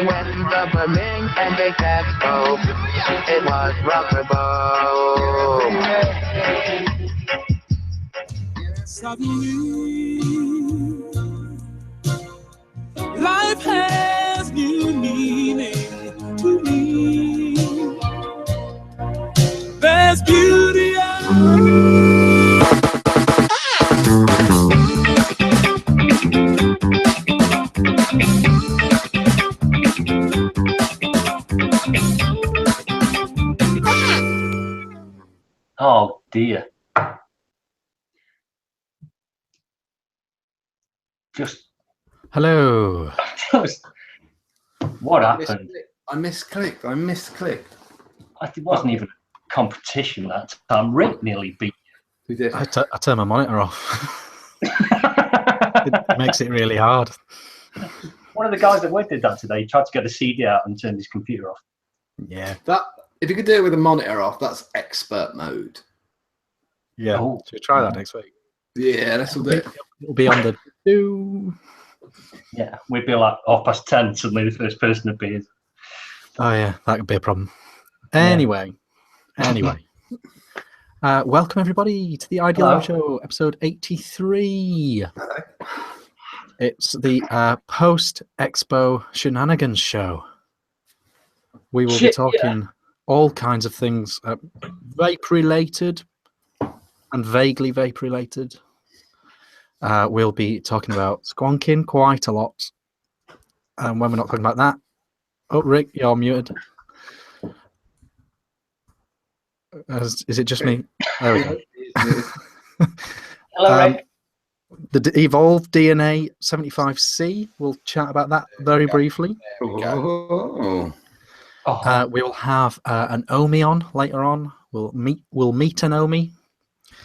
went the Birmingham and Big Expo. It was rockable. Suddenly, life has new meaning to me. There's beauty Oh dear. Just Hello. what happened? I misclicked. It wasn't even a competition that time. Rick nearly beat Who did? I turned my monitor off. It makes it really hard. one of the guys that worked did that today. He tried to get the CD out and turned his computer off. Yeah. That if you could do it with the monitor off, that's expert mode. Yeah. Oh. Should we try that next week? Yeah, that's all it. It'll be on the do. Yeah, we'd be like 10:30. Suddenly, the first person appears. Oh yeah, that could be a problem. Anyway. Welcome everybody to the Ideal Hello. Life Show, episode 83. It's the post-Expo shenanigans show. We will be talking all kinds of things, vape-related and vaguely vape-related. We'll be talking about squonking quite a lot. And when we're not talking about that, oh, Rick, you're muted. Is it just me? There we go. Hello, Rick. The Evolved DNA 75C, we'll chat about that very briefly. Oh. We will have an Omi on later on. We'll meet an Omi.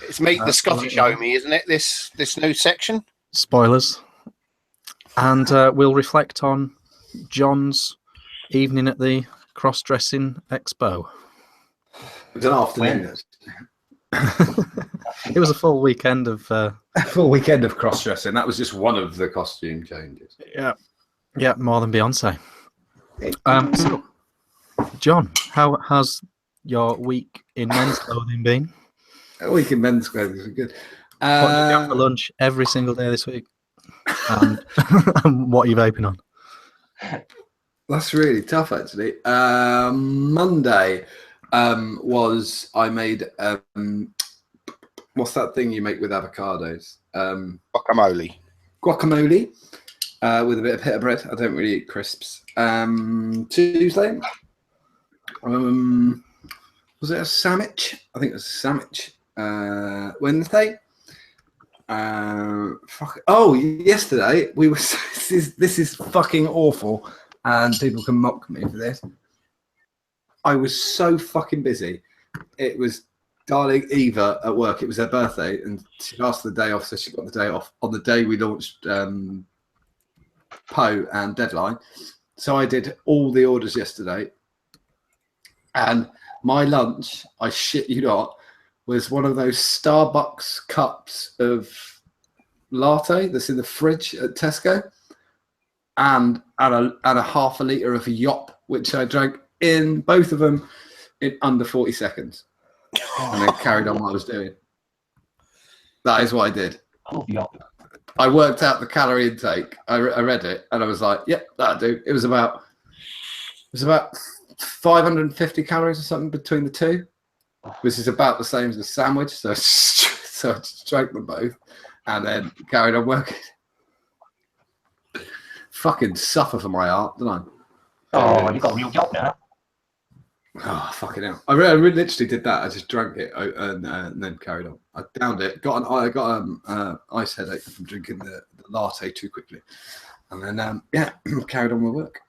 It's Meet the Scottish Omi, isn't it? This new section. Spoilers. And we'll reflect on John's evening at the cross-dressing expo. It was an afternoon. It was a full weekend of cross-dressing. That was just one of the costume changes. yeah, more than Beyonce. So, John, how has your week in men's clothing been? A week in men's clothing is good. What did you have for lunch every single day this week? And what are you vaping on? That's really tough, actually. Monday was I made what's that thing you make with avocados? Guacamole. Guacamole with a bit of pita bread. I don't really eat crisps. Tuesday, was it a sandwich? I think it was a sandwich. Wednesday. Yesterday we were. This is fucking awful, and people can mock me for this. I was so fucking busy. It was darling Eva at work. It was her birthday, and she asked for the day off, so she got the day off on the day we launched Poe and Deadline. So I did all the orders yesterday, and my lunch, I shit you not, was one of those Starbucks cups of latte that's in the fridge at Tesco, and a half a litre of Yop, which I drank in both of them in under 40 seconds. And then carried on what I was doing. That is what I did. Oh, Yop. I worked out the calorie intake. I read it, and I was like, yep, that'll do. It was about 550 calories or something between the two, which is about the same as a sandwich. So I just drank them both and then carried on working. Fucking suffer for my art, don't I? Oh, you got a real job now. Oh, fucking hell. I literally did that. I just drank it and then carried on. I downed it. I got an ice headache from drinking the latte too quickly. And then, carried on with work.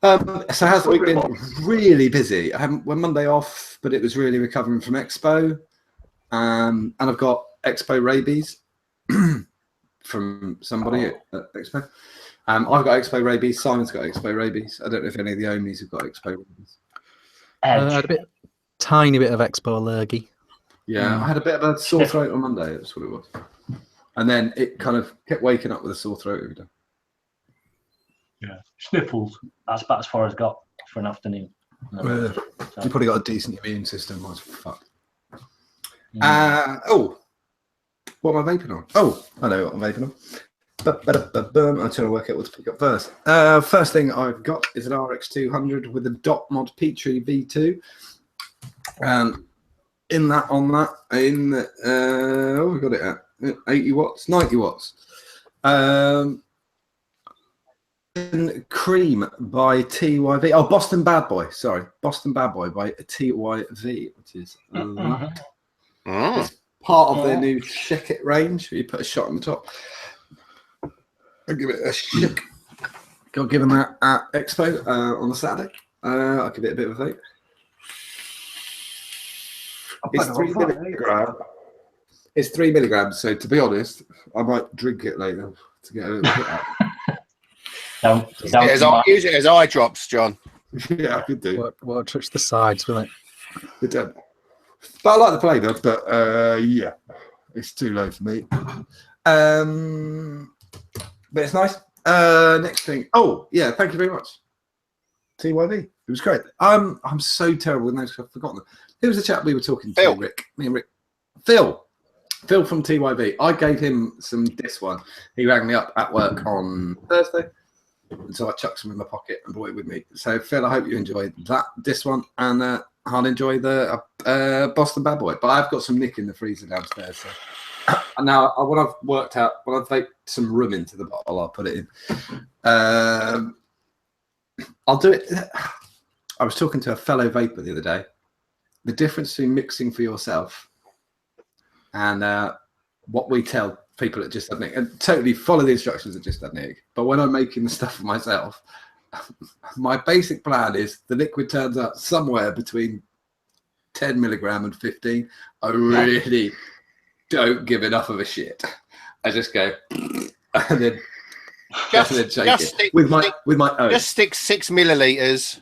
So how's the week been? Really busy. We're Monday off, but it was really recovering from Expo. And I've got Expo rabies from somebody at Expo. I've got Expo rabies. Simon's got Expo rabies. I don't know if any of the Omis have got Expo rabies. I had a tiny bit of Expo allergy. Yeah, I had a bit of a sore throat on Monday. That's what it was. And then it kind of kept waking up with a sore throat every day. Yeah, sniffles. That's about as far as I got for an afternoon. You probably got a decent immune system. What the fuck? What am I vaping on? Oh, I know what I'm vaping on. I'm trying to work out what to pick up first. First thing I've got is an RX200 with a dot mod Petrie V2. We got it at 80 watts, 90 watts. Cream by TYV. Oh, Boston Bad Boy. Sorry, Boston Bad Boy by TYV, which is it's part of their new Shake It range. You put a shot on the top. I'll give it a shake. Got given that at Expo on the Saturday. I'll give it a bit of a vape. It's 3 milligrams. It's 3 milligrams. So to be honest, I might drink it later to get a little bit out. Use it as eye drops, John. Yeah, I could do. Won't touch the sides, will it? It don't. But I like the flavour. But yeah, it's too low for me. But it's nice. Next thing. Oh yeah, thank you very much. TYV. It was great. I'm so terrible with names. I've forgotten them. Who was the chap we were talking to? Phil. Rick. Me and Rick. Phil from TYV. I gave him this one. He rang me up at work on Thursday, and so I chucked some in my pocket and brought it with me. So Phil, I hope you enjoyed this one, and I'll enjoy the Boston Bad Boy. But I've got some Nick in the freezer downstairs. So. And now, when I've vaped some rum into the bottle, I'll put it in. I'll do it. I was talking to a fellow vapor the other day. The difference between mixing for yourself and what we tell people at Just Had Nick, and totally follow the instructions at Just Had Nick. But when I'm making the stuff for myself, my basic plan is the liquid turns out somewhere between 10 milligram and 15. I really don't give enough of a shit. I just go and then shake it with my own. Just stick 6 millilitres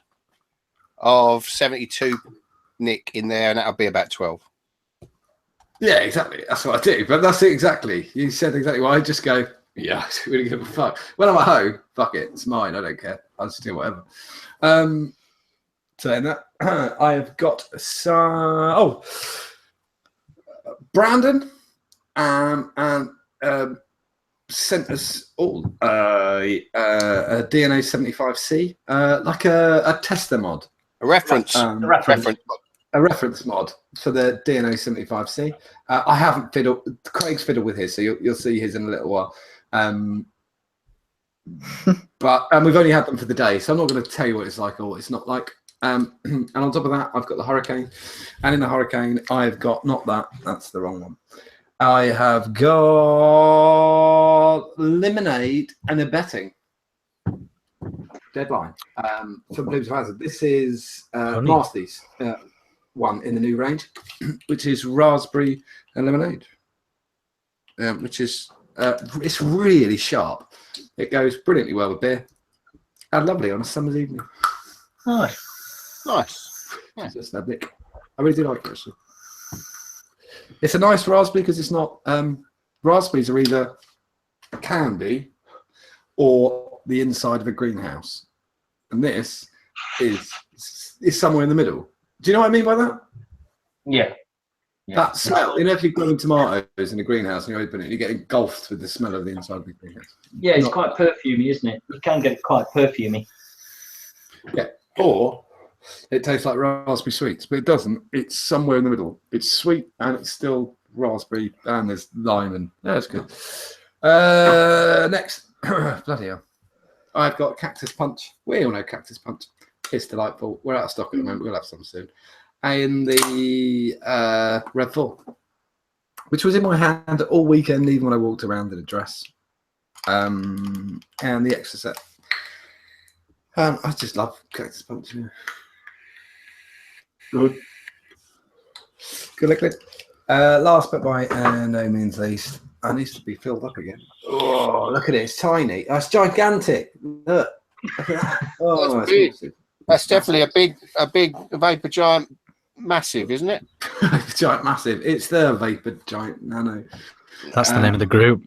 of 72 Nick in there, and that'll be about 12. Yeah, exactly. That's what I do. But that's it exactly. You said exactly. Well, I just go, yeah, I don't really give a fuck. When I'm at home, fuck it, it's mine. I don't care. I'll just do whatever. Saying that, I have got some. Brandon and sent us all a DNA 75C, like a tester mod. A reference. A reference mod for the DNA 75C. I haven't fiddled. Craig's fiddled with his, so you'll see his in a little while. But we've only had them for the day, so I'm not going to tell you what it's like or what it's not like. And on top of that, I've got the Hurricane, and in the Hurricane, I've got not that. That's the wrong one. I have got Lemonade and a betting deadline for Blooms of Hazard. This is Marsty's one in the new range, which is raspberry and lemonade, which is it's really sharp. It goes brilliantly well with beer. And lovely on a summer's evening. Nice. Yeah. Just a bit. I really do like it. Actually. It's a nice raspberry because it's not. Raspberries are either candy or the inside of a greenhouse, and this is somewhere in the middle. Do you know what I mean by that? Yeah. That smell. You know, if you're growing tomatoes in a greenhouse and you open it, you get engulfed with the smell of the inside of the greenhouse. Yeah, it's quite perfumey, isn't it? You can get it quite perfumey. Yeah. Or it tastes like raspberry sweets, but it doesn't. It's somewhere in the middle. It's sweet and it's still raspberry, and there's lime, and that's good. Next, bloody hell, I've got Cactus Punch. We all know Cactus Punch. It's delightful. We're out of stock at the moment. We'll have some soon. And the Red 4, which was in my hand all weekend, even when I walked around in a dress. And the extra set. I just love Cactus Punch. Yeah. Good liquid. Last but by no means least, I need to be filled up again. Oh, look at it. It's tiny. Oh, it's gigantic. Look at that. Oh, That's big. That's definitely a big vapor giant massive, isn't it? Giant massive. It's the vapor giant nano. That's the name of the group.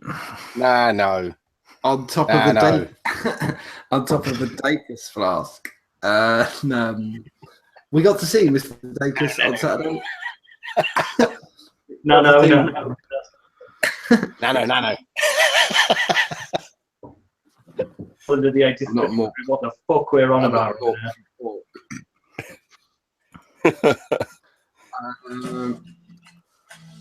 No. on top of the on top of the Dacus flask. We got to see Mr. Dacus on Saturday. No. No. Under the 80s. Not more. What the fuck we're on about?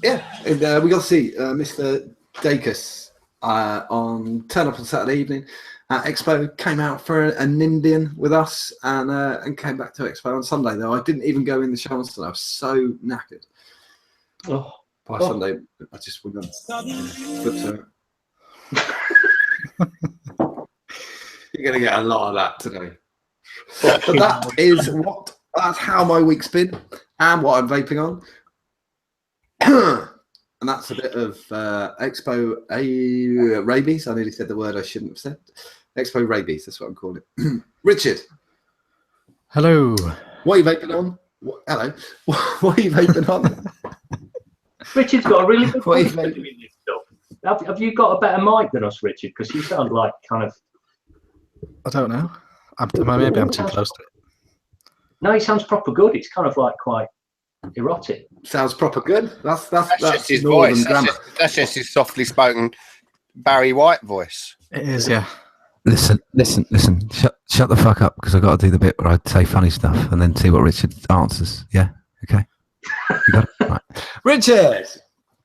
Yeah, we got to see Mr. Dacus turn up on Saturday evening at Expo. Came out for an Indian with us and came back to Expo on Sunday. Though I didn't even go in the show on Sunday. I was so knackered. By Sunday, I just went on. You're going to get a lot of that today. But that's how my week's been and what I'm vaping on. And that's a bit of Expo rabies. I nearly said the word I shouldn't have said. Expo rabies, that's what I'm calling it. Richard. Hello. What are you vaping on? Hello. What are you vaping on? Richard's got a really good voice for doing this stuff. Have you got a better mic than us, Richard? Because you sound like kind of... I don't know. Maybe I'm too close to it. No, he sounds proper good. It's kind of like quite erotic. Sounds proper good. That's just his northern voice. grammar. That's just his softly spoken Barry White voice. It is, yeah. Listen. Shut the fuck up, because I've got to do the bit where I say funny stuff and then see what Richard answers. Yeah? Okay. You got it? Right. Richard,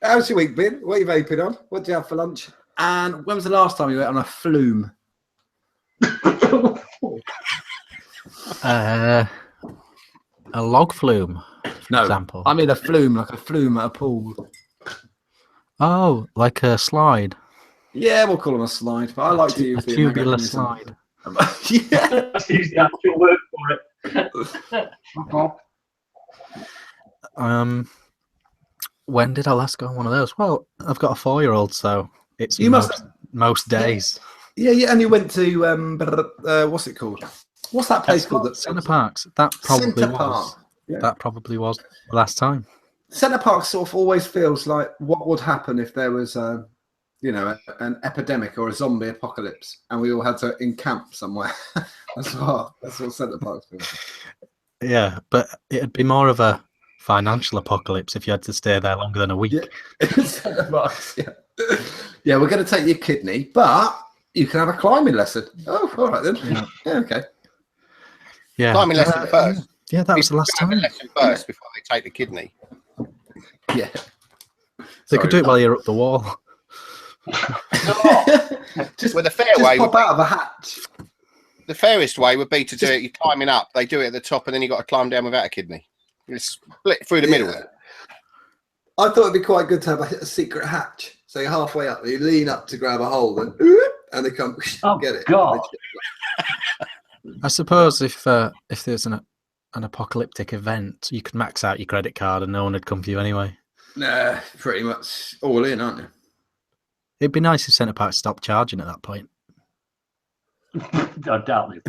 how's your week been? What are you vaping on? What did you have for lunch? And when was the last time you went on a flume? A log flume, for example. I mean a flume, like a flume at a pool. Oh, like a slide. Yeah, we'll call them a slide, but I like to use a the tubular Americanism. slide. Yeah. Let's use the actual word for it. When did I last go on one of those? Well, I've got a 4-year-old, so it's most days. Yeah, and you went to what's it called? What's that place called? Centre Parks. That probably Centre was. Park. Yeah. That probably was the last time. Centre Park sort of always feels like what would happen if there was an epidemic or a zombie apocalypse, and we all had to encamp somewhere. That's what Centre Park feels. Yeah, but it'd be more of a financial apocalypse if you had to stay there longer than a week. Yeah, Centre Parks, yeah. Yeah, we're going to take your kidney, but you can have a climbing lesson. Oh, all right then. Yeah, okay. Yeah, Climbing lesson first. Yeah, that was the last time. Lesson first before they take the kidney. Yeah. They could do it while you're up the wall. just well, the fair way pop out of a hatch. The fairest way would be to do it. You're climbing up. They do it at the top, and then you got to climb down without a kidney. You split through the middle. I thought it'd be quite good to have a secret hatch. So you're halfway up, you lean up to grab a hold, and they come get it. God. I suppose if there's an apocalyptic event, you could max out your credit card and no one would come for you anyway. Nah, pretty much all in, aren't you? It'd be nice if Centre Park stopped charging at that point. I doubt they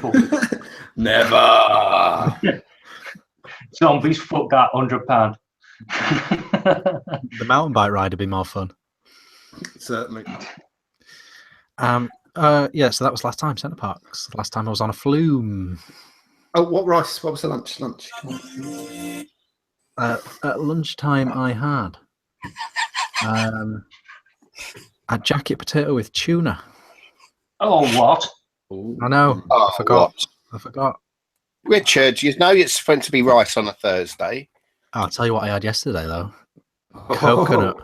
Never. Zombies, fuck that £100. The mountain bike ride would be more fun. Certainly. Yeah, so that was last time, Centre Parks. Last time I was on a flume. Oh, what rice? What was the lunch? At lunchtime I had a jacket potato with tuna. Oh, what? I know. Oh, I forgot. Richard, you know it's meant to be rice on a Thursday. I'll tell you what I had yesterday, though. Coconut.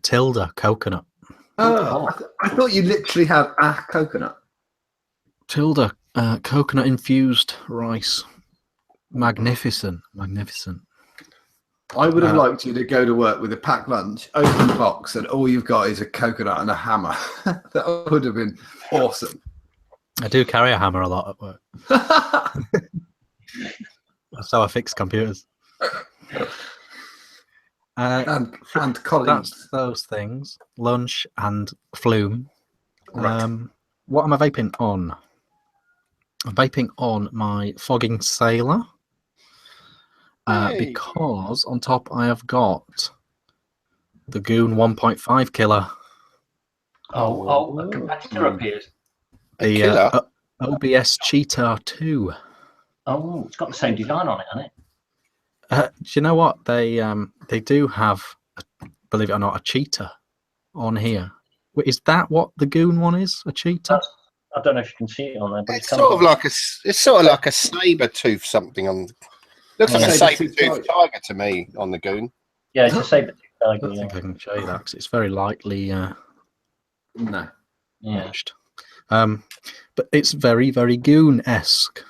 Tilda, coconut. Oh, I thought you literally had a coconut. Tilda, coconut infused rice. Magnificent. I would have liked you to go to work with a packed lunch, open the box, and all you've got is a coconut and a hammer. That would have been awesome. I do carry a hammer a lot at work. That's how I fix computers. And colleagues. That's those things. Lunch and flume. Right. What am I vaping on? I'm vaping on my fogging sailor. Because on top I have got the Goon 1.5 killer. A competitor appears. The OBS Cheetah 2. Oh, it's got the same design on it, hasn't it? Do you know what? They do have, believe it or not, a cheetah on here. Wait, is that what the Goon one is? A cheetah? I don't know if you can see it on there, but It's sort of like a saber tooth something on. Looks like a saber tooth tiger to me on the Goon. Yeah, it's a saber tooth I tiger. don't think I can show you that because it's very lightly etched. But it's very, very Goon-esque.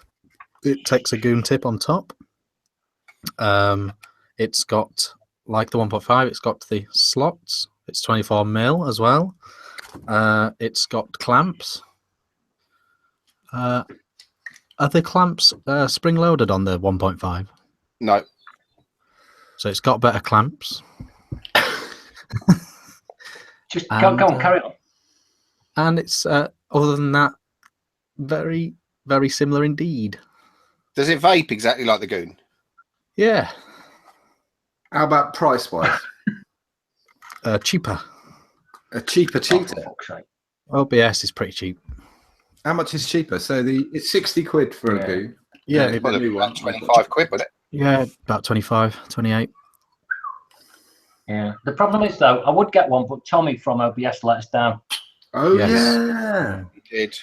It takes a Goon tip on top. It's got, like the 1.5, it's got the slots. It's 24mm as well. It's got clamps. Are the clamps spring-loaded on the 1.5? No. So it's got better clamps. Just go on, carry on. And it's, other than that, very, very similar indeed. Does it vape exactly like the Goon? Yeah. How about price-wise? Cheaper. A cheaper cheetah. OBS is pretty cheap. How much is cheaper? So it's 60 quid for a Goon. Yeah, about 25 quid, wasn't it? Yeah, about 25, 28. Yeah. The problem is, though, I would get one, but Tommy from OBS let us down. Oh, Yes. yeah. He did.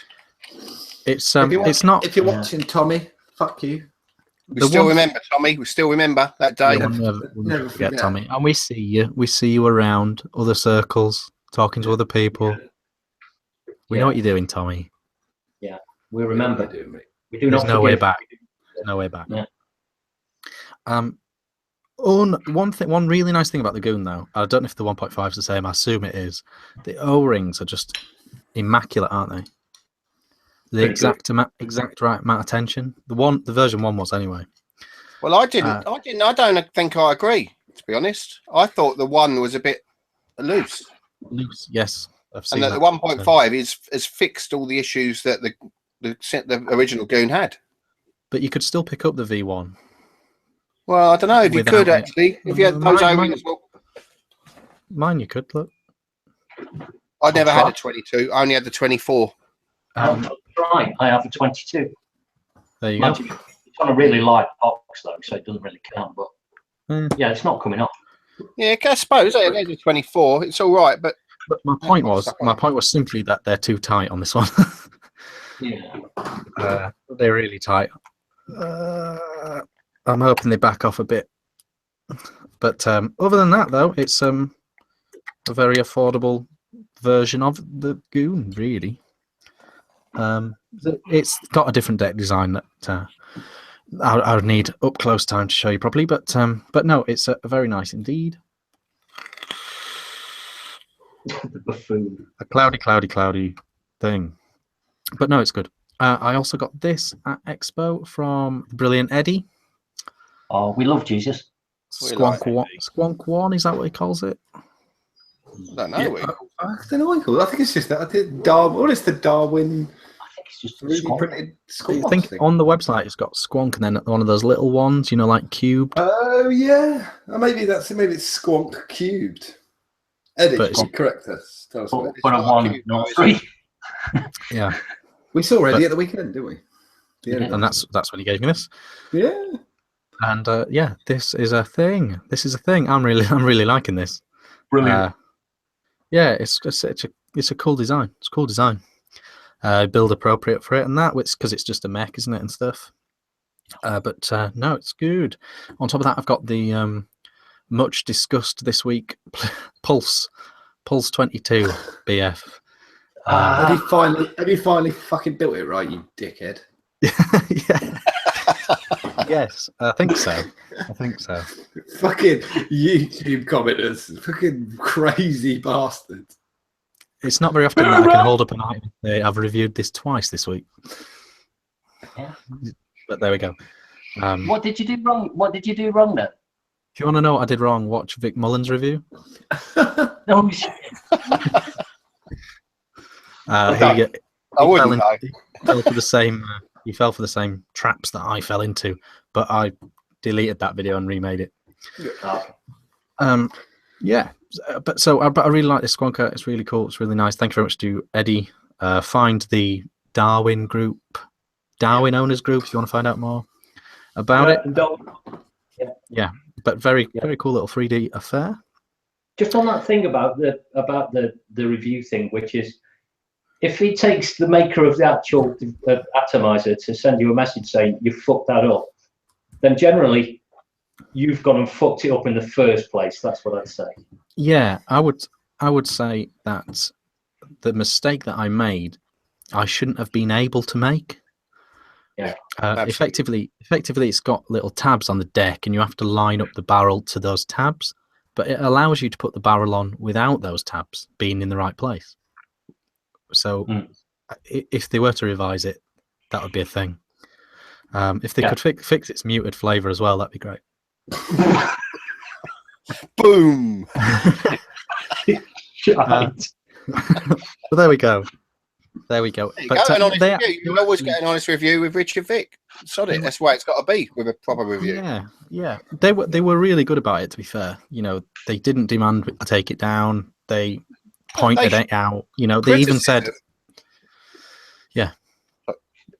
It's it's not. If you're watching, Tommy, fuck you. We still remember, Tommy. We still remember that day. We'll never forget, Tommy. And we see you. We see you around other circles, talking to other people. We know what you're doing, Tommy. Yeah, we remember. We do There's not. no way back. There's no way back. Yeah. One really nice thing about the Goon, though, I don't know if the 1.5 is the same. I assume it is. The O-rings are just immaculate, aren't they? The exact right amount of tension. The version 1 was anyway. Well, I don't think I agree. To be honest, I thought the 1 was a bit loose. Loose, yes. I've seen And that the 1.5 has fixed all the issues that the original Goon had. But you could still pick up the V1. Well, I don't know if you could actually. If you had those O-rings. Mine you could, look. I never had a 22. I only had the 24. Right, I have a 22. There you go. It's on a really light box, though, so it doesn't really count. But yeah, it's not coming off. Yeah, I suppose there's a 24. It's all right, but my point was simply that they're too tight on this one. Yeah, they're really tight. I'm hoping they back off a bit. But other than that, though, it's a very affordable version of the Goon, really. It's got a different deck design that I would need up close time to show you properly, but no, it's a very nice indeed. the buffoon. A cloudy thing, but no, it's good. I also got this at Expo from Brilliant Eddie. Oh, we love Jesus. Squonk one, is that what he calls it? I don't know. I don't know what he calls it. I think it's just that. I think Darwin. What is the Darwin? I think it's just 3D printed squonk. I think on the website it's got Squonk and then one of those little ones, like cubed. Oh yeah, maybe it's Squonk cubed. Eddie, correct us. Tell us what it is. 1, not 3. Yeah, we saw Eddie at the weekend, didn't we? Yeah, and that's when he gave me this. Yeah. And yeah, this is a thing. I'm really liking this. Brilliant. Yeah, it's a cool design. It's a cool design. Build appropriate for it and that, because it's just a mech, isn't it, and stuff. But no, it's good. On top of that, I've got the much discussed this week Pulse 22 BF. Have you finally fucking built it right, you dickhead? Yeah. Yes, I think so. Fucking YouTube commenters, fucking crazy bastards. It's not very often that I can hold up an item and say I've reviewed this twice this week. Yeah. But there we go. What did you do wrong? What did you do wrong then? If you want to know what I did wrong, watch Vic Mullen's review. No shit. He fell for the same traps that I fell into, but I deleted that video and remade it. Yeah, But I really like this Squonker. It's really cool. It's really nice. Thank you very much to Eddie. Find the Darwin owners group if you want to find out more about it. Yeah, but very cool little 3D affair. Just on that thing about the review thing, which is, if he takes the maker of the actual atomizer to send you a message saying you fucked that up, then generally you've gone and fucked it up in the first place. That's what I'd say. Yeah, I would say that the mistake that I made, I shouldn't have been able to make. Yeah. Effectively, it's got little tabs on the deck, and you have to line up the barrel to those tabs. But it allows you to put the barrel on without those tabs being in the right place. So if they were to revise it, that would be a thing. If they could fix its muted flavor as well, that'd be great. Boom. Well, there we go. But you always get an honest review with Richard Vick. Sod it. That's why it's got to be with a proper review. Yeah. They were really good about it. To be fair, they didn't demand I take it down. They pointed it out. They even said,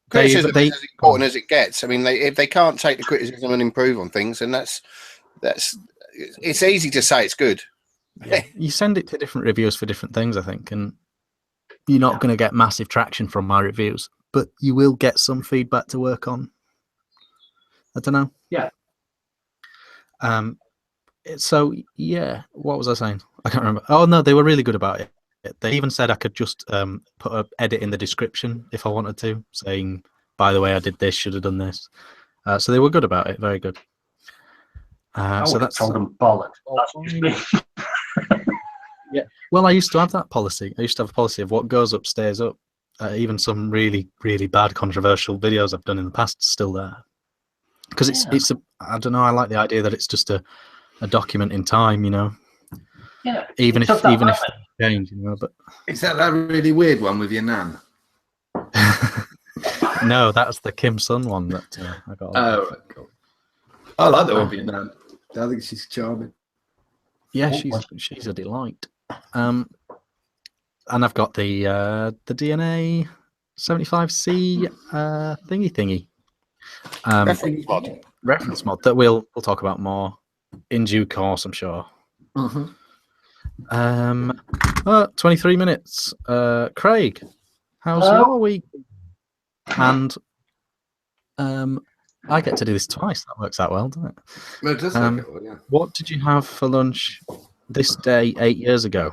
criticism is as important as it gets. I mean, if they can't take the criticism and improve on things, then that's it's easy to say it's good. Yeah. You send it to different reviewers for different things, I think, and you're not going to get massive traction from my reviews, but you will get some feedback to work on. I don't know. Yeah. So yeah, what was I saying? I can't remember. Oh no, they were really good about it. They even said I could just put an edit in the description if I wanted to, saying, by the way, I did this, should have done this. So they were good about it, very good. So that's told them bollocks. That's just me. Yeah. Well, I used to have that policy. I used to have a policy of what goes up stays up. Even some really, really bad controversial videos I've done in the past still there. Because it's I don't know. I like the idea that it's just a document in time. Yeah. Even if it change, But is that really weird one with your nan? No, that's the Kim Sun one that I got. Oh, right, cool. I like that one with your nan. I think she's charming. Yeah, she's a delight. And I've got the DNA 75C thingy. Reference mod that we'll talk about more in due course, I'm sure. 23 minutes. Craig, how's your week? And I get to do this twice. That works out well, doesn't it? Well, it does work out well, yeah. What did you have for lunch this day 8 years ago?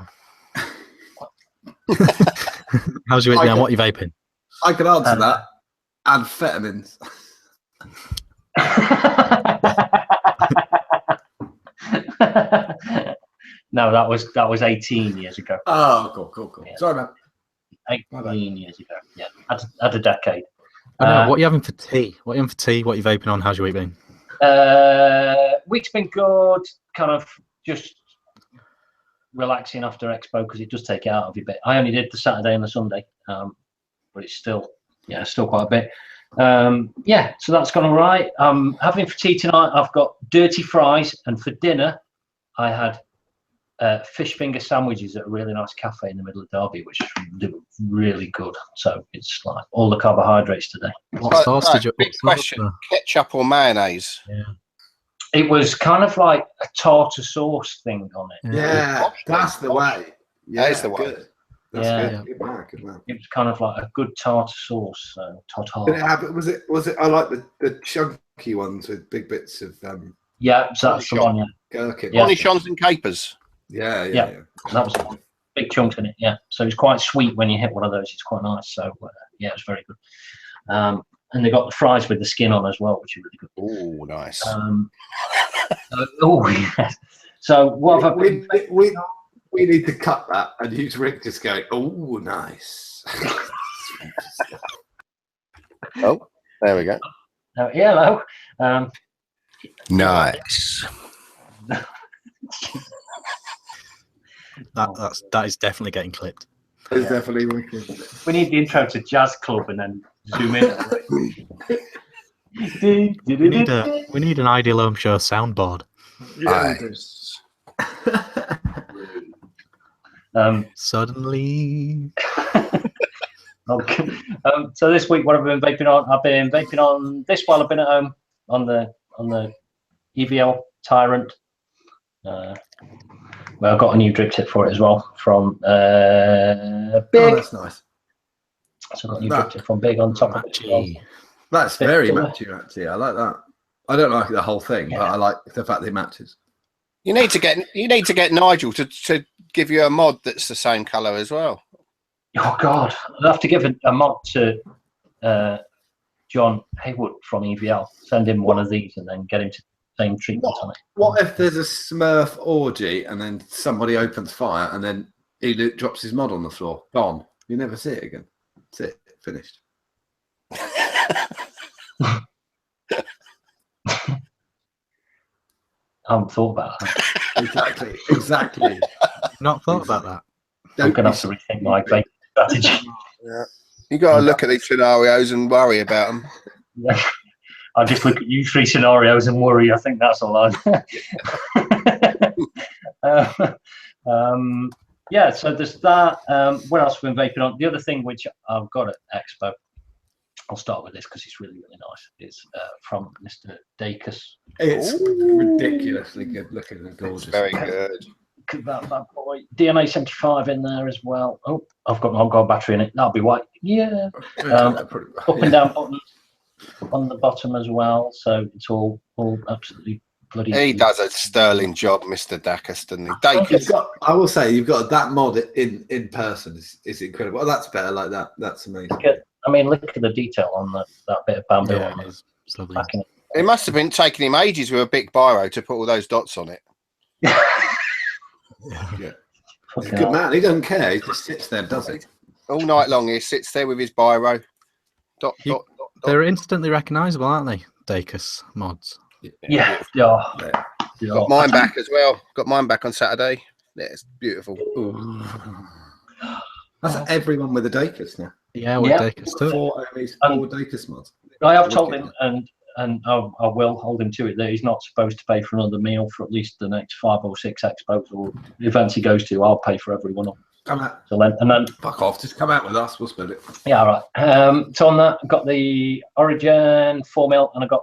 How's your week now? What are you vaping? I can answer that. Amphetamines. No, that was 18 years ago. Oh, cool. Yeah. Sorry, man. 18 years ago. Yeah, had a decade. What are you having for tea? What are you vaping on? How's your week been? Week's been good. Kind of just relaxing after Expo because it does take it out of you a bit. I only did the Saturday and the Sunday, but it's still quite a bit. So that's gone all right. Having for tea tonight, I've got dirty fries, and for dinner, I had fish finger sandwiches at a really nice cafe in the middle of Derby, which were really good. So it's like all the carbohydrates today. What sauce did you? Big question: ketchup or mayonnaise? Yeah. It was kind of like a tartar sauce thing on it. Yeah, that's the way. Yeah, that is the way. Good. That's good. Good man. It was kind of like a good tartar sauce. Tartar. Did it have? Was it? I like the chunky ones with big bits of. Yeah, so that's the one. Yeah. Gherkin. Cornichons and capers. Yeah. That was big chunks in it. Yeah, so it's quite sweet when you hit one of those. It's quite nice. So yeah, it's very good. And they got the fries with the skin on as well, which is really good. Oh, nice. Yeah. So what have I been? We need to cut that and use Rick just going, oh, nice. Oh, there we go. Hello. Nice. That is definitely getting clipped. It's definitely wicked. We need the intro to Jazz Club and then zoom in. We need an Ideal Home Show soundboard. Yeah, Suddenly. Okay. So this week, what have I been vaping on? I've been vaping on this while I've been at home on the EVL Tyrant. Well, I got a new drip tip for it as well from Big. Oh, that's nice. So I got a new drip tip from Big on top of it. Well. That's very matchy, actually. I like that. I don't like the whole thing, but I like the fact that it matches. You need to get Nigel to give you a mod that's the same colour as well. Oh God, I'll have to give a mod to John Haywood from EVL. Send him one of these and then get him to the same treatment on it. What if there's a Smurf orgy and then somebody opens fire and then he drops his mod on the floor? Gone. You never see it again. That's it. Finished. I haven't thought about that. Exactly. Not thought about that. I'm going to have to rethink my vaping strategy. Yeah. You got to look at these scenarios and worry about them. Yeah. I just look at you three scenarios and worry. I think that's all yeah, so there's that. What else have we been vaping on? The other thing which I've got at Expo, I'll start with this because it's really, really nice, is from Mr. Dacus. It's ridiculously good looking and gorgeous. It's very good. That boy. DNA 75 in there as well. Oh, I've got a battery in it. That'll be white. Yeah. Up and down buttons on the bottom as well. So it's all absolutely bloody. He does a sterling job, Mr. Dacus, doesn't he? Dacus. I will say you've got that mod in person is incredible. Oh, that's better like that. That's amazing. Look at the detail on that bit of bamboo. Yeah, on it's lovely. It must have been taking him ages with a big biro to put all those dots on it. Yeah. He's a good man. He doesn't care. He just sits there, does he? All night long, he sits there with his biro. Dot. They're instantly recognisable, aren't they? Dacus mods. Yeah. Got mine back as well. Got mine back on Saturday. Yeah, it's beautiful. Ooh. That's everyone with a Dacus now. Yeah, with Dacus too. Four Dacus mods. I have told him, and I will hold him to it, that he's not supposed to pay for another meal for at least the next 5 or 6 expos or events he goes to. I'll pay for every one of them. Come out. So then, fuck off. Just come out with us. We'll split it. Yeah, all right. So on that, I've got the Origin 4mm, and I got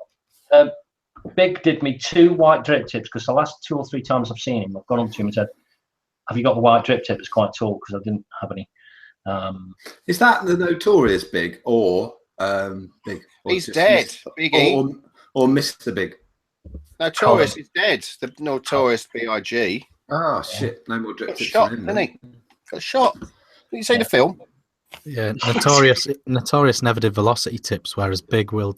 Big did me 2 white drip tips because the last 2 or 3 times I've seen him, I've gone up to him and said, "Have you got the white drip tip?" It's quite tall because I didn't have any. Is that the notorious Big or Big? Or he's dead. Biggie. Or Mr. Big. Notorious is dead. The notorious B.I.G. Oh shit! No more drip Got tips. shot, didn't he? Got shot. Did you see the film? Yeah, Notorious never did velocity tips, whereas Big's tips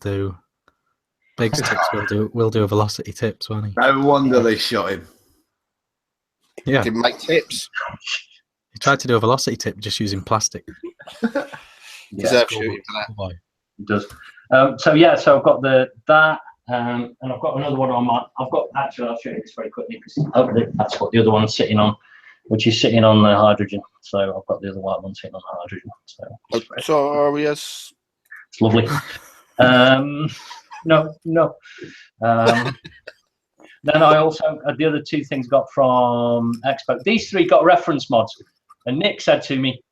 will do a velocity tips, won't he? No wonder they shot him. Yeah. Didn't make tips. He tried to do a velocity tip just using plastic. Deserves shooting for that. It does. So I've got that, and I've got another one on my. I'll show you this very quickly because that's what the other one's sitting on, which is sitting on the hydrogen. So I've got the other white one sitting on the hydrogen. Notorious. It's lovely. No. Then I also the other 2 things got from Expo. These 3 got reference mods, and Nick said to me,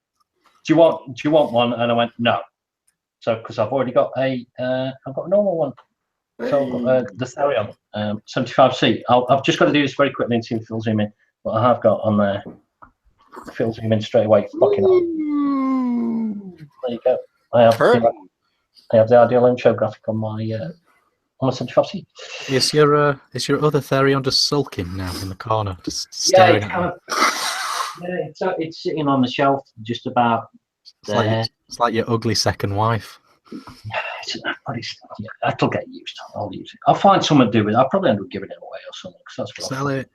"Do you want one?" And I went, "No." So because I've already got I've got a normal one. So I've got the Therion 75C. I've just got to do this very quickly and see if it'll zoom in. But I have got on there. If it'll zoom in straight away. Fucking hell. There you go. I have the ideal intro graphic on my 75C. Is your other Therion just sulking now in the corner, just staring at you? It's sitting on the shelf, just about there. It's like your ugly second wife. That'll get used. I'll use it. I'll find someone to do with it. I'll probably end up giving it away or something. Cause that's Sell it.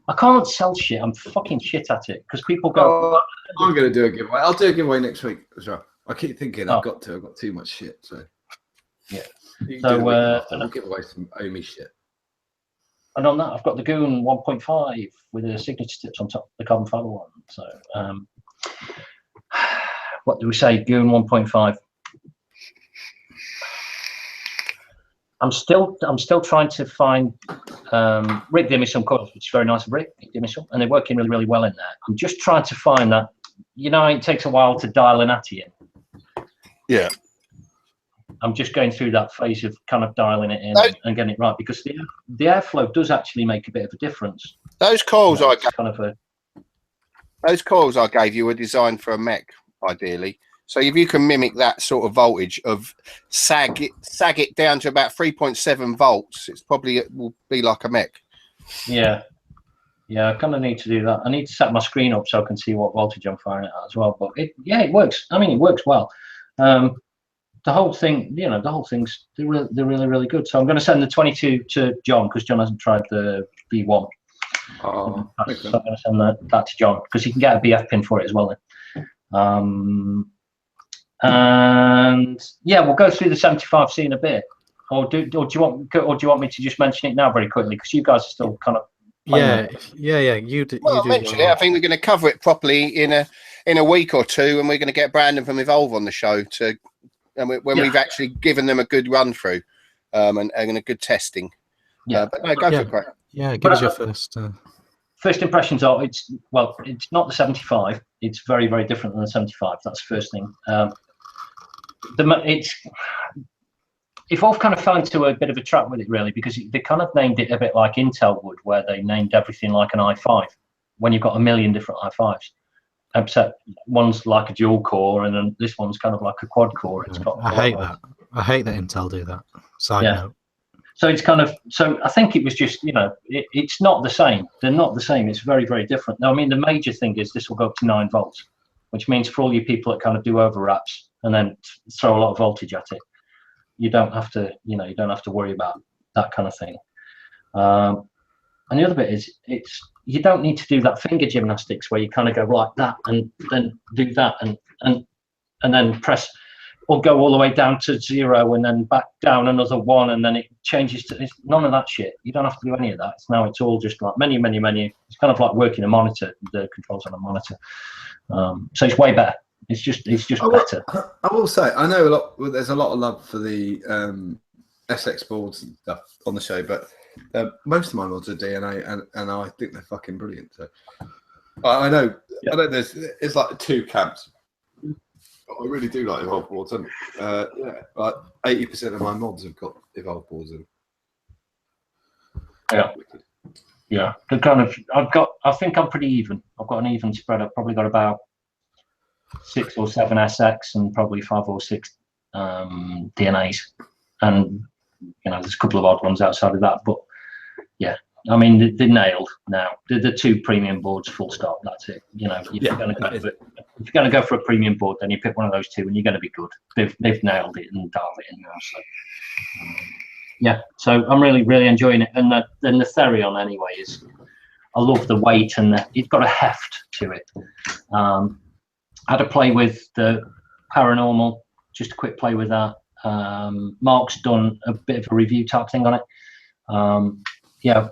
I can't sell shit. I'm fucking shit at it because people go. I'm going to do a giveaway. I'll do a giveaway next week as well. I keep thinking I've got too much shit. So yeah. So I'll give away some Omi shit. And on that, I've got the Goon 1.5 with the signature tips on top, the carbon fiber one. So what do we say? Goon 1.5. I'm still trying to find Rick did me some coils, which is very nice of Rick. He did me some, and they're working really, really well in there. I'm just trying to find that. You know, it takes a while to dial an ATI in. Yeah. I'm just going through that phase of kind of dialing it in and getting it right, because the airflow does actually make a bit of a difference. Those coils Those coils I gave you were designed for a mech, ideally. So if you can mimic that sort of voltage of sag it down to about 3.7 volts, it will be like a mech. Yeah. Yeah, I kind of need to do that. I need to set my screen up so I can see what voltage I'm firing it at as well. But it works. I mean, it works well. The whole thing, the whole thing's they're really, really good. So I'm going to send the 22 to John, because John hasn't tried the V1. Oh, so I'm going to send that to John, because he can get a BF pin for it as well then. And yeah, we'll go through the 75C in a bit. Or do you want me to just mention it now very quickly, because you guys are still kind of Yeah. You do. Well, mention it. I think we're going to cover it properly in a week or two, and we're going to get Brandon from Evolve on the show when we've actually given them a good run through, and a good testing. Yeah, but no, go for it, Craig. Yeah, give us your first impressions are it's not the 75. It's very, very different than the 75. That's the first thing. Evolve kind of fell into a bit of a trap with it, really, because they kind of named it a bit like Intel would, where they named everything like an i5, when you've got a million different i5s. Except one's like a dual core, and then this one's kind of like a quad core. It's got I hate that. I hate that Intel do that. Side note. So it's kind of, so I think it was just, it's not the same. They're not the same. It's very, very different. Now, I mean, the major thing is this will go up to 9 volts, which means for all you people that kind of do overwraps and then throw a lot of voltage at it, you don't have to, you don't have to worry about that kind of thing. And the other bit is you don't need to do that finger gymnastics where you kind of go like that and then do that and then press, or go all the way down to 0 and then back down another 1, and then it changes to none of that shit. You don't have to do any of that. It's all just like menu. It's kind of like working a monitor, the controls on a monitor. So it's way better. It's just better. I will say, I know there's a lot of love for the SX boards and stuff on the show, but most of my mods are DNA, and I think they're fucking brilliant. So I know it's like 2 camps. I really do like Evolve boards, and like 80% of my mods have got Evolve boards in. Yeah. The kind of I think I'm pretty even. I've got an even spread. I've probably got about 6 or 7 SX and probably 5 or 6 DNAs, and there's a couple of odd ones outside of that. But yeah, I mean they're nailed now. They're the 2 premium boards, full stop. That's it. If you're going to go for a premium board, then you pick one of those 2, and you're going to be good. They've nailed it and dialed it in now. So yeah, so I'm really, really enjoying it. And then the Therion anyway is, I love the weight, and it's got a heft to it. I had a play with the Paranormal, just a quick play with that. Mark's done a bit of a review type thing on it.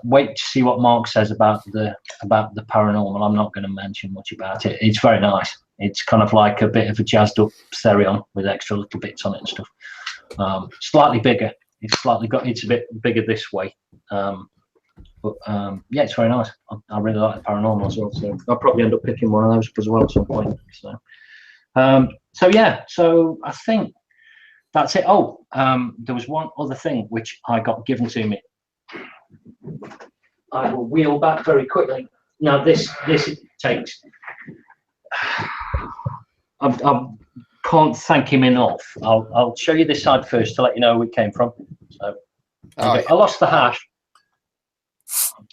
Wait to see what Mark says about the Paranormal. I'm not going to mention much about it. It's very nice. It's kind of like a bit of a jazzed up Therion with extra little bits on it and stuff. Slightly bigger. It's a bit bigger this way. But it's very nice. I really like the Paranormal as well. So I'll probably end up picking one of those as well at some point. So so I think that's it. Oh, there was one other thing which I got given to me. I will wheel back very quickly. Now this takes. I can't thank him enough. I'll show you this side first to let you know where it came from. So I lost the hash.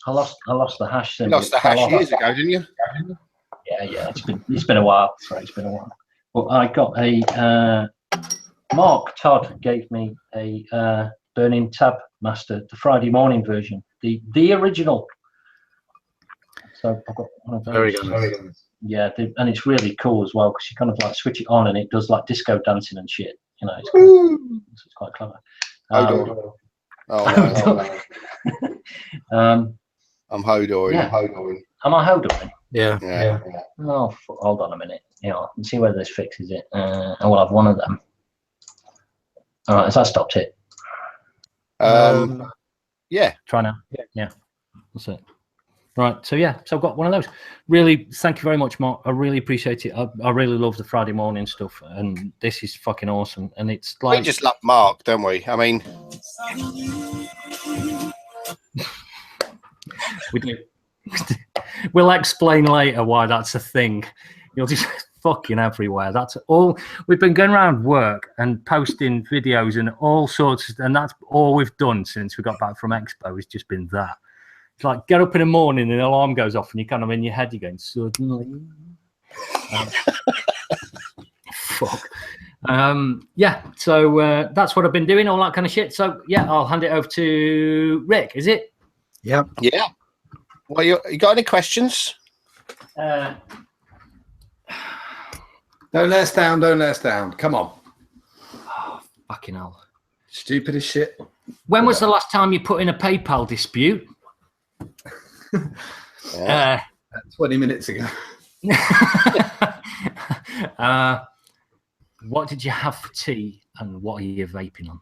I lost the hash. You lost the hash years ago, didn't you? Yeah. It's been a while. Sorry, it's been a while. But I got a Mark Todd gave me a Burning Tab Master, the Friday morning version, the original. So I've got one of those. Very good. Yeah, and it's really cool as well, because you kind of like switch it on and it does like disco dancing and shit. It's quite clever. I'm Hodoring. Yeah. Am I Hodoring? Yeah. Oh, hold on a minute. Let's see whether this fixes it. I will have one of them. All right, has that stopped it? Yeah. Try now. Yeah. That's it. Right. So yeah. So I've got one of those. Really, thank you very much, Mark. I really appreciate it. I really love the Friday morning stuff, and this is fucking awesome. And it's like We just love Mark, don't we? I mean, we do. We'll explain later why that's a thing. You'll just fucking everywhere. That's all. We've been going around work and posting videos and all sorts, and that's all we've done since we got back from Expo. Has just been that. It's like get up in the morning and the alarm goes off, and you kind of in your head you're going suddenly. Fuck. Yeah. So that's what I've been doing, all that kind of shit. So yeah, I'll hand it over to Rick. Is it? Yep. yeah. Well, you got any questions? Don't let us down. Don't let us down. Come on. Oh, fucking hell. Stupid as shit. When was the last time you put in a PayPal dispute? 20 minutes ago. What did you have for tea and what are you vaping on?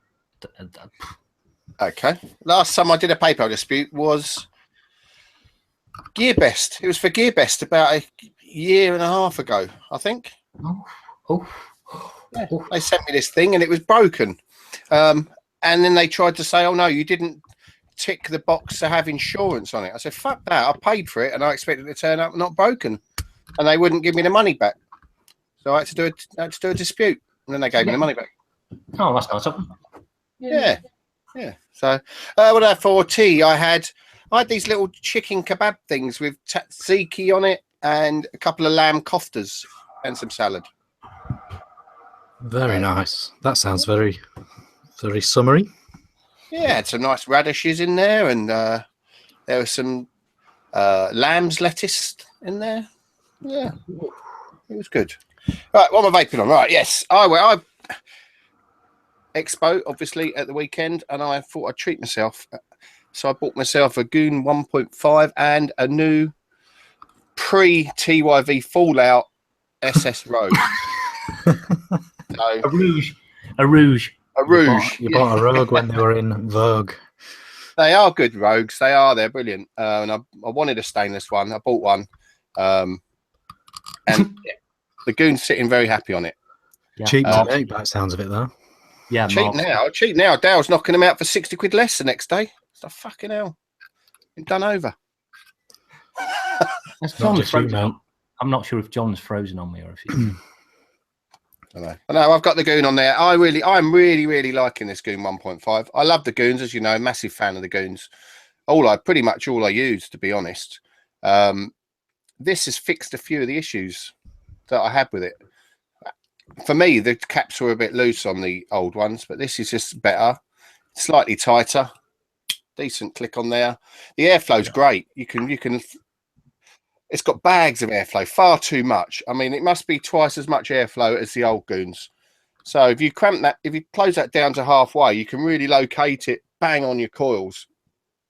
Okay. Last time I did a PayPal dispute was GearBest. It was for GearBest about a year and a half ago, I think. Yeah. They sent me this thing and it was broken. And then they tried to say, oh, no, you didn't tick the box to have insurance on it. I said, fuck that. I paid for it and I expected it to turn up not broken. And they wouldn't give me the money back. So I had to do a dispute. And then they gave me the money back. Oh, that's nice. Yeah. So what I had for tea, I had these little chicken kebab things with tzatziki on it and a couple of lamb koftas and some salad. Very nice. That sounds very, very summery. Yeah, had some nice radishes in there, and there was some lamb's lettuce in there. Yeah, it was good. Right, what am I vaping on? Right, yes, I Expo, obviously, at the weekend, and I thought I'd treat myself. So I bought myself a Goon 1.5 and a new pre-TYV Fallout SS Rogue. So, A rouge. You bought a Rogue when they were in vogue. They are good Rogues. They are. They're brilliant. And I wanted a stainless one. I bought one. And the Goon's sitting very happy on it. Yeah. Cheap to make by the sounds of it, though. Yeah, cheap now. Dale's knocking them out for 60 quid less the next day. It's like, fucking hell. Been done over. I'm not sure if John's frozen on me or if he's... I know. I've got the Goon on there. I'm really liking this Goon 1.5. I love the Goons, as you know, massive fan of the Goons. Pretty much all I use, to be honest. This has fixed a few of the issues that I had with it. For me, the caps were a bit loose on the old ones, but this is just better, slightly tighter, decent click on there. The airflow's great. You can. It's got bags of airflow, far too much. I mean, it must be twice as much airflow as the old Goons. So if you close that down to halfway, you can really locate it bang on your coils.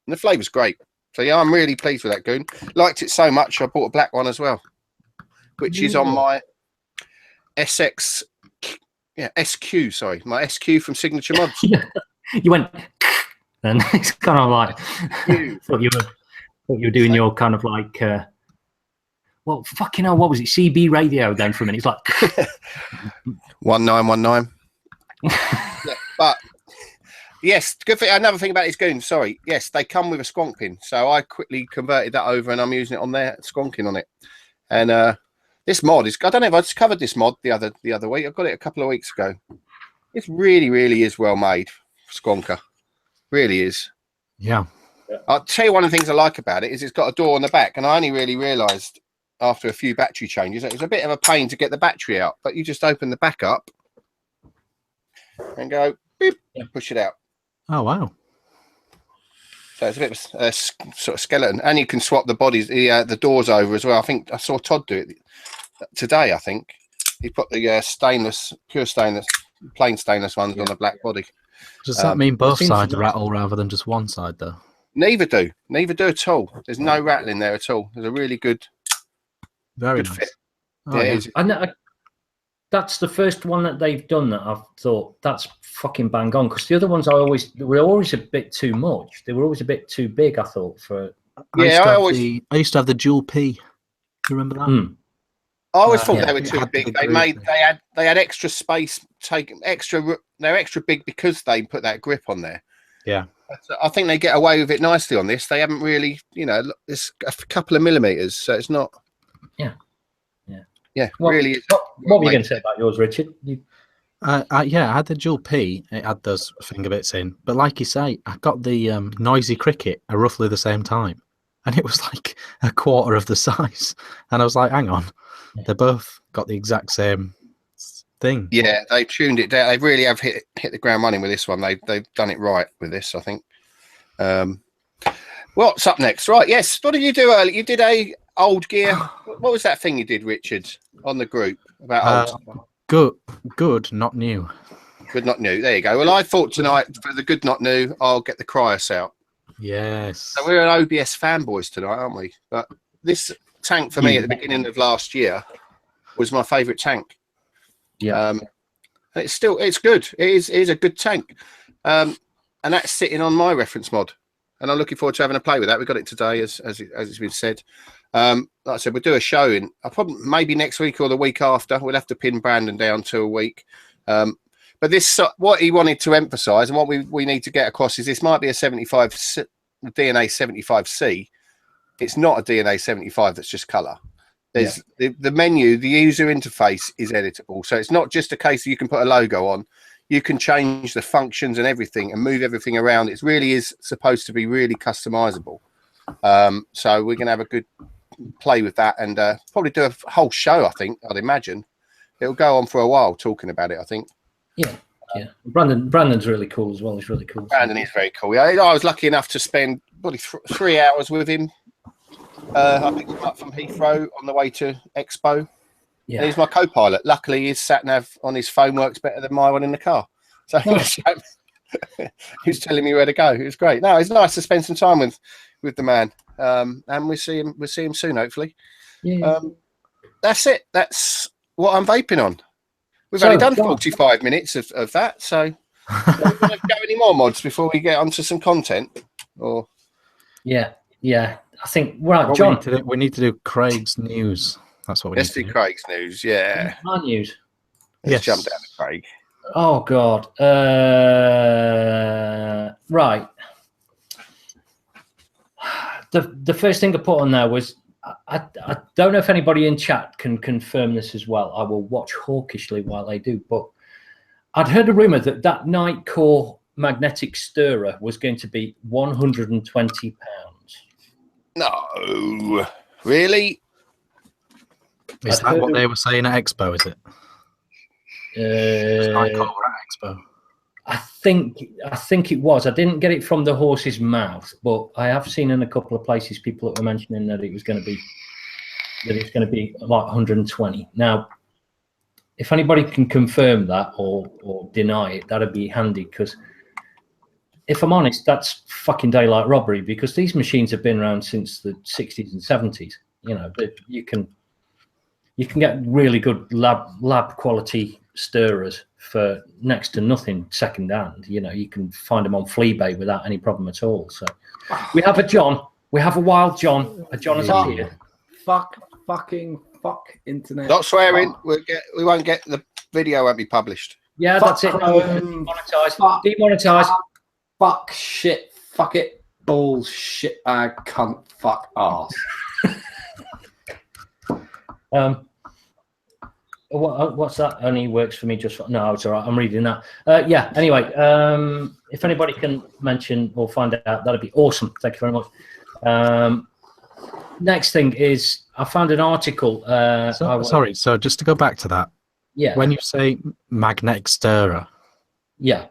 And the flavour's great. So yeah, I'm really pleased with that Goon. Liked it so much, I bought a black one as well, which is on my SQ, sorry, my SQ from Signature Mods. You went, and it's kind of like, thought you were doing your kind of like, well, fucking hell, what was it? CB radio then for a minute. It's like 1919. Yeah, but yes, good thing. Another thing about this Goon, sorry. Yes, they come with a squonk pin. So I quickly converted that over and I'm using it on there, squonking on it. And this mod is, I don't know if I just covered this mod the other week. I got it a couple of weeks ago. It really is well made, squonker. Really is. Yeah. I'll tell you one of the things I like about it is it's got a door on the back, and I only really realised after a few battery changes it was a bit of a pain to get the battery out, but you just open the back up and go beep, and push it out. Oh wow. So it's a bit of a sort of skeleton, and you can swap the bodies, the doors over as well. I think I saw Todd do it today. I think he put the pure stainless, plain stainless ones on the black body. Does that mean both sides rattle rather than just one side, though? Neither do at all. There's no rattling there at all. There's a really good, very good nice fit. Oh, yeah. that's the first one that they've done that I've thought that's fucking bang on. Because the other ones they were always a bit too much. They were always a bit too big. I thought for. Yeah, I used to have the dual P. You remember that? I always thought Yeah. they were too big. They had extra space. They're extra big because they put that grip on there. Yeah. I think they get away with it nicely on this. They haven't really, it's a couple of millimeters, so it's not. Yeah. Really. What were you going to say about yours, Richard? Yeah, I had the dual P. It had those finger bits in, but like you say, I got the noisy cricket at roughly the same time, and it was like a quarter of the size. And I was like, hang on, they both got the exact same thing. Yeah, they tuned it down. They really have hit the ground running with this one. They've done it right with this, I think. What's up next? Right, yes. What did you do earlier? You did a old gear. What was that thing you did, Richard, on the group about old? Good, not new. Good, not new. There you go. Well, I thought tonight for the good, not new, I'll get the Cryos out. Yes. So we're an OBS fanboys tonight, aren't we? But this tank for me at the beginning of last year was my favourite tank. Yeah. It's good. It is a good tank. And that's sitting on my reference mod. And I'm looking forward to having a play with that. We got it today, as it's been said. Like I said, we'll do a show in maybe next week or the week after. We'll have to pin Brandon down to a week. But this, what he wanted to emphasise and what we need to get across is this might be a DNA 75C. It's not a DNA 75 that's just colour. There's the menu, the user interface is editable. So it's not just a case that you can put a logo on. You can change the functions and everything and move everything around. It really is supposed to be really customizable. So we're going to have a good play with that and probably do a whole show, I think, I'd imagine. It'll go on for a while talking about it, I think. Yeah. Brandon's really cool as well. He's really cool. Brandon is very cool. Yeah, I was lucky enough to spend probably 3 hours with him. I picked him up from Heathrow on the way to Expo. Yeah. And he's my co-pilot. Luckily, his sat-nav on his phone works better than my one in the car. So he was telling me where to go. It was great. No, it's nice to spend some time with the man. And we'll see him soon, hopefully. Yeah. That's it. That's what I'm vaping on. We've only done 45 minutes of that. So we're going to go any more mods before we get onto some content? Or Yeah. I think, right, John. We need to do Craig's news. That's what we need to do. Let's do Craig's news, yeah. My news. Let's jump down to Craig. Oh, God. Right. The first thing I put on there was, I don't know if anybody in chat can confirm this as well. I will watch hawkishly while they do, but I'd heard a rumour that Night Core magnetic stirrer was going to be £120. No, really? Is that what they were saying at Expo? Is it? Night Core at Expo. I think it was. I didn't get it from the horse's mouth, but I have seen in a couple of places people that were mentioning that it's going to be like 120. Now, if anybody can confirm that or deny it, that'd be handy, because if I'm honest, that's fucking daylight robbery, because these machines have been around since the 60s and 70s. You know, but you can get really good lab quality stirrers for next to nothing second hand. You know, you can find them on Fleabay without any problem at all. So we have a wild John. A John has appeared. Fuck internet. Not swearing. We won't get the video. Won't be published. Yeah, that's it. No, demonetized. Fuck shit. Fuck it. Bullshit. Cunt. Fuck ass. What's that? Only works for me just for, no, it's all right. I'm reading that. Yeah. Anyway, if anybody can mention or find out, that'd be awesome. Thank you very much. Next thing is I found an article. Sorry. So just to go back to that. Yeah. When you say magnetic stirrer. Yeah.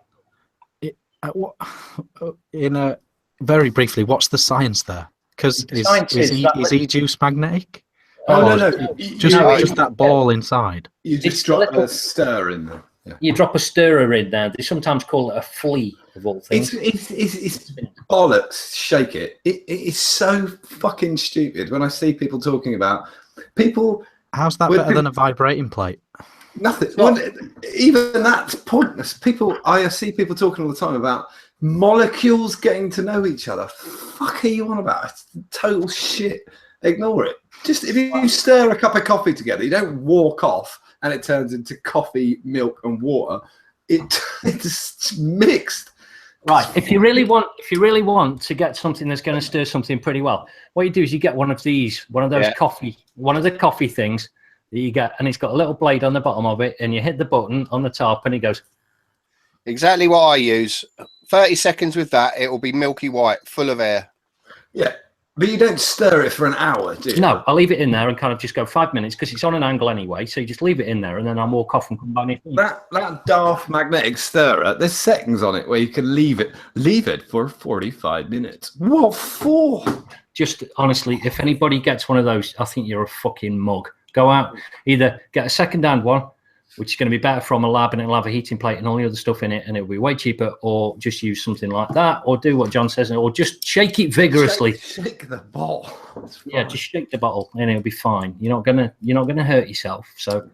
Very briefly, what's the science there? Because is e-juice magnetic? No. Just that ball inside. You just drop a stir in there. Yeah. You drop a stirrer in there. They sometimes call it a flea, of all things. It's bollocks. Shake it. It is so fucking stupid when I see people talking about people. How's that better than a vibrating plate? Nothing. Well, even that's pointless. I see people talking all the time about molecules getting to know each other. Fuck are you on about? It's total shit. Ignore it. Just if you stir a cup of coffee together, you don't walk off and it turns into coffee, milk, and water. It's mixed. Right. If you really want to get something that's going to stir something pretty well, what you do is you get one of the coffee things that you get, and it's got a little blade on the bottom of it, and you hit the button on the top, and it goes. Exactly what I use. 30 seconds with that, it will be milky white, full of air. Yeah. But you don't stir it for an hour, do you? No, I'll leave it in there and kind of just go 5 minutes because it's on an angle anyway. So you just leave it in there and then I'll walk off and come back. That daft magnetic stirrer, there's settings on it where you can leave it for 45 minutes. What for? Just honestly, if anybody gets one of those, I think you're a fucking mug. Go out, either get a second-hand one, which is going to be better from a lab and it'll have a heating plate and all the other stuff in it and it'll be way cheaper, or just use something like that, or do what John says, or just shake it vigorously. Shake the bottle. Yeah, just shake the bottle and it'll be fine. You're not gonna hurt yourself. So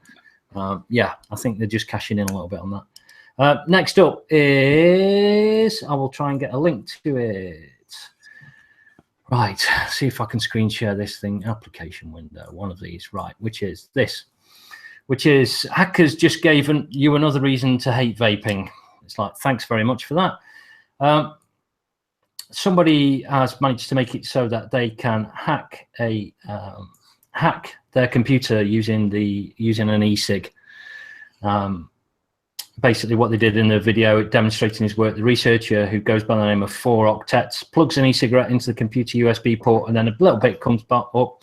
yeah, I think they're just cashing in a little bit on that. Next up is, I will try and get a link to it. Right, see if I can screen share this thing. Application window, one of these, right, which is this. Which is hackers just gave you another reason to hate vaping. It's like, thanks very much for that. Somebody has managed to make it so that they can hack their computer using an e-cig. Basically, what they did in the video, demonstrating his work, the researcher, who goes by the name of 4 Octets, plugs an e-cigarette into the computer USB port, and then a little bit comes back up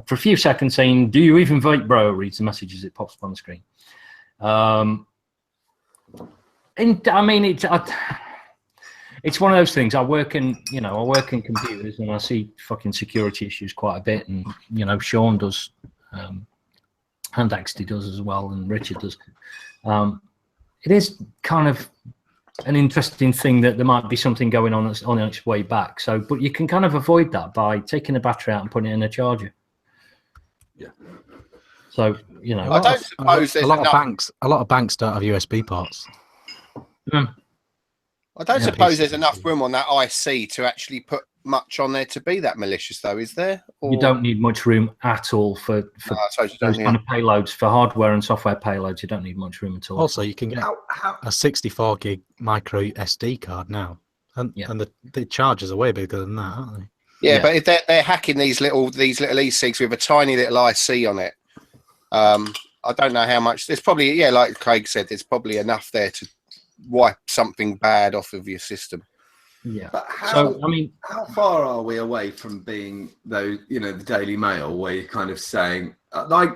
for a few seconds saying, "Do you even vape, bro?" Reads the message as it pops up on the screen. And I mean, it's one of those things. I work in computers, and I see fucking security issues quite a bit. And Sean does, and Axty does as well, and Richard does. It is kind of an interesting thing that there might be something going on that's on its way back. So, but you can kind of avoid that by taking the battery out and putting it in a charger. Yeah. So I don't suppose there's a lot of banks don't have USB ports. I don't suppose there's enough room on that IC to actually put much on there to be that malicious, though, is there? Or... You don't need much room at all for those kind of payloads, for hardware and software payloads. You don't need much room at all. Also, you can get a 64 gig micro SD card now, and the chargers are way bigger than that, aren't they? Yeah, but if they're hacking these little e-cigs with a tiny little IC on it, I don't know how much. There's probably, like Craig said, there's probably enough there to wipe something bad off of your system. Yeah. But how far are we away from being those, the Daily Mail, where you're kind of saying, my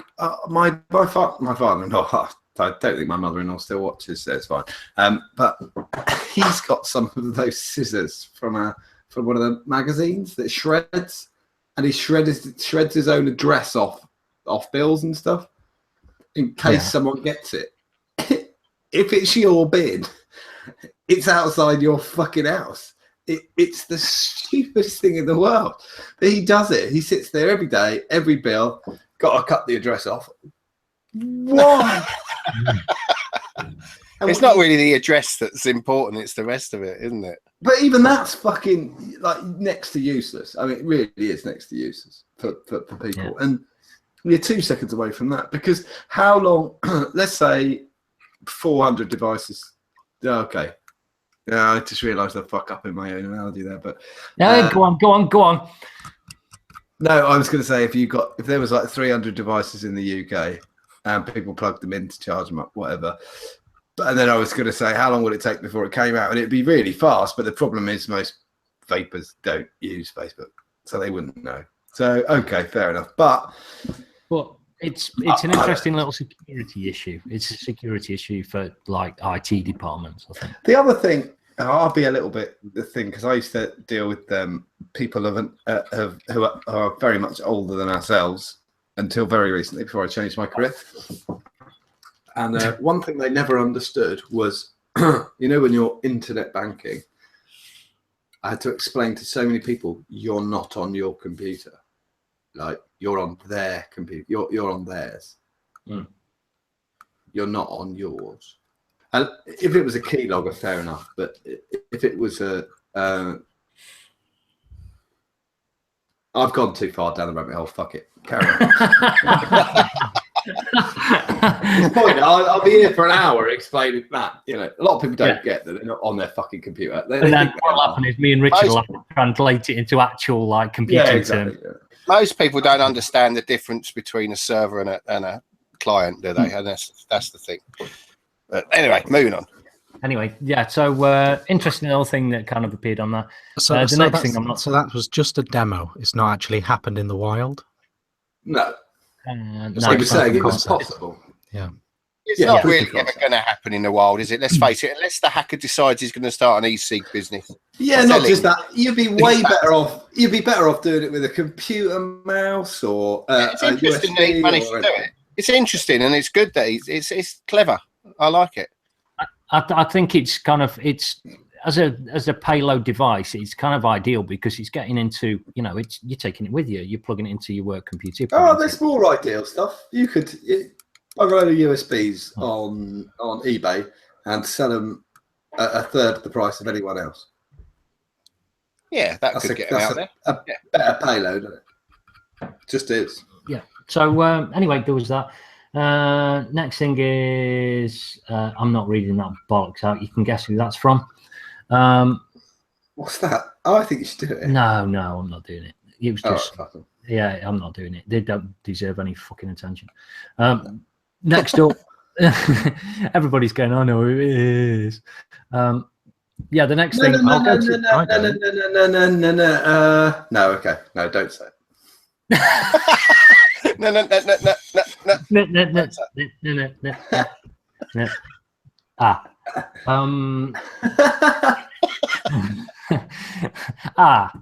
father-in-law, I don't think my mother-in-law still watches, so it's fine. But he's got some of those scissors from one of the magazines that shreds, and he shreds his own address off bills and stuff in case someone gets it. If it's your bin, it's outside your fucking house. It's the stupidest thing in the world. But he does it. He sits there every day, every bill, got to cut the address off. Why? It's not really the address that's important, it's the rest of it, isn't it? But even that's fucking next to useless. I mean, it really is next to useless for people. Yeah. And you're 2 seconds away from that, because how long, let's say 400 devices. Okay. Yeah, I just realised I fuck up in my own analogy there, but go on. No, I was going to say if there was like 300 devices in the UK and people plugged them in to charge them up, whatever. And then I was going to say, how long would it take before it came out? And it'd be really fast. But the problem is most vapors don't use Facebook, so they wouldn't know. So, okay, fair enough. But it's an interesting little security issue. It's a security issue for like IT departments, I think. The other thing, I'll be a little bit the thing, because I used to deal with people who are very much older than ourselves until very recently, before I changed my career. And one thing they never understood was, when you're internet banking, I had to explain to so many people, you're not on your computer. Like, you're on their computer. You're on theirs. Mm. you're not on yours. And if it was a keylogger, fair enough. But if it was a, I've gone too far down the rabbit hole. Fuck it. Carry on. I'll be here for an hour explaining that. You know, a lot of people don't get that they're not on their fucking computer. And then what'll happen is me and Richard will have to translate it into actual like computing terms. Yeah. Most people don't understand the difference between a server and a client, do they? And that's the thing. But anyway, moving on. Anyway, yeah. So interesting little thing that kind of appeared on that. So that was just a demo. It's not actually happened in the wild. No. No, Like you're saying, it was possible. Yeah. It's not really ever going to happen in the wild, is it? Let's face it. Unless the hacker decides he's going to start an e-cig business. Yeah, not just that. You'd be way better off. You'd be better off doing it with a computer mouse or it's interesting that he managed to do it. It's interesting and it's good that it's clever. I like it. I think it's kind of as a payload device, it's kind of ideal because it's getting into, you know, you're taking it with you, you're plugging it into your work computer. There's more ideal stuff. You could buy a load of USBs on eBay and sell them at a third of the price of anyone else. Yeah, that could get them out there. A better payload, isn't it? Just is. Yeah. So anyway, there was that. Next thing is I'm not reading that bollocks out. You can guess who that's from. What's that? Oh, I think you should do it. No, I'm not doing it. It was just right, I'm not doing it. They don't deserve any fucking attention. Next up, everybody's going, I know who it is. Yeah, the next thing. No, okay, no, don't say it.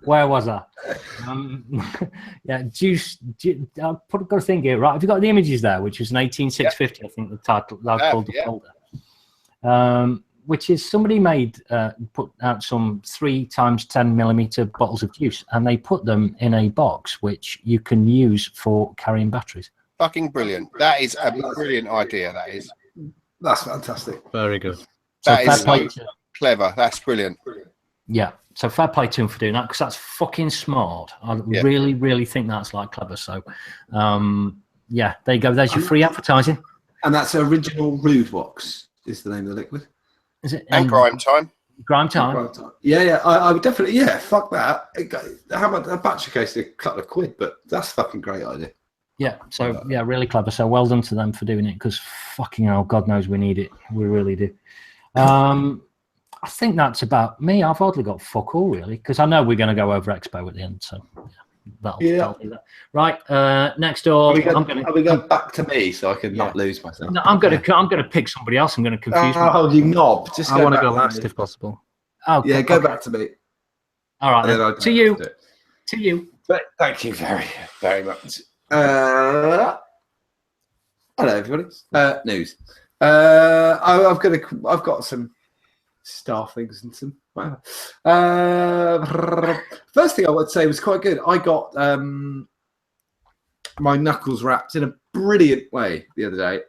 Where was I? Yeah, juice. I've got a thing here, right? Have you got the images there? Which was an 18650, I think the title I called the folder. Which is somebody put out some 3 times 10mm bottles of juice, and they put them in a box which you can use for carrying batteries. Fucking brilliant! That is a brilliant idea. That's fantastic. Very good. That is so clever. That's brilliant. Yeah. So fair play to him for doing that because that's fucking smart. I really, really think that's like clever. So, yeah, there you go. There's your free advertising. And that's original Rude Wax is the name of the liquid. Is it? And Grime Time. Grime Time. Yeah. I would definitely. Yeah, fuck that. How much a battery case? A couple of quid, but that's a fucking great idea. Yeah. So yeah, really clever. So well done to them for doing it because fucking hell, God knows we need it. We really do. I think that's about me. I've hardly got fuck all really because I know we're going to go over Expo at the end. So that'll do that. Right. Next door. Are we going back to me so I can not lose myself? No, I'm going to pick somebody else. I'm going to confuse. Oh, you knob! I want to go last if possible. Oh, yeah. Go back to me. All right. To you. To you. But thank you very, very much. Hello, everybody. News. I've got some star things and some. First thing I would say was quite good. I got my knuckles wrapped in a brilliant way the other day.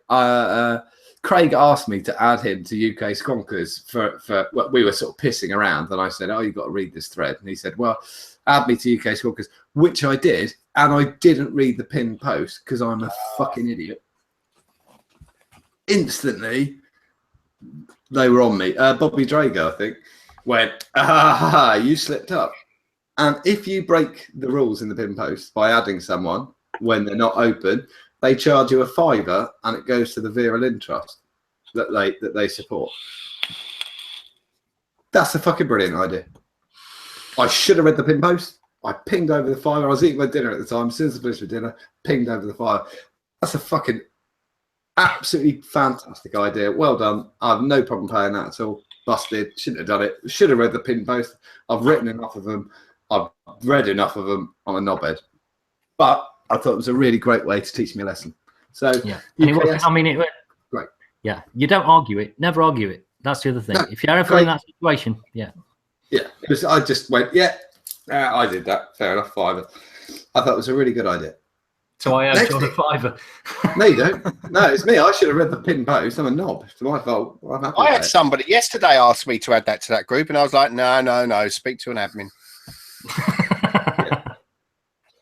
Craig asked me to add him to UK Skonkers for well, we were sort of pissing around, and I said, "Oh, you've got to read this thread." And he said, "Well, add me to UK Skonkers," which I did, and I didn't read the pinned post because I'm a fucking idiot. Instantly, they were on me. Bobby Drago, I think, went, you slipped up. And if you break the rules in the pin post by adding someone when they're not open, they charge you a £5 and it goes to the Vera Lynn Trust that they support. That's a fucking brilliant idea. I should have read the pin post. I pinged over the £5. I was eating my dinner at the time. As soon as I finished with dinner, pinged over the £5. That's a fucking absolutely fantastic idea. Well done. I have no problem paying that at all. Busted. Shouldn't have done it. Should have read the pin post. I've written enough of them. I've read enough of them on a knobhead. But I thought it was a really great way to teach me a lesson. So yeah, and it was great. Yeah, you don't argue it. Never argue it. That's the other thing. No, if you're ever in that situation, yeah. I just went, I did that. Fair enough. £5. I thought it was a really good idea. So I owe Next John a thing- fiver. No, you don't. No, it's me. I should have read the pin post. I'm a knob. It's my fault. I'm happy I with had it. somebody yesterday ask me to add that to that group, and I was like, no, speak to an admin.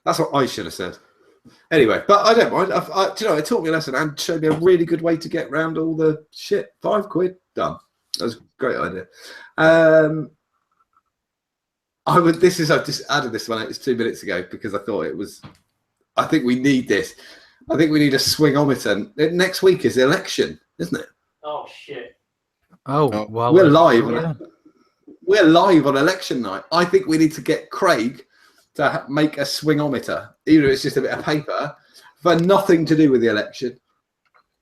That's what I should have said. Anyway, but I don't mind. Do you know, it taught me a lesson and showed me a really good way to get around all the shit. £5 done. That was a great idea. I've just added this one. It's 2 minutes ago because I thought it was. I think we need this. I think we need a swingometer. Next week is the election, isn't it? Oh shit! Oh, well, We're live. yeah. We're live on election night. I think we need to get Craig to make a swingometer, even if it's just a bit of paper, for nothing to do with the election.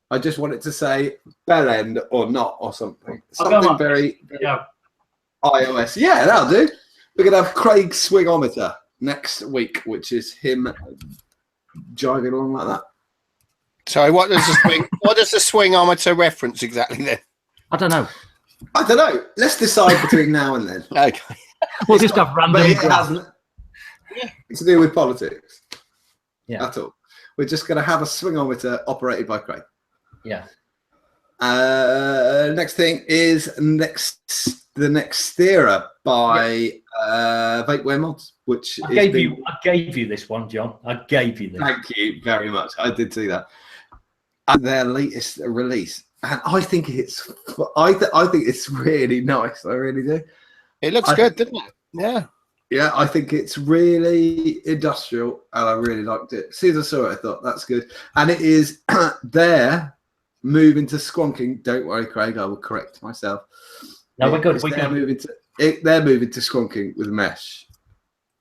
I just want it to say bell end or not or something. Something very iOS. Yeah, that'll do. We're going to have Craig's swingometer next week, which is him driving along like that. So what does the swingometer reference exactly then? I don't know. Let's decide between now and then. Okay. We'll just have random. But it hasn't to do with politics. Yeah. At all. We're just going to have a swingometer operated by Craig. Yeah. Next thing is the next Nextera by Vapeware Mods, which I gave you this one, John. I gave you this. Thank you very much. I did see that. And their latest release, and I think it's really nice. I really do. It looks good, doesn't it? Yeah. Yeah, I think it's really industrial, and I really liked it. As soon as I saw it, I thought that's good. And it is their move into squonking. Don't worry, Craig, I will correct myself. No, we're good. They're moving to squonking with mesh.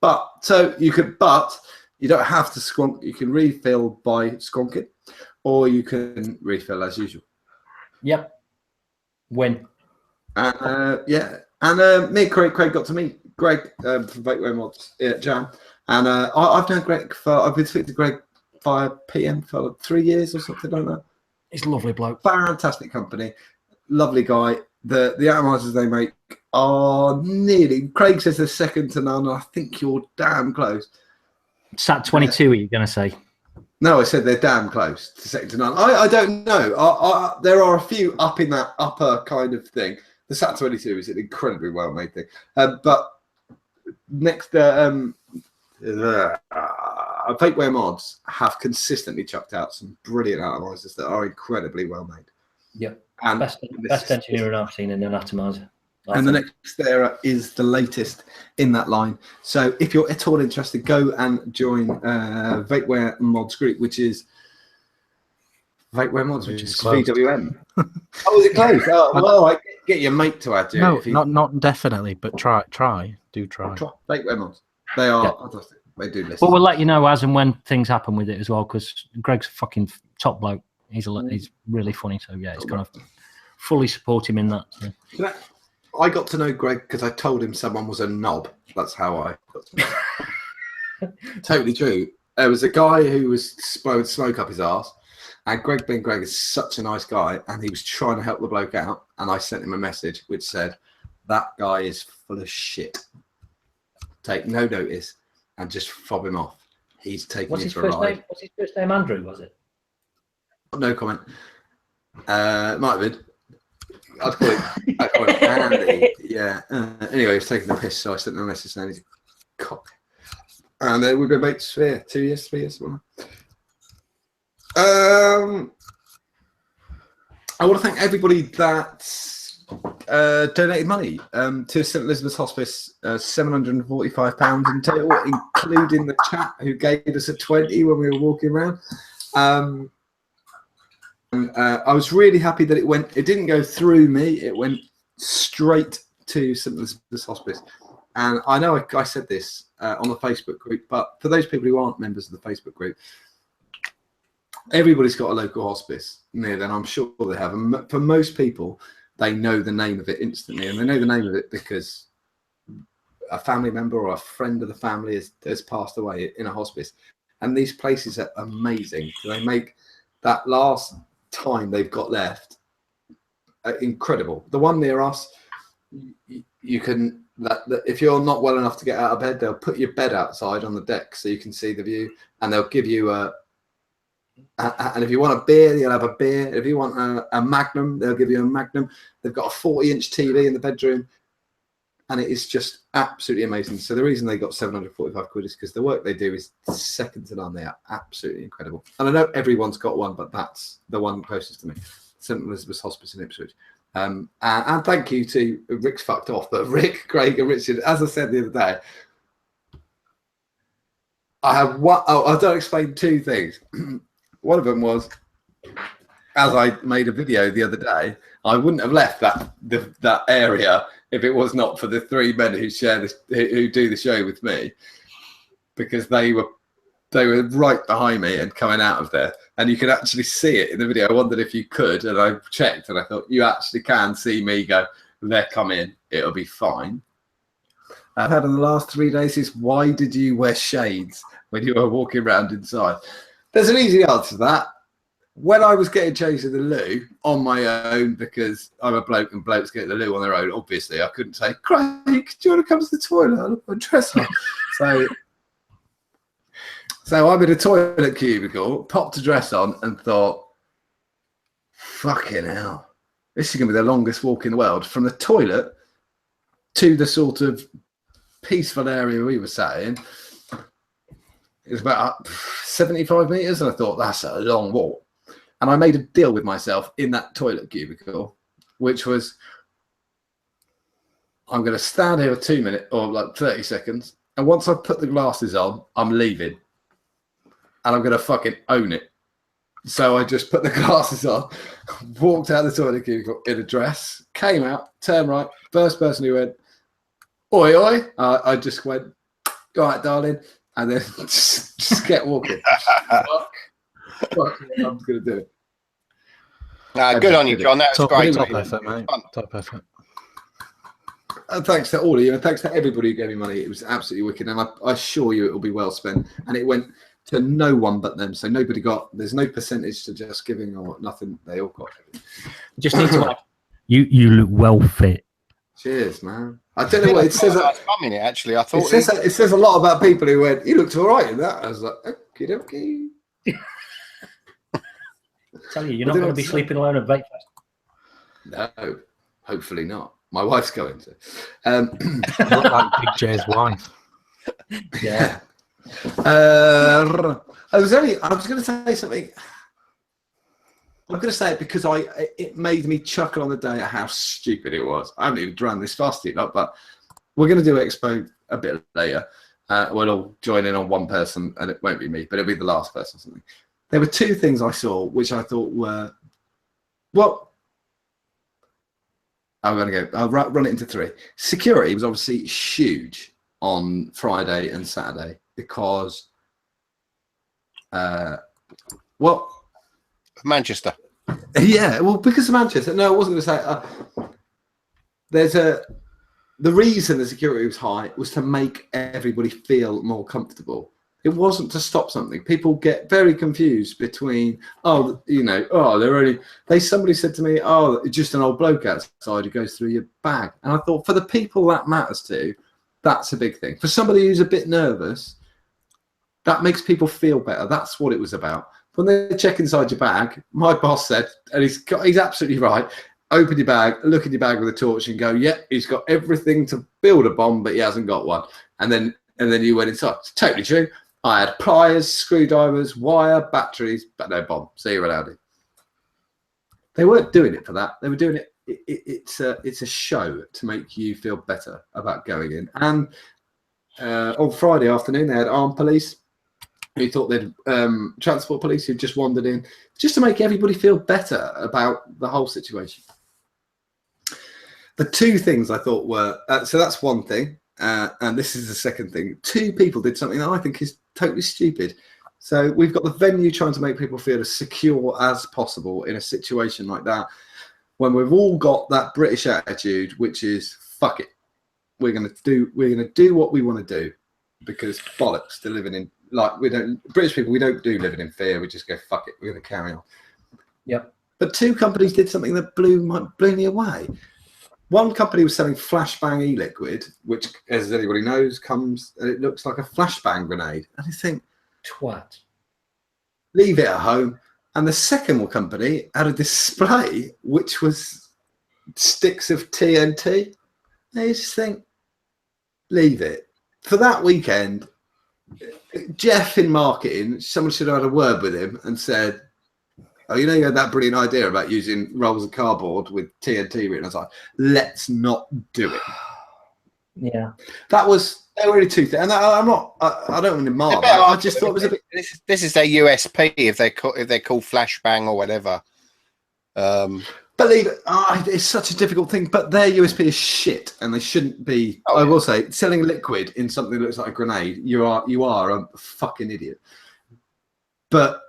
But you don't have to squonk. You can refill by squonking, or you can refill as usual. Yep. When? Yeah. And me and Craig got to meet Greg from Vapeware Mods at Jam. And I've known Greg I've been speaking to Greg via PM for like 3 years or something like that. He's a lovely bloke. Fantastic company. Lovely guy. The atomizers they make are nearly, Craig says they're second to none. I think you're damn close. Sat 22, are you going to say? No, I said they're damn close to second to none. I don't know. There are a few up in that upper kind of thing. The Sat 22 is an incredibly well made thing. But next, Vapeware Mods have consistently chucked out some brilliant atomizers that are incredibly well made. Yep. And best engineering I've seen in an atomizer. And the Nextera is the latest in that line. So if you're at all interested, go and join Vapeware Mods group, which is Vapeware Mods, which is VWM. Oh, is it closed? Oh, well, I get your mate to add you. No, not definitely, but try. Do try. Vapeware Mods. They are fantastic. They do listen. But we'll let you know as and when things happen with it as well, because Greg's a fucking top bloke. He's really funny, so yeah, it's kind of fully support him in that. So. I got to know Greg because I told him someone was a knob. That's how I got to know. Totally true. There was a guy who was blowing smoke up his arse, and Greg being Greg is such a nice guy, and he was trying to help the bloke out, and I sent him a message which said, that guy is full of shit. Take no notice and just fob him off. He's taking you for a ride. What's his first name? Andrew, was it? No comment. Might have been. I'd call it Andy. Yeah. Anyway, he was taking the piss, so I sent him a message saying he's a cock. And we've been mates for 2 years, 3 years. I want to thank everybody that donated money to St Elizabeth's Hospice, £745 in total, including the chap who gave us a 20 when we were walking around. I was really happy that it didn't go through me, it went straight to St Elizabeth's Hospice. And I know I said this on the Facebook group, but for those people who aren't members of the Facebook group, everybody's got a local hospice near them. I'm sure they have. And for most people, they know the name of it instantly. And they know the name of it because a family member or a friend of the family has passed away in a hospice. And these places are amazing. They make that last time they've got left incredible. The one near us, you can if you're not well enough to get out of bed, they'll put your bed outside on the deck so you can see the view, and they'll give you a And if you want a beer, you'll have a beer. If you want a Magnum, they'll give you a Magnum. They've got a 40-inch TV in the bedroom. And it is just absolutely amazing. So the reason they got 745 quid is because the work they do is second to none. They are absolutely incredible. And I know everyone's got one, but that's the one closest to me. St Elizabeth's Hospice in Ipswich. And thank you to Rick's fucked off, but Rick, Craig, and Richard, as I said the other day, I have one. Oh, I don't explain two things. One of them was, as I made a video the other day, I wouldn't have left that area if it was not for the three men who share this, who do the show with me, because they were right behind me and coming out of there, and you could actually see it in the video. I wondered if you could, and I checked, and I thought you actually can see me go, they're coming, it'll be fine. I've had in the last 3 days is, why did you wear shades when you were walking around inside? There's an easy answer to that. When I was getting changed in the loo on my own, because I'm a bloke and blokes get the loo on their own, obviously I couldn't say, Craig, do you want to come to the toilet? I'll put my dress on. So I'm in a toilet cubicle, popped a dress on and thought, fucking hell, this is going to be the longest walk in the world. From the toilet to the sort of peaceful area we were sat in, it was about 75 metres, and I thought, that's a long walk. And I made a deal with myself in that toilet cubicle, which was, I'm going to stand here for 2 minutes or like 30 seconds. And once I put the glasses on, I'm leaving. And I'm going to fucking own it. So I just put the glasses on, walked out of the toilet cubicle in a dress, came out, turned right. First person who went, oi, oi. I just went, all right, darling. And then just get walking. Fuck, I'm going to do it. Good on you, John. That's great. Top effort, mate. Top effort. And thanks to all of you, and thanks to everybody who gave me money. It was absolutely wicked, and I assure you it will be well spent. And it went to no one but them, so nobody got. There's no percentage to just giving or nothing. They all got everything. Just need to add, you look well fit. Cheers, man. I don't know what it says. Actually, I thought it says a lot about people who went, "You looked all right in that." I was like, "Okie dokie." Tell you, you're not going to be sleeping alone at Vape Fest. No, hopefully not. My wife's going to. Look like Big J's wife. Yeah. I was going to say something. I'm going to say it because it made me chuckle on the day at how stupid it was. I haven't even drawn this fast enough, but we're going to do Expo a bit later. We'll all join in on one person, and it won't be me, but it'll be the last person or something. There were two things I saw which I thought were, well, I'll run it into three. Security was obviously huge on Friday and Saturday because, Manchester. Yeah, well, because of Manchester. No, I wasn't going to say. The reason the security was high was to make everybody feel more comfortable. It wasn't to stop something. People get very confused between, somebody said to me, oh, just an old bloke outside who goes through your bag. And I thought, for the people that matters to, that's a big thing. For somebody who's a bit nervous, that makes people feel better. That's what it was about. When they check inside your bag, my boss said, and he's absolutely right, open your bag, look in your bag with a torch and go, yeah, he's got everything to build a bomb, but he hasn't got one. And then you went inside. It's totally true. I had pliers, screwdrivers, wire, batteries, but no bomb. So you're allowed it. They weren't doing it for that. They were doing it. It's a show to make you feel better about going in. And on Friday afternoon, they had armed police who thought they'd transport police who just wandered in, just to make everybody feel better about the whole situation. The two things I thought were, so that's one thing. And this is the second thing. Two people did something that I think is totally stupid. So we've got the venue trying to make people feel as secure as possible in a situation like that, when we've all got that British attitude, which is fuck it. We're gonna do what we want to do, because bollocks to living in, like, British people, we don't do living in fear. We just go fuck it. We're gonna carry on. Yep. But two companies did something that blew me away. One company was selling flashbang e-liquid, which, as anybody knows, comes and it looks like a flashbang grenade. And you think, twat. leave it at home. And the second company had a display which was sticks of TNT. And you just think, leave it. For that weekend, Jeff in marketing, someone should have had a word with him and said, oh, you know, you had that brilliant idea about using rolls of cardboard with TNT written outside. Let's not do it. Yeah. That was... They were really two things, and I don't want to mark. I just thought it was a bit. This is their USP if they're called flashbang or whatever. Believe it, it's such a difficult thing, but their USP is shit, and they shouldn't be. I will say, selling liquid in something that looks like a grenade, you are a fucking idiot. But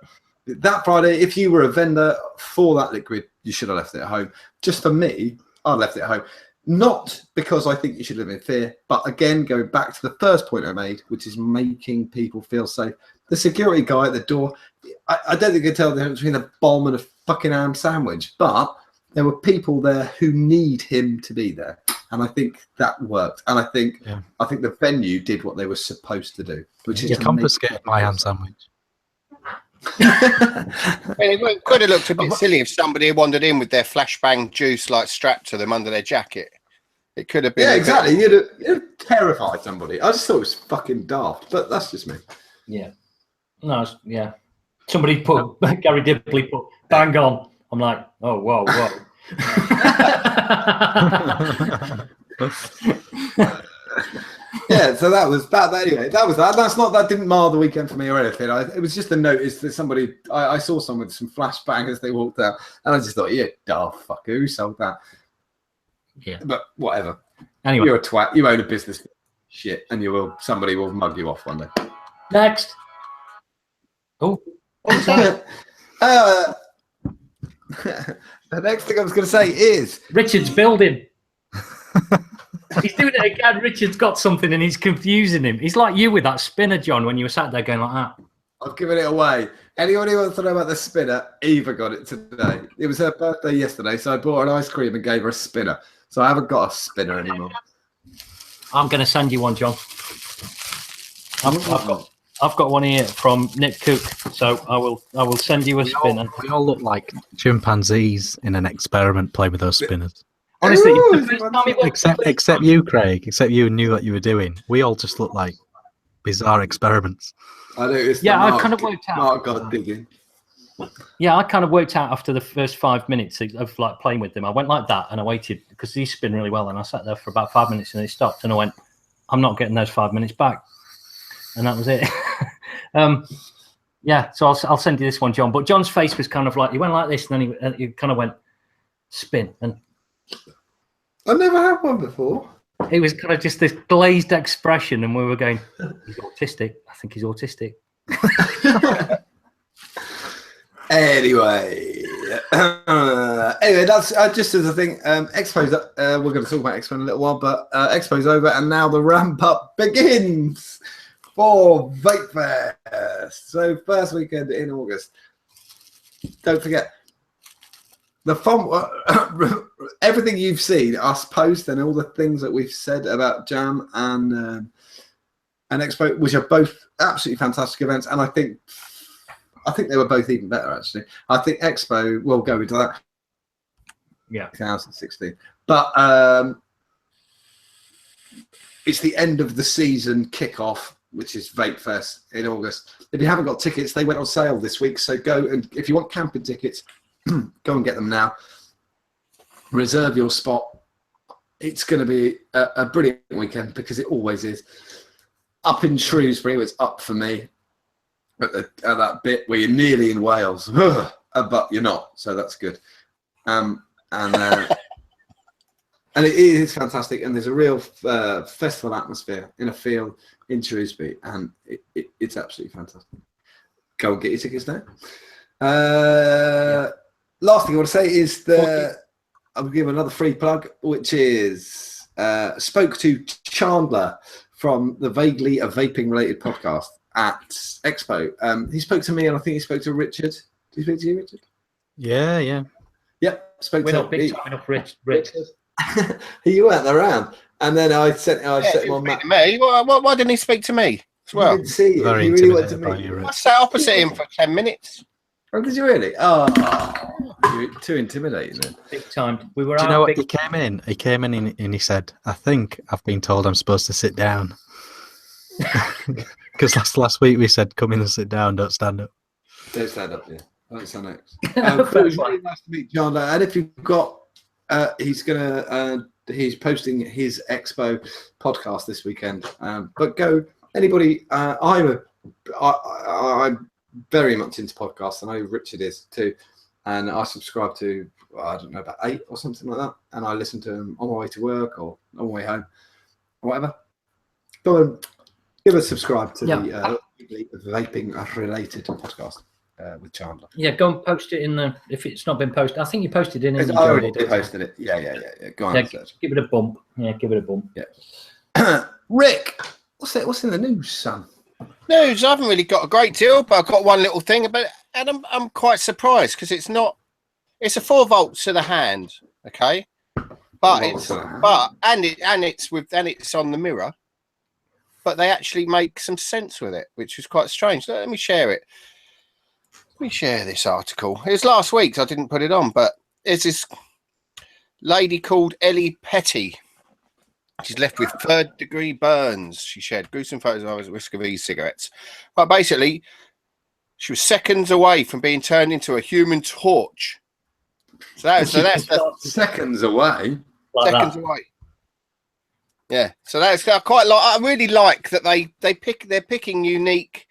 that Friday, if you were a vendor for that liquid, you should have left it at home. Just for me, I left it at home. Not because I think you should live in fear, but again, going back to the first point I made, which is making people feel safe. The security guy at the door, I don't think you can tell the difference between a bomb and a fucking ham sandwich, but there were people there who need him to be there. And I think that worked. And I think the venue did what they were supposed to do, which is confiscated my ham sandwich. It could have looked a bit silly if somebody wandered in with their flashbang juice like strapped to them under their jacket. It could have been. Yeah, exactly. You'd have terrified somebody. I just thought it was fucking daft, but that's just me. Yeah. No. Yeah. Somebody put Gary Dibley put bang on. I'm like, oh whoa. Yeah, so that was that. Anyway, that was that. That didn't mar the weekend for me or anything. It was just a notice that somebody. I saw someone with some flashbang as they walked out, and I just thought, yeah, daft fucker, who sold that? Yeah, but whatever. Anyway, you're a twat. You own a business, shit, and somebody will mug you off one day. Next. Oh, what was that? The next thing I was going to say is Richard's building. He's doing it again. Richard's got something and he's confusing him. He's like you with that spinner, John, when you were sat there going like that. I've given it away. Anyone who wants to know about the spinner, Eva got it today. It was her birthday yesterday, so I bought her an ice cream and gave her a spinner. So I haven't got a spinner anymore. I'm going to send you one, John. I've got one here from Nick Cook, so I will send you a spinner. We all look like chimpanzees in an experiment playing with those spinners. Honestly, except you, Craig. Except you knew what you were doing. We all just look like bizarre experiments. I know. I kind of worked out. Mark got digging. Yeah, I kind of worked out after the first 5 minutes of like playing with them. I went like that and I waited because these spin really well, and I sat there for about 5 minutes and they stopped, and I went, "I'm not getting those 5 minutes back," and that was it. Yeah, so I'll send you this one, John. But John's face was kind of like he went like this, and then he kind of went spin, and I never had one before. It was kind of just this glazed expression, and we were going, "He's autistic. I think he's autistic." Anyway, that's just as a thing. Expo's we're going to talk about Expo in a little while, but Expo's over, and now the ramp up begins for Vape Fest. So first weekend in August. Don't forget the fun. Everything you've seen us post and all the things that we've said about Jam and Expo, which are both absolutely fantastic events, and I think they were both even better, actually. I think Expo, we'll go into that. Yeah. 2016. But it's the end of the season kickoff, which is Vape Fest in August. If you haven't got tickets, they went on sale this week. So go, and if you want camping tickets, go and get them now. Reserve your spot. It's going to be a brilliant weekend because it always is. Up in Shrewsbury, it's up for me. At that bit where you're nearly in Wales, but you're not, so that's good. And it is fantastic, and there's a real festival atmosphere in a field in Shrewsbury, and it's absolutely fantastic. Go and get your tickets now. Last thing I want to say is I'll give another free plug, which is spoke to Chandler from the Vaguely a Vaping Related podcast at Expo. He spoke to me, and I think he spoke to Richard. Did he speak to you, Richard? Yeah. Yep. We're not big time enough, Richard. You weren't around, and then I sent him on Matt. Me. Why didn't he speak to me? as well. I didn't see you. Very You really wanted to intimidated by meet. you, I Rich. sat opposite him for 10 minutes. Oh, did you really? Oh, you're too intimidating. Then. Big time. We were Do out you know what? big. He came in and he said, "I think I've been told I'm supposed to sit down." Because last week we said, "Come in and sit down, don't stand up." Don't stand up, yeah. That's our next. Fair It was play. really nice to meet John. And if you've got, he's posting his Expo podcast this weekend. But go, anybody. I'm very much into podcasts. I know Richard is too, and I subscribe to I don't know about 8 or something like that, and I listen to them on my way to work or on my way home, or whatever. Go and give a subscribe to the vaping related podcast. With Chandler. Yeah, go and post it in the. If it's not been posted, I think you posted it in. I already posted it. Yeah. Go on. Yeah, give it a bump. Yeah, give it a bump. Yeah. Rick, what's in the news, son? News, I haven't really got a great deal, but I've got one little thing about it, and I'm quite surprised because it's a 4 volts to the hand, okay? But it's on the mirror, but they actually make some sense with it, which is quite strange. Let me share it. Let me share this article. It was last week, so I didn't put it on, but there's this lady called Ellie Petty. She's left with 3rd-degree burns. She shared gruesome photos of others at risk of e-cigarettes. But basically, she was seconds away from being turned into a human torch. So that's seconds away. Like seconds that. away. Yeah. So that's I quite like. I really like that they're picking unique,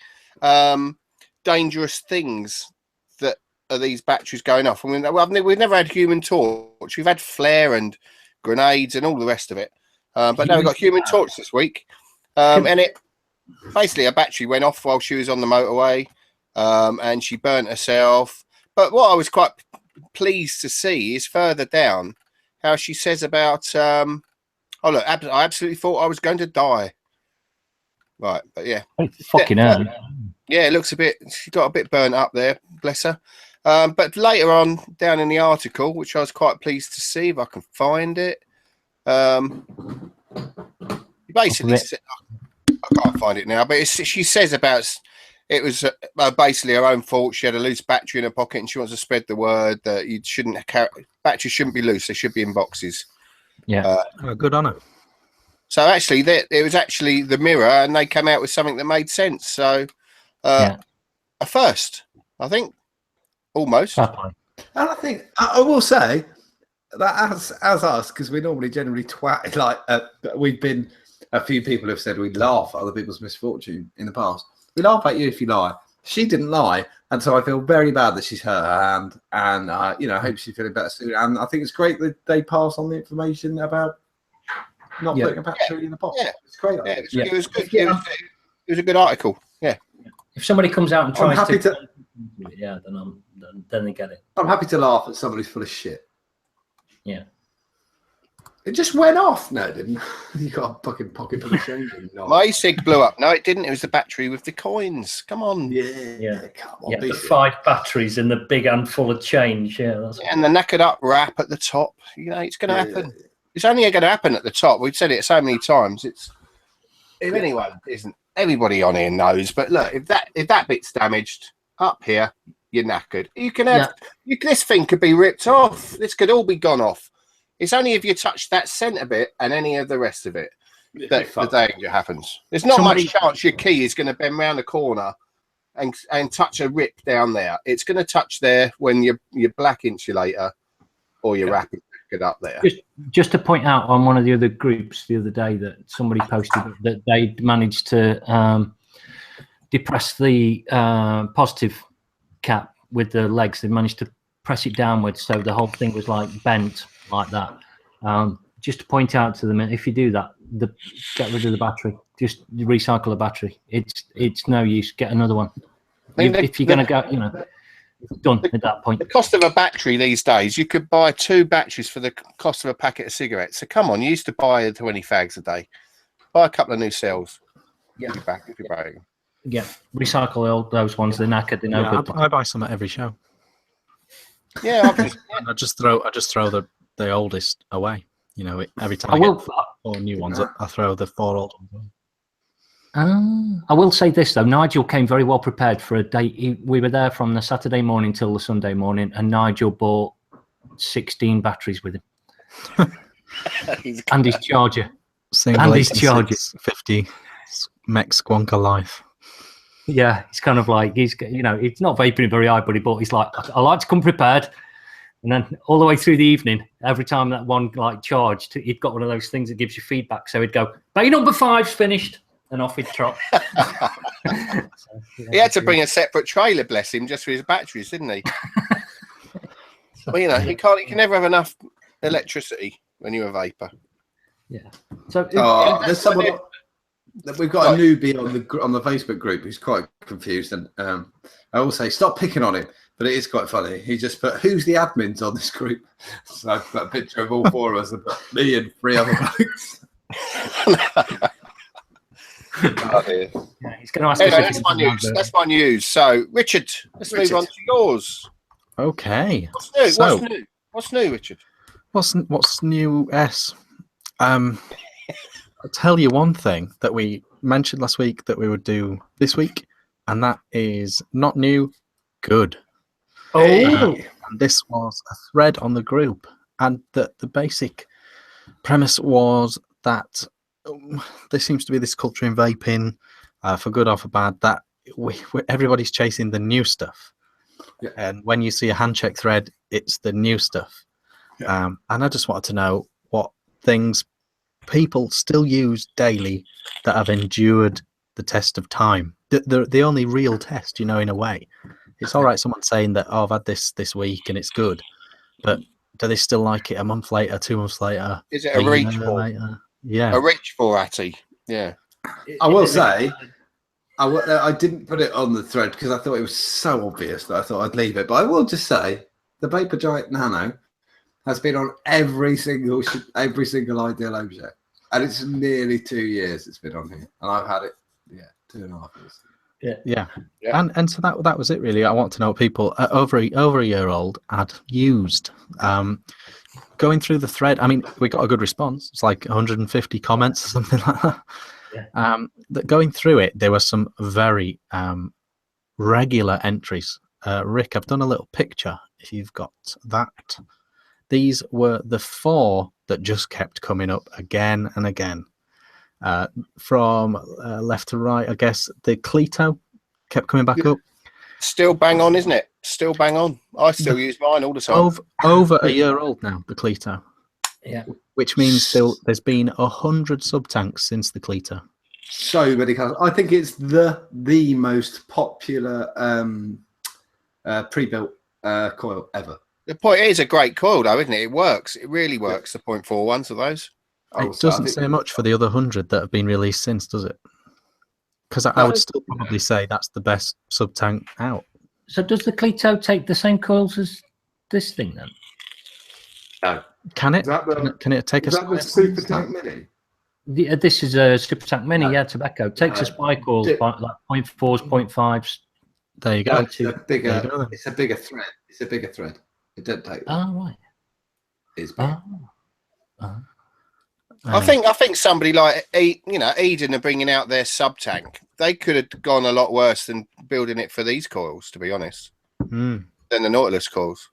dangerous things that are these batteries going off. I mean, we've never had human torch. We've had flare and grenades and all the rest of it. But now we've got human torch this week. And it basically, a battery went off while she was on the motorway, and she burnt herself. But what I was quite pleased to see is further down how she says about, oh look, I absolutely thought I was going to die. Right, but yeah. Fucking hell. Yeah, it looks a bit, she got a bit burnt up there, bless her. But later on down in the article, which I was quite pleased to see, if I can find it, basically, I can't find it now, but she says about it was basically her own fault. She had a loose battery in her pocket, and she wants to spread the word that you shouldn't batteries shouldn't be loose; they should be in boxes. Yeah, good on her. So actually, it was actually the mirror, and they came out with something that made sense. So a first, I think, almost. And I think I will say that as us, because we normally generally twat like we've been a few people have said we laugh at other people's misfortune in the past. We laugh at you if you lie. She didn't lie, and so I feel very bad that she's hurt her hand, and I hope she's feeling better soon. And I think it's great that they pass on the information about not putting a battery in the box. Yeah, it's great. It was good. It was a good article. Yeah. If somebody comes out and tries then they get it. I'm happy to laugh at somebody who's full of shit. Yeah. It just went off. No, it didn't. You got a fucking pocket full of change. My SIG blew up. No, it didn't. It was the battery with the coins. Come on. Yeah. Come on. Yeah, the 5 batteries and the big handful of change. Yeah, and the knackered up wrap at the top. It's going to happen. It's only going to happen at the top. We've said it so many times. If anyone isn't, everybody on here knows. But look, if that bit's damaged up here, you're knackered. You can have this thing could be ripped off. This could all be gone off. It's only if you touch that centre bit and any of the rest of it that the danger happens. There's not much chance your key is going to bend round the corner and touch a rip down there. It's going to touch there when your black insulator or your wrap is up there. Just to point out on one of the other groups the other day that somebody posted that they managed to depress the positive cap with the legs. They managed to press it downwards so the whole thing was like bent like that. Just to point out to them, if you do that, get rid of the battery. Just recycle the battery. It's no use. Get another one. If you're going to go, done at that point. The cost of a battery these days, you could buy 2 batteries for the cost of a packet of cigarettes. So come on, you used to buy 20 fags a day. Buy a couple of new cells. Get your back if you're buying. Yeah, recycle all those ones. They're knackered. They're no good. I buy some at every show. Yeah, I just throw the oldest away. Every time I get 4 new ones, I throw the 4 old ones away. I I will say this though, Nigel came very well prepared for a day. We were there from the Saturday morning till the Sunday morning, and Nigel bought 16 batteries with him. And his charger. Single And his charger. 50 mech squonker life. Yeah, it's kind of like he's not vaping very high, but he's like, I like to come prepared. And then all the way through the evening, every time that one like charged, he'd got one of those things that gives you feedback. So he'd go, "Bay number 5's finished," and off he'd trot. He had to bring a separate trailer, bless him, just for his batteries, didn't he? Well, you can never have enough electricity when you're a vapor. Yeah. So there's someone. We've got a newbie on the Facebook group who's quite confused, and I will say stop picking on him, but it is quite funny. He just put, "Who's the admins on this group?" So I put a picture of all 4 of us, and me and 3 other blokes. Yeah, he's going to ask anyway, us that's my news. So, Richard, let's move on to yours. Okay. What's new, Richard? What's new, S? I'll tell you one thing that we mentioned last week that we would do this week, and that is not new, good. And this was a thread on the group, and the basic premise was that there seems to be this culture in vaping, for good or for bad, that everybody's chasing the new stuff. Yeah. And when you see a handshake thread, it's the new stuff. Yeah. And I just wanted to know what things people still use daily that have endured the test of time. The only real test, in a way. It's all right someone saying that, "Oh, I've had this week and it's good," but do they still like it a month later, 2 months later? Is it a reach for? Later? Yeah. A reach for, Atty. Yeah. I will say, I didn't put it on the thread because I thought it was so obvious that I thought I'd leave it. But I will just say, the Vapor Giant Nano has been on every single Ideal object, and it's nearly 2 years it's been on here, and I've had it 2.5 years. Yeah. And so that was it really. I want to know what people over a year old had used. Going through the thread, I mean, we got a good response. It's like 150 comments or something like that. Yeah. Going through it, there were some very regular entries. Rick, I've done a little picture if you've got that. These were the 4 that just kept coming up again and again. From left to right, I guess the Cleto kept coming back up. Still bang on, isn't it? Still bang on. I still use mine all the time. Over a year old now, the Cleto. Yeah. Which means there's been 100 sub-tanks since the Cleto. So many colours. I think it's the most popular pre-built coil ever. The point is a great coil, though, isn't it? It works. It really works. The 0.4 ones of those. It doesn't say much for the other 100 that have been released since, does it? Because I would still probably say that's the best sub-tank out. So does the Cleto take the same coils as this thing then? No. Can it? Can it take a the Super Tank Mini? This is a Super Tank Mini, tobacco. Takes a spy coils, like 0.4s, 0.5s. There you go. It's a bigger thread. It's a bigger thread. It doesn't take that. Oh, right. It's big. I think somebody like Eden are bringing out their sub tank. They could have gone a lot worse than building it for these coils, to be honest, than the Nautilus coils.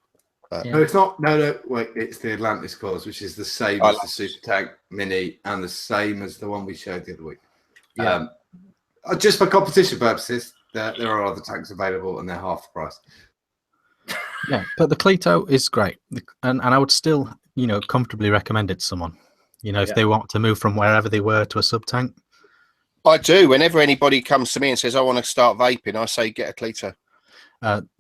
No, it's not. No, wait. It's the Atlantis coils, which is the same as the Super Tank Mini and the same as the one we showed the other week. Yeah. Just for competition purposes, there are other tanks available, and they're half the price. Yeah, but the Cleto is great, and I would still, comfortably recommend it to someone. If they want to move from wherever they were to a sub tank. I do. Whenever anybody comes to me and says, "I want to start vaping," I say, "Get a Cleto."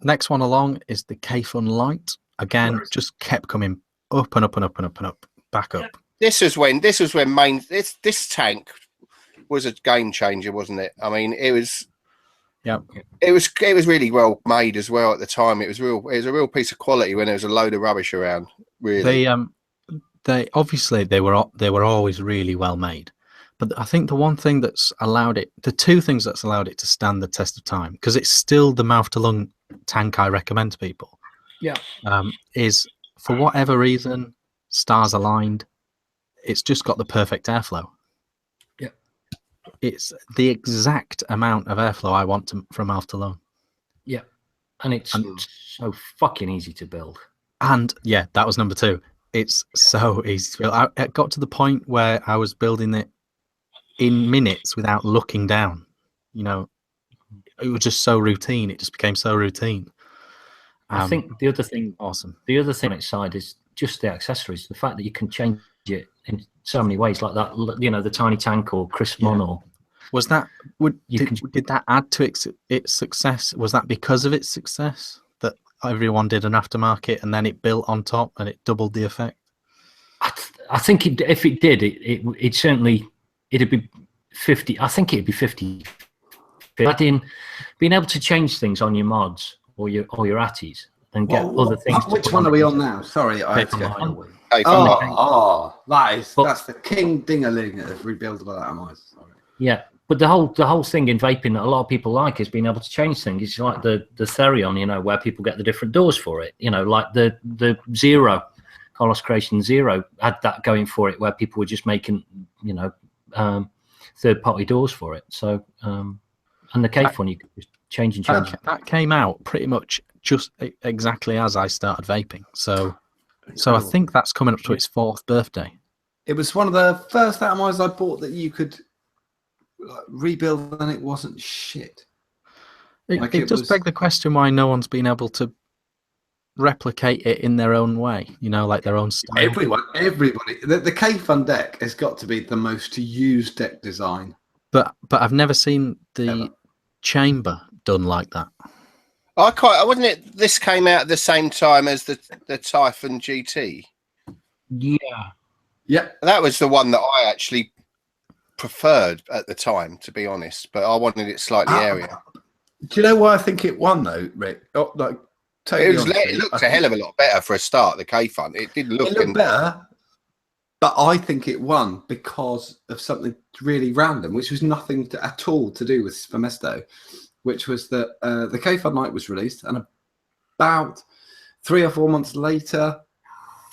Next one along is the K-Fun Light. Again, just kept coming up and up and up and up and up, back up. This was when this tank was a game changer, wasn't it? I mean, it was. Yeah, it was really well made as well at the time. It was a real piece of quality when there was a load of rubbish around. Really, they obviously they were always really well made, but I think the one thing that's allowed it, the two things that's allowed it to stand the test of time, because it's still the mouth to lung tank I recommend to people. Yeah, is for whatever reason, stars aligned, it's just got the perfect airflow. Yeah, it's the exact amount of airflow I want from mouth to lung. Yeah, and it's so fucking easy to build. And yeah, that was number 2. It's so easy to build. It got to the point where I was building it in minutes without looking down. You know, it was just so routine. It just became so routine. I think the other thing, awesome. The other thing on its side is just the accessories. The fact that you can change it in so many ways, like that. You know, the tiny tank or crisp mon. Or was that did that add to its success? Was that because of its success that everyone did an aftermarket and then it built on top and it doubled the effect? I think if it did, it certainly it'd be 50. I think it'd be 50. Adding being able to change things on your mods or your RTAs and get other things. Which one are we on now? Sorry, I had to go. That's the king ding-a-ling of rebuildable atomizer. Sorry. Yeah, but the whole thing in vaping that a lot of people like is being able to change things. It's like the Therion, you know, where people get the different doors for it. You know, like the Zero, Carlos Creation Zero had that going for it, where people were just making, you know, third-party doors for it. So, and the Cave one, you could just change and change. That came out pretty much just exactly as I started vaping. So I think that's coming up to its 4th birthday. It was one of the first atomizers I bought that you could rebuild, and it wasn't shit. It does beg the question why no one's been able to replicate it in their own way. You know, like their own style. Everybody. The K-Fun deck has got to be the most used deck design. But I've never seen the chamber done like that. Wasn't it? This came out at the same time as the Typhon GT. Yeah. That was the one that I actually preferred at the time, to be honest. But I wanted it slightly airier. Do you know why I think it won though, Rick? It looked a hell of a lot better for a start. The K-Fun, it did look better. But I think it won because of something really random, which was nothing at all to do with Spermesto, which was that the K-Fun Night was released, and about 3 or 4 months later,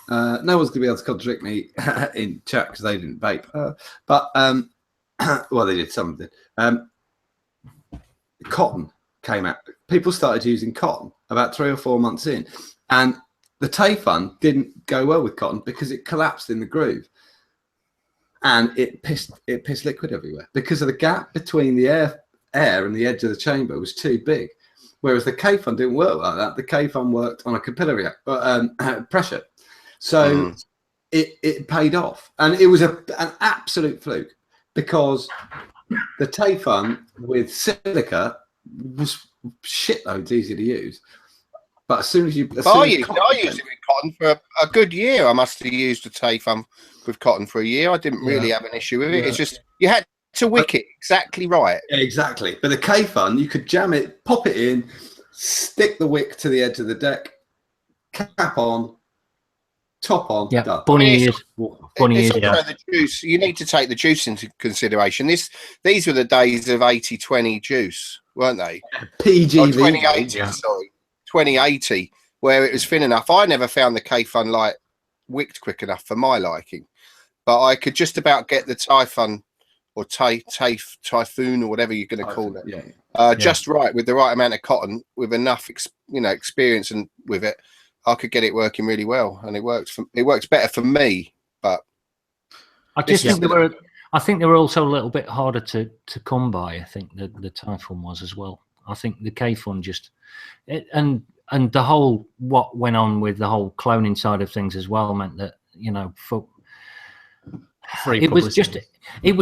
no one's going to be able to contradict me in chat because they didn't vape. Well, they did, some did. Cotton came out. People started using cotton about 3 or 4 months in, and the Typhon didn't go well with cotton because it collapsed in the groove, and it pissed liquid everywhere because of the gap between the air and the edge of the chamber was too big. Whereas the K-Fun didn't work like that. The K-Fun worked on a capillary pressure, so it paid off, and it was an absolute fluke because the Typhon with silica was shitloads easy to use. But as soon as you... I used it with cotton for a good year. I must have used a Typhon with cotton for a year. I didn't really have an issue with it. It's just, you had to wick it exactly right. Yeah, exactly. But the K-Fun, you could jam it, pop it in, stick the wick to the edge of the deck, cap on, top on, done. Bunny ears. The juice. You need to take the juice into consideration. These were the days of 80-20 juice, weren't they? PGV. 2080, sorry. 2080, where it was thin enough. I never found the K-Fun light wicked quick enough for my liking, but I could just about get the Typhon or Typhoon or whatever you're going to call it, just right with the right amount of cotton, with enough experience and with it, I could get it working really well, and it works better for me. But I just think they were also a little bit harder to come by. I think the Typhon was as well. I think the K-Fun and the whole what went on with the whole cloning side of things as well meant that it was just I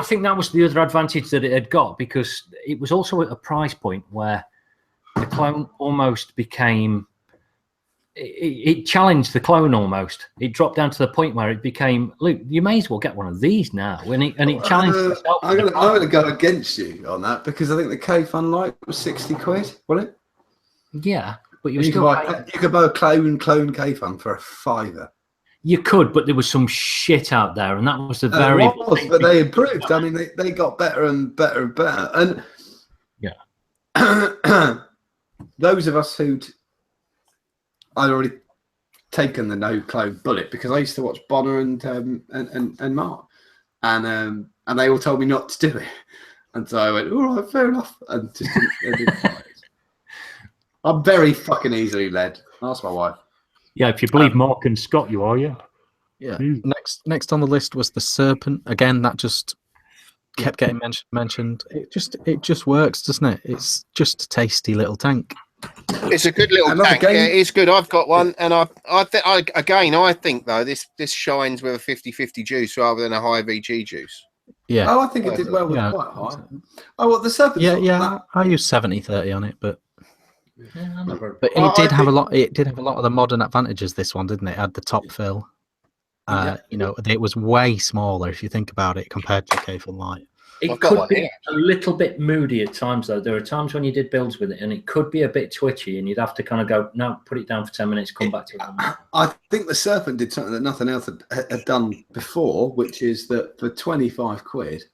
think that was the other advantage that it had got, because it was also at a price point where the clone almost became it challenged the clone almost. It dropped down to the point where it became, Luke, you may as well get one of these now. And it challenged itself. I'm going to go against you on that, because I think the K-Fun Light was 60 quid, wasn't it? Yeah, but you could buy a clone K-Fun for £5. You could, but there was some shit out there, and that was the but they improved. I mean, they got better and better and better. And those of us who'd already taken the no clone bullet, because I used to watch Bonner and Mark, and they all told me not to do it, and so I went, all right, fair enough, and just didn't try it. I'm very fucking easily led. Ask my wife. Yeah, if you believe Mark and Scott, you are, yeah. Yeah. Next on the list was the serpent. Again, that just kept getting mentioned. It just works, doesn't it? It's just a tasty little tank. It's a good little tank. Yeah, it's good. I've got one, and I think though this shines with a 50-50 juice rather than a high VG juice. Yeah. Oh, I think it did well with quite high. Oh, well, the serpent. Yeah. I used 70-30 on it, but it did have a lot. It did have a lot of the modern advantages. This one, didn't it? It had the top fill. You know, it was way smaller if you think about it compared to K-Full Light. It could be a little bit moody at times, though. There are times when you did builds with it, and it could be a bit twitchy, and you'd have to kind of go, no, put it down for 10 minutes, come back to it. I think the serpent did something that nothing else had done before, which is that for 25 quid,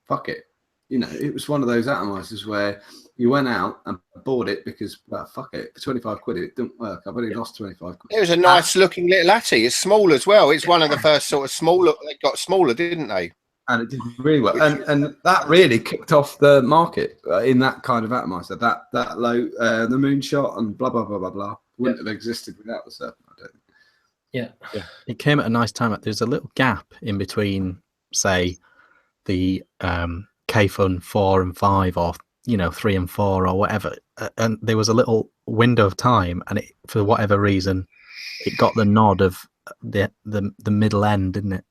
fuck it. You know, it was one of those atomizers where you went out and bought it because, well, fuck it. For 25 quid, it didn't work. I've only lost 25 quid. It was a nice looking little Atty. It's small as well. It's one of the first sort of smaller. They got smaller, didn't they? And it did really well. And that really kicked off the market in that kind of atomizer. That low, the moonshot and blah, blah, blah, blah, blah, wouldn't have existed without the serpent, I don't think. Yeah. It came at a nice time. There's a little gap in between, say, the K-Fun 4 and 5 or 3 and 4 or whatever, and there was a little window of time, and it, for whatever reason, it got the nod of the middle end, didn't it?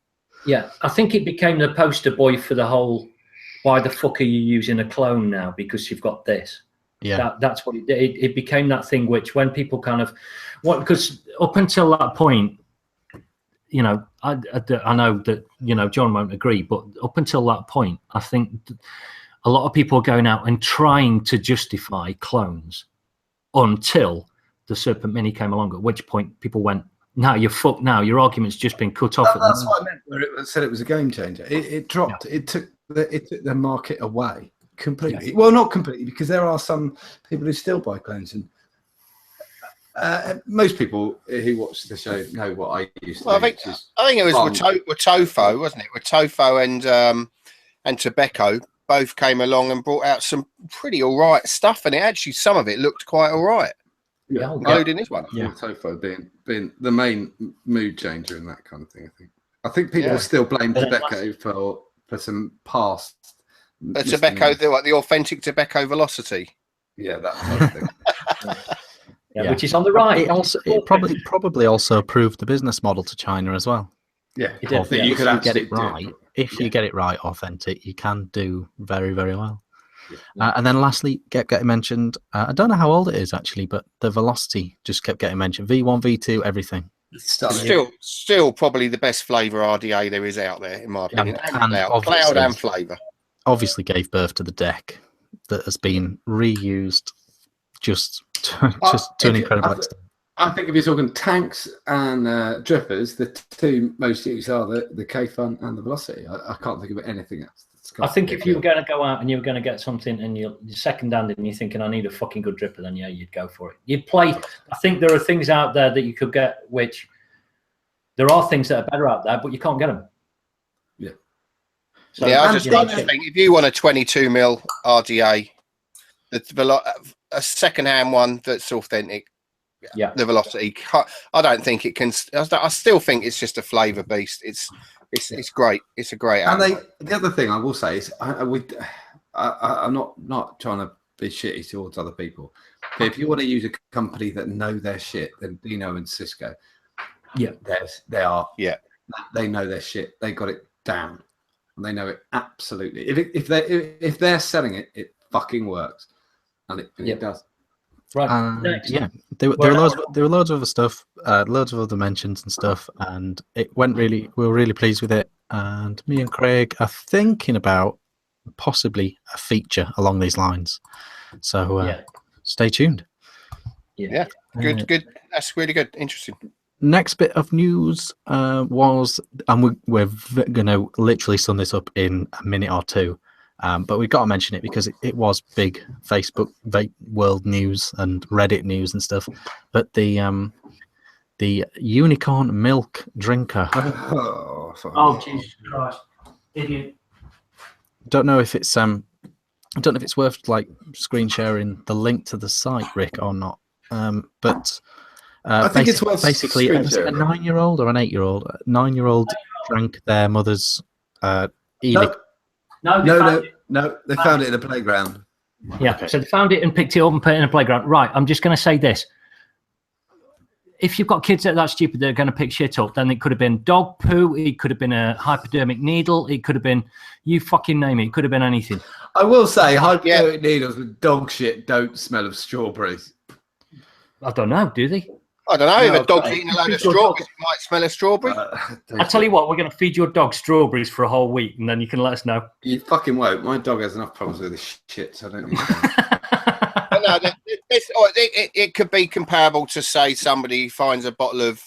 Yeah, I think it became the poster boy for the whole. Why the fuck are you using a clone now? Because you've got this. Yeah, that's what it did. It became that thing which when people kind of, because up until that point, I know that John won't agree, but up until that point, I think a lot of people are going out and trying to justify clones until the Serpent Mini came along, at which point people went, "Now you're fucked now. Your argument's just been cut off." That's what I meant where it said it was a game changer. It dropped. Yeah. It took the market away completely. Yeah. Well, not completely, because there are some people who still buy clones, and most people who watch the show know what I used to do. I think it was Watofo, wasn't it? Watofo and Tobacco both came along and brought out some pretty all right stuff, and actually some of it looked quite all right. Yeah, including this one. Yeah, Watofo being the main mood changer and that kind of thing. I think people still blame Tobacco for some past. The Tobacco, the authentic Tobacco velocity. Yeah, that kind of thing. Yeah, which is on the right. It probably also proved the business model to China as well. Yeah, you could get it right. If you get it right, authentic, you can do very, very well. Yeah. And then lastly, kept getting mentioned. I don't know how old it is actually, but the velocity just kept getting mentioned. V1, V2, everything. Still probably the best flavour RDA there is out there, in my opinion. Cloud and flavour. Obviously gave birth to the deck that has been reused just to an incredible extent. I think if you're talking tanks and drippers, the two most used are the K-Fun and the Velocity. I can't think of anything else. I think if you were going to go out and you were going to get something and you're second-handed and you're thinking, I need a fucking good dripper, then yeah, you'd go for it. You'd play. I think there are things out there that you could get, which there are things that are better out there, but you can't get them. Yeah. So, I just think if you want a 22mm RDA, a second-hand one that's authentic, the Velocity, I don't think it can. I still think it's just a flavour beast. It's great. It's a great album. And the other thing I will say is, I'm not trying to be shitty towards other people, but if you want to use a company that know their shit, then Dino and Cisco, they know their shit. They got it down, and they know it absolutely. If they're selling it, it fucking works, and it does. Right. There were loads of other stuff, loads of other mentions and stuff, and it went really. We were really pleased with it, and me and Craig are thinking about possibly a feature along these lines. So stay tuned. Yeah. Good. That's really good. Interesting. Next bit of news was, and we're going to literally sum this up in a minute or two. But we've got to mention it because it was big Facebook vape world news and Reddit news and stuff. But the unicorn milk drinker. Oh Jesus Christ! Idiot. Don't know if it's I don't know if it's worth like screen sharing the link to the site, Rick, or not. But I think it's worth basically screen was it a sharing. 9-year-old or an 8-year-old? A 9-year-old drank their mother's e-liquid. No, they found it in a playground. Yeah, Okay. so they found it and picked it up and put it in a playground. Right, I'm just going to say this. If you've got kids that are that stupid, they're going to pick shit up, then it could have been dog poo, it could have been a hypodermic needle, it could have been, you fucking name it, it could have been anything. I will say, hypodermic needles with dog shit don't smell of strawberries. I don't know, do they? I don't know. No, if a dog's okay. eating a load of strawberries, it might smell of strawberry. I tell you what, we're going to feed your dog strawberries for a whole week, and then you can let us know. You fucking won't. My dog has enough problems with this shit, so I don't need But no, it could be comparable to, say, somebody finds a bottle of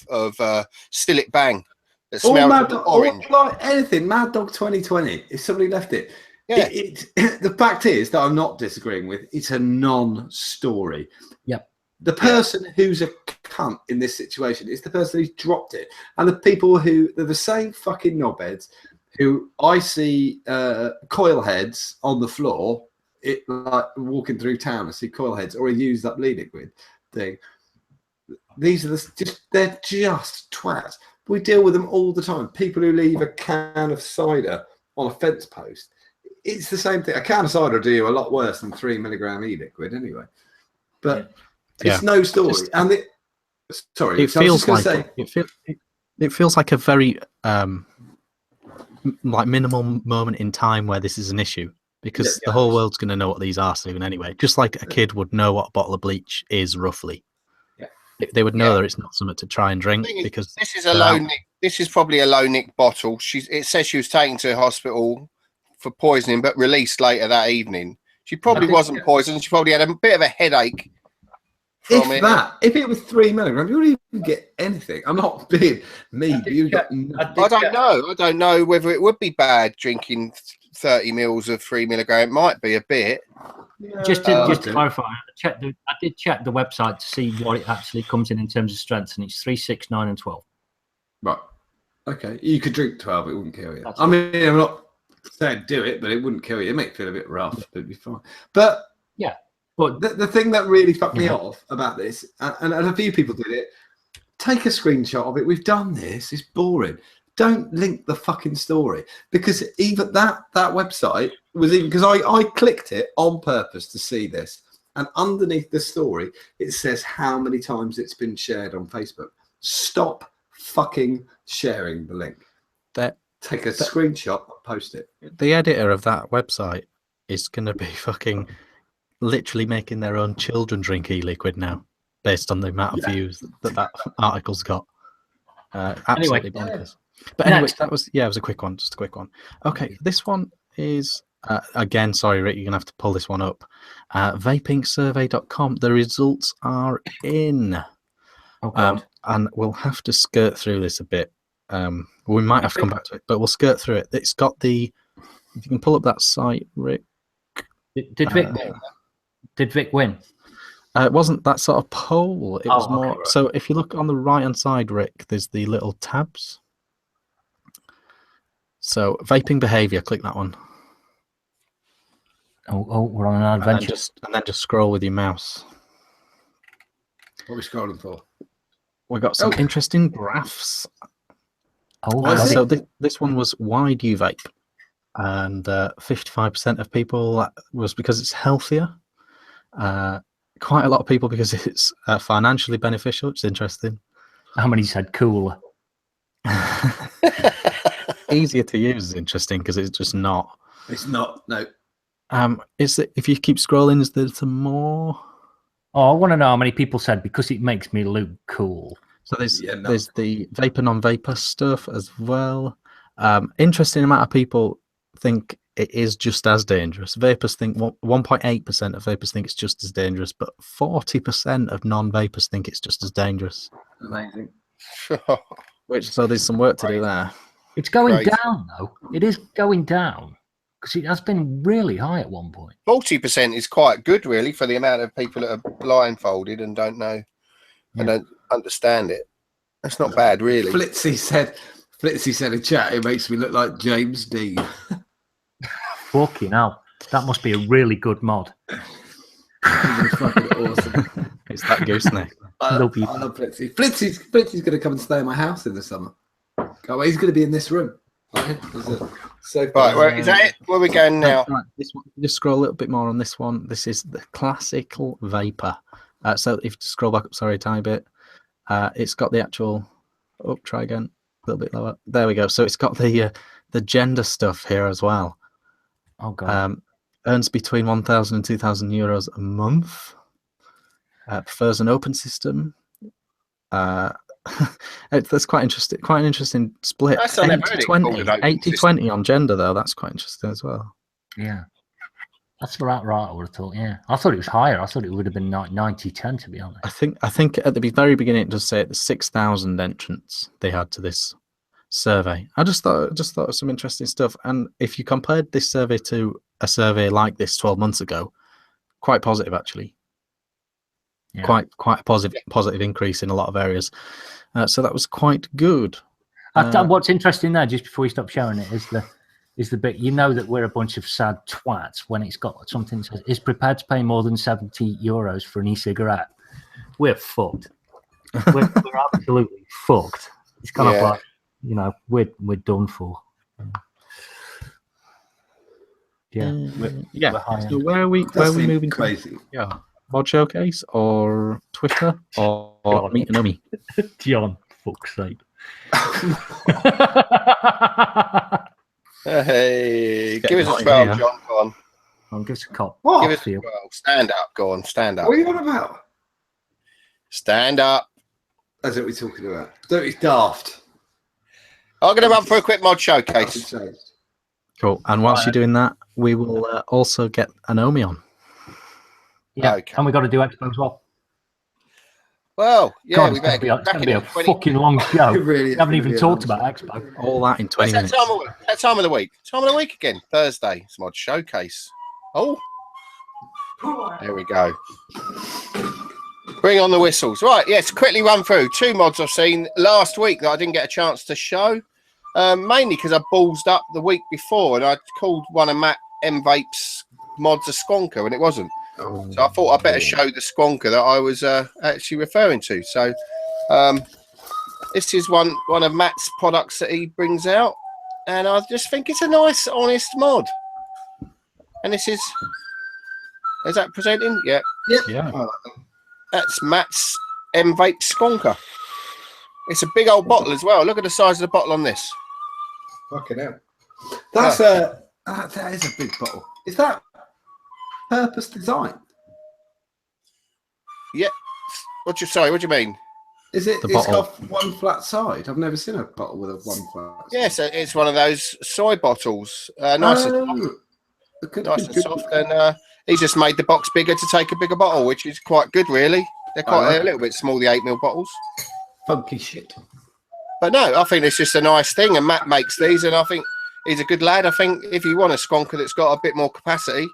Still It Bang that smells of orange. Or like anything, Mad Dog 2020, if somebody left it. Yeah. The fact is that I'm not disagreeing with, it's a non-story. Yep. The person who's a cunt in this situation is the person who's dropped it. And the people they're the same fucking knobheads who I see coil heads on the floor, like walking through town, I see coil heads, or a used up liquid thing. These are they're just twats. We deal with them all the time. People who leave a can of cider on a fence post. It's the same thing. A can of cider will do you a lot worse than 3 milligram e-liquid anyway. But it's no story. It feels like a very like minimal moment in time where this is an issue, because the whole world's going to know what these are soon anyway. Just like a kid would know what a bottle of bleach is roughly. Yeah, they would know that it's not something to try and drink, because this is a low nick. This is probably a low nick bottle. It says she was taken to hospital for poisoning, but released later that evening. She probably wasn't poisoned. She probably had a bit of a headache. If it was 3 milligrams, you wouldn't even get anything. I'm not being mean. I don't know whether it would be bad drinking 30 mils of 3 milligram. It might be a bit. Just to clarify, I did check the website to see what it actually comes in terms of strengths, and it's 3, 6, 9, and 12. Right. Okay. You could drink 12. It wouldn't kill you. I mean, I'm not saying do it, but it wouldn't kill you. It might feel a bit rough, but it'd be fine. But yeah. But the thing that really fucked me off about this, and a few people did it, take a screenshot of it. We've done this. It's boring. Don't link the fucking story, because even that website was even, because I clicked it on purpose to see this, and underneath the story it says how many times it's been shared on Facebook. Stop fucking sharing the link. Take a screenshot, post it. The editor of that website is going to be fucking literally making their own children drink e-liquid now, based on the amount of views that article's got. Absolutely bonkers. But anyway, that was it was a quick one, just a quick one. Okay, this one is again, sorry Rick, you're gonna have to pull this one up. Vapingsurvey.com. The results are in. And we'll have to skirt through this a bit. We might have to come back to it, but we'll skirt through it. It's got if you can pull up that site, Rick. Did Vic win? It wasn't that sort of poll. It was more. Right. So if you look on the right-hand side, Rick, there's the little tabs. So vaping behavior, click that one. Oh, we're on an adventure. And then just scroll with your mouse. What are we scrolling for? We got some interesting graphs. So this one was why do you vape? And 55% of people was because it's healthier. Quite a lot of people because it's financially beneficial, which is interesting. How many said cooler? Easier to use is interesting because it's just not. It's not, no. Is it, if you keep scrolling, is there some more? Oh, I want to know how many people said because it makes me look cool. So there's the vapor non-vapor stuff as well. Interesting amount of people think it is just as dangerous. Vapors think 1.8% of vapors think it's just as dangerous, but 40% of non-vapors think it's just as dangerous. Amazing. So there's some work to do there. It's going down though. It is going down because it has been really high at one point. 40% is quite good, really, for the amount of people that are blindfolded and don't know and don't understand it. That's not bad, really. Flitzy said Flitzy said in chat, it makes me look like James Dean. Fucking hell. That must be a really good mod. It's fucking awesome. It's that gooseneck. I love Flitzy. Flitzy's going to come and stay in my house in the summer. Oh, he's going to be in this room. So Right, where is that it? Where are we going now? Right, this one, just scroll a little bit more on this one. This is the classical vapor. So if you scroll back up, sorry, a tiny bit, it's got the actual. Oh, try again, a little bit lower. There we go. So it's got the gender stuff here as well. Oh god. Earns between 1,000 and 2,000 euros a month. Prefers an open system. That's quite interesting. Quite an interesting split. That's 80-20 on gender, though. That's quite interesting as well. Yeah. That's right. I would have thought. Yeah. I thought it was higher. I thought it would have been 90-10, to be honest. I think at the very beginning it does say the 6,000 entrants they had to this survey. I just thought it was some interesting stuff. And if you compared this survey to a survey like this 12 months ago, quite positive actually. Yeah. Quite a positive increase in a lot of areas. So that was quite good. What's interesting there, just before we stop showing it, is the bit, you know, that we're a bunch of sad twats when it's got something that says, is prepared to pay more than 70 euros for an e-cigarette. We're fucked. We're absolutely fucked. It's kind of like, you know, we're done for. Yeah. So where are we moving crazy? To? Yeah. Mod Showcase or Twitter or Meet and Omi? John, fuck's sake. Hey, give us a 12, John. Go on. Give us a cop. What? Give us a 12. Stand up. Go on. Stand up. What are you on about? Stand up. That's what we're talking about. Don't be daft. I'm going to run for a quick Mod Showcase. Cool. And whilst you're doing that, we will also get an Omi on. Yeah, okay. And we got to do Expo as well. Well, yeah, God, it's going to be a fucking long show. We haven't even talked about Expo. All that in 20 minutes. That time of the week. Time of the week again. Thursday. It's Mod Showcase. Oh, there we go. Bring on the whistles. Right, yes, quickly run through 2 mods I've seen last week that I didn't get a chance to show. Mainly because I ballsed up the week before and I called one of Matt M Vape's mods a squonker and it wasn't. So I thought I'd better show the squonker that I was actually referring to. So this is one of Matt's products that he brings out, and I just think it's a nice, honest mod. And this is that presenting? Yeah. Yeah. That's Matt's M Vape squonker. It's a big old bottle as well. Look at the size of the bottle on this. Fucking hell. That's that is a big bottle. Is that purpose design? Yeah. What do you mean? Is it? It's got one flat side. I've never seen a bottle with a one flat side. Yes, it's one of those soy bottles. Nice and soft. And he just made the box bigger to take a bigger bottle, which is quite good, really. They're quite a little bit small, the 8ml bottles. Funky shit. But no, I think it's just a nice thing, and Matt makes these, and I think he's a good lad. I think if you want a squonker that's got a bit more capacity,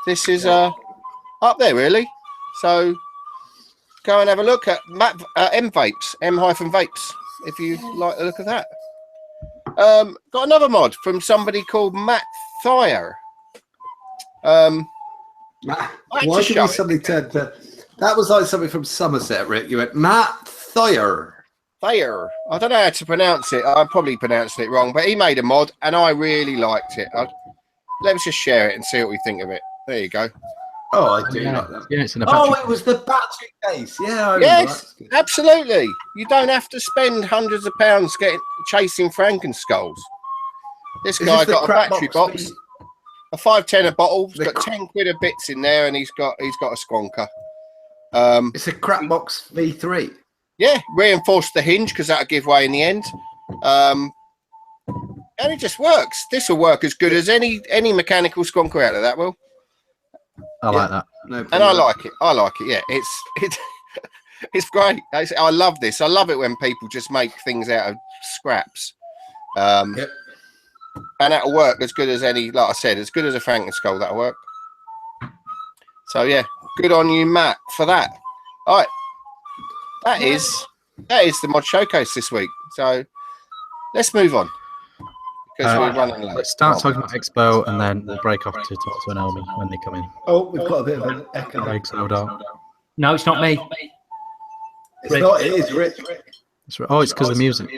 this is up there, really. So go and have a look at Matt M Vapes, M-Vapes, if you like the look of that. Got another mod from somebody called Matt Thayer. Why did we suddenly turn to... That was like something from Somerset, Rick. You went, Matt Thayer. Thayer. I don't know how to pronounce it. I probably pronounced it wrong, but he made a mod, and I really liked it. Let's just share it and see what we think of it. There you go. Oh, I do like that. Yeah, it's in a battery. It was the battery case. Yeah. Yes, absolutely. You don't have to spend hundreds of pounds chasing Frankenskulls. This guy got a battery box, a 5-10 a bottle. He's got 10 quid of bits in there, and he's got a squonker. It's a crap box V3. Yeah, reinforced the hinge because that'll give way in the end. And it just works. This will work as good as any mechanical squonker out of that will. I like that. No problem. And I like it. Yeah, it's great. I love this. I love it when people just make things out of scraps. And that'll work as good as any, like I said, as good as a Frankenskull, that'll work. So yeah, good on you, Matt, for that. All right. That is the mod showcase this week. So let's move on because we're running late. Let's start talking about Expo, and then we'll break off to talk to Naomi when they come in. Oh, we've got a bit of an echo. Craig's no doubt. No, it's not me. It's not. It is Rich. Oh, it's because of the music.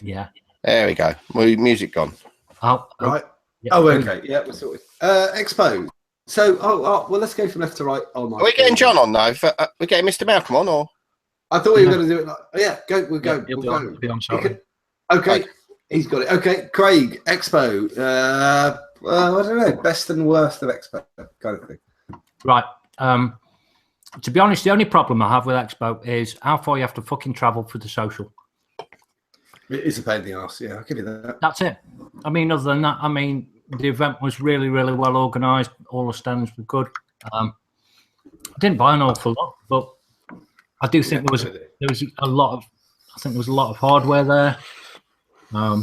Yeah. There we go. Music gone. Oh, Right. yeah. Oh, okay. Yeah, we're sorted. Expo. So, well, let's go from left to right. Oh my. Are we getting John on though? We're getting Mr. Malcolm on, or I thought we were going to do it. Yeah, go. We'll go. He'll We'll go. be on shortly. Okay, he's got it. Okay, Craig, Expo. I don't know, best and worst of Expo kind of thing. Right. To be honest, the only problem I have with Expo is how far you have to fucking travel for the social. It is a pain in the arse. Yeah, I'll give you that. That's it. I mean, other than that, I mean, the event was really, really well organised. All the stands were good. I didn't buy an awful lot, but I do think there was a lot of. I think there was a lot of hardware there. I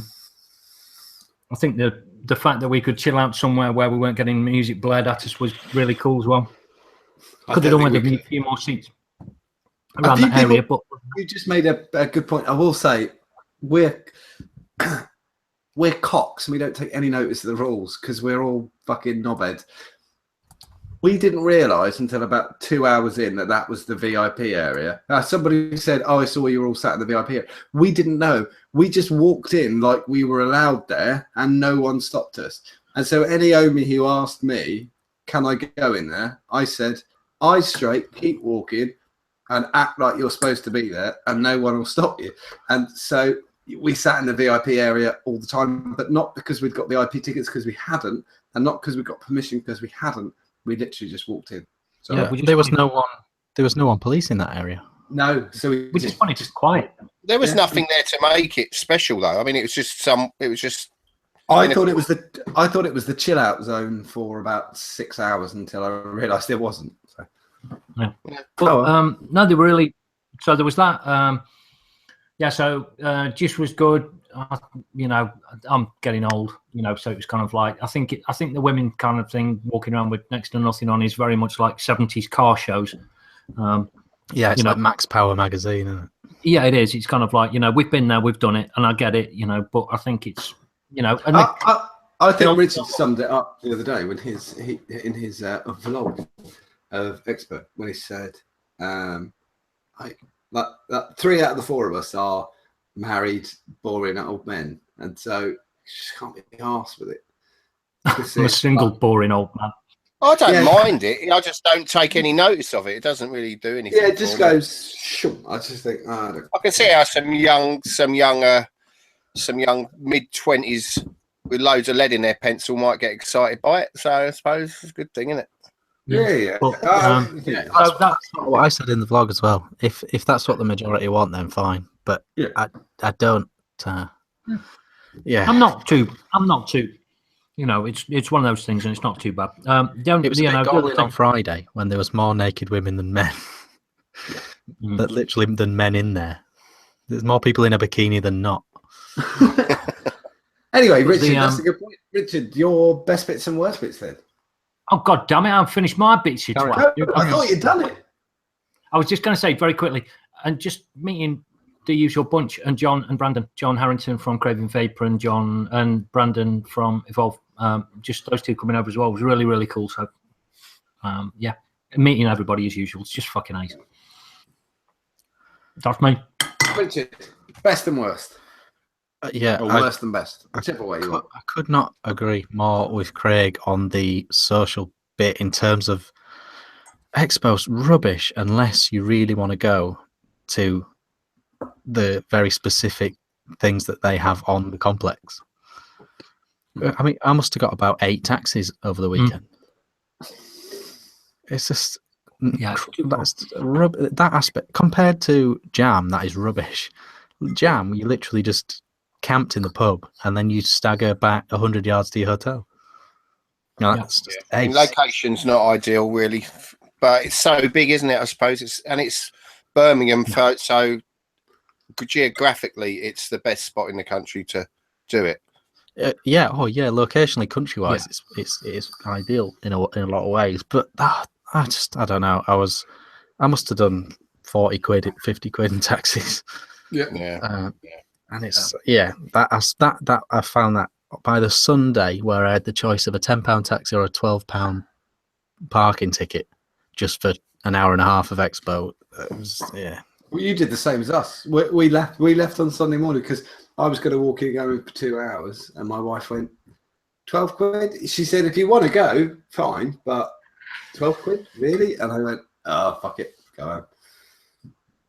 think the fact that we could chill out somewhere where we weren't getting music blared at us was really cool as well. Could have done with a few more seats around that area, but you just made a good point. I will say we're cocks and we don't take any notice of the rules because we're all fucking knobheads. We didn't realise until about 2 hours in that was the VIP area. Somebody said, "Oh, I saw you were all sat in the VIP area." We didn't know. We just walked in like we were allowed there, and no one stopped us. And so, any Omi who asked me, "Can I go in there?" I said, "Eyes straight, keep walking, and act like you're supposed to be there, and no one will stop you." And so we sat in the VIP area all the time, but not because we'd got VIP tickets, because we hadn't, and not because we got permission, because we hadn't. We literally just walked in. So Yeah, there was no one. There was no one policing that area. no, so we just wanted just quiet. There was nothing there to make it special, though. I mean, it was just I thought it was the chill out zone for about 6 hours until I realised there wasn't. So. Yeah. But, no, they were really. So there was that. So Just was good. You know, I'm getting old. You know, so it was kind of like I think the women kind of thing, walking around with next to nothing on, is very much like 70s car shows. Yeah, it's like Max Power magazine, isn't it? Yeah, it is. It's kind of like, you know, we've been there, we've done it, and I get it. You know, but I think it's, you know, and I think Richard summed it up the other day when in his vlog of Expo, when he said, that 3 out of the 4 of us are married, boring old men, and so you just can't be arsed with it. I'm a single, boring old man. I don't mind it. I just don't take any notice of it. It doesn't really do anything. Yeah, it just goes. I just think. I can see how some young mid-20s with loads of lead in their pencil might get excited by it. So I suppose it's a good thing, isn't it? Yeah. But, That's what I said in the vlog as well. If that's what the majority want, then fine. But I don't. I'm not too. You know, it's one of those things, and it's not too bad. It was galling on Friday when there was more naked women than men. But literally than men in there. There's more people in a bikini than not. Anyway, Richard, that's a good point. Richard, your best bits and worst bits then. Oh God damn it! I've finished my bits. I thought you'd done it. I was just going to say very quickly, and just meeting the usual bunch, and John and Brandon, John Harrington from Craving Vapor, and John and Brandon from Evolve. Just those two coming over as well was really, really cool. So, meeting everybody as usual. It's just fucking ace. That's me. Richard, best and worst. Or worse than best, whichever way you want. I could not agree more with Craig on the social bit in terms of Expo's rubbish unless you really want to go to the very specific things that they have on the complex. I mean, I must have got about 8 taxis over the weekend. It's just that aspect compared to Jam. That is rubbish. Jam, you literally just camped in the pub and then you stagger back 100 yards to your hotel. No, that's just location's not ideal, really, but it's so big, isn't it? I suppose it's Birmingham, so geographically, it's the best spot in the country to do it. Locationally, country-wise, it's ideal in a lot of ways. But I don't know. I must have done 40 quid, 50 quid in taxis. And it's that I found that by the Sunday where I had the choice of a £10 taxi or a £12 parking ticket just for an hour and a half of Expo. It was, yeah. Well, you did the same as us. We left on Sunday morning because I was going to walk in going for 2 hours, and my wife went, 12 quid? She said, if you want to go, fine, but 12 quid? Really? And I went, oh, fuck it, go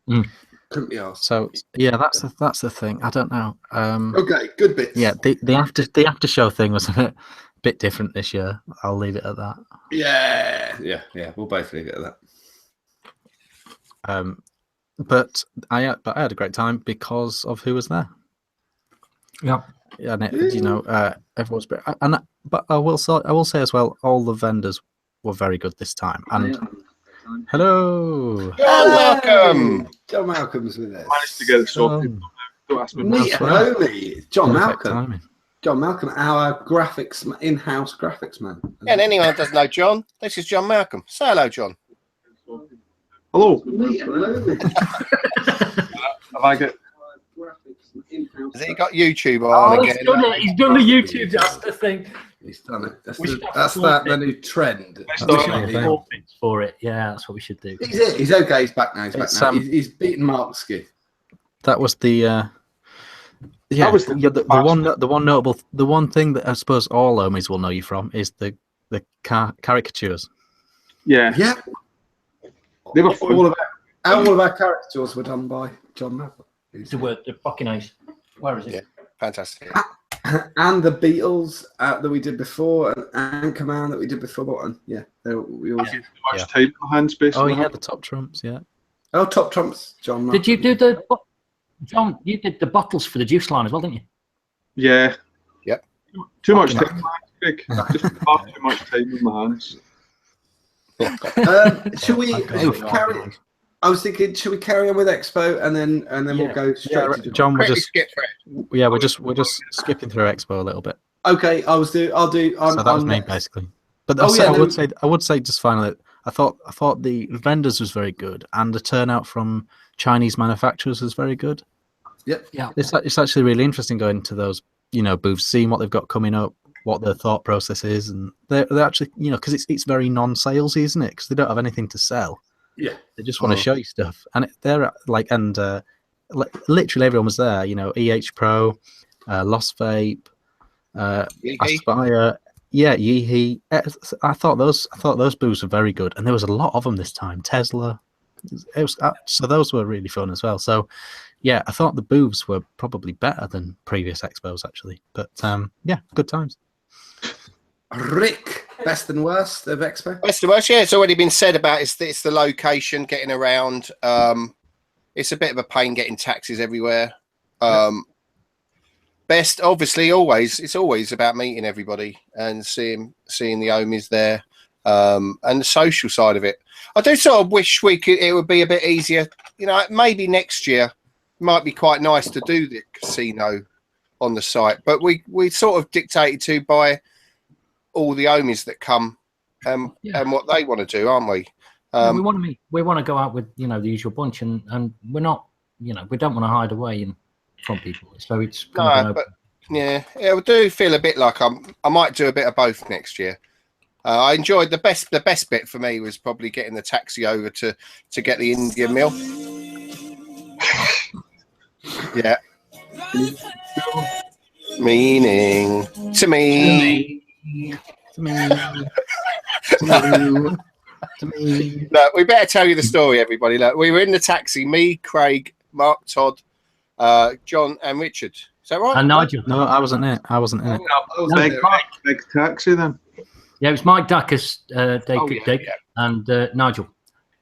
home. Couldn't be asked. So yeah, that's the thing. I don't know. Okay, good bits. Yeah, the after show thing was a bit different this year. I'll leave it at that. Yeah. We'll both leave it at that. But I had a great time because of who was there. Yeah. And everyone's great. But I will say as well, all the vendors were very good this time. And hello, John Malcolm's with us. Managed to get it sorted. Don't ask me. John Malcolm. John Malcolm, our in-house graphics man. Yeah, and anyone that doesn't know John, this is John Malcolm. Say hello, John. Hello. Have I got? Has he got YouTube on again? He's done the YouTube. That's the thing. He's done it. That's the new trend. For it. Yeah, that's what we should do. He's okay. He's back now. He's beaten Marksky. That was the. The one thing that I suppose all homies will know you from is the caricatures. Yeah. They were all of our caricatures were done by John Malcolm. The fucking nice. Where is it? Yeah, fantastic. And the Beatles that we did before, and Anchorman that we did before, and we always much time in my hands, basically. Oh yeah, the top trumps, yeah. Oh, top trumps, John. Did you do John? You did the bottles for the juice line as well, didn't you? Yeah. Yep. Too much time, Greg. Just far too much time in my hands. Should we carry? I was thinking, should we carry on with Expo and then we'll go straight to John? We're just we're just skipping through Expo a little bit. Okay, I'll do. So that was me basically. But I would say just finally, I thought the vendors was very good and the turnout from Chinese manufacturers was very good. Yep. Yeah. It's actually really interesting going to those booths, seeing what they've got coming up, what their thought process is, and they're actually because it's very non-salesy, isn't it? Because they don't have anything to sell. Yeah, they just want to show you stuff, and they're like, and literally everyone was there. EH Lost Vape, Aspire, Yeehee. I thought those booths were very good, and there was a lot of them this time. Tesla, so those were really fun as well. So yeah, I thought the booths were probably better than previous expos actually, but good times. Rick, best and worst of Expo? Best and worst, yeah. It's already been said about it's the location, getting around. It's a bit of a pain getting taxis everywhere. Best, obviously, it's always about meeting everybody and seeing the homies there, and the social side of it. I do sort of wish it would be a bit easier. Maybe next year might be quite nice to do the casino on the site, but we sort of dictated to by all the homies that come and what they want to do, aren't we? We want to meet. We want to go out with the usual bunch, and we're not. We don't want to hide away from people. So it's I do feel a bit like I might do a bit of both next year. I enjoyed the best bit for me was probably getting the taxi over to get the Indian meal. Yeah. Meaning to me. Look, we better tell you the story, everybody. Look, we were in the taxi, me, Craig, Mark, Todd, John, and Richard. Is that right? And Nigel. No, I wasn't in it. Big taxi then. Yeah, it was Mike Dacus, Dave, and Nigel.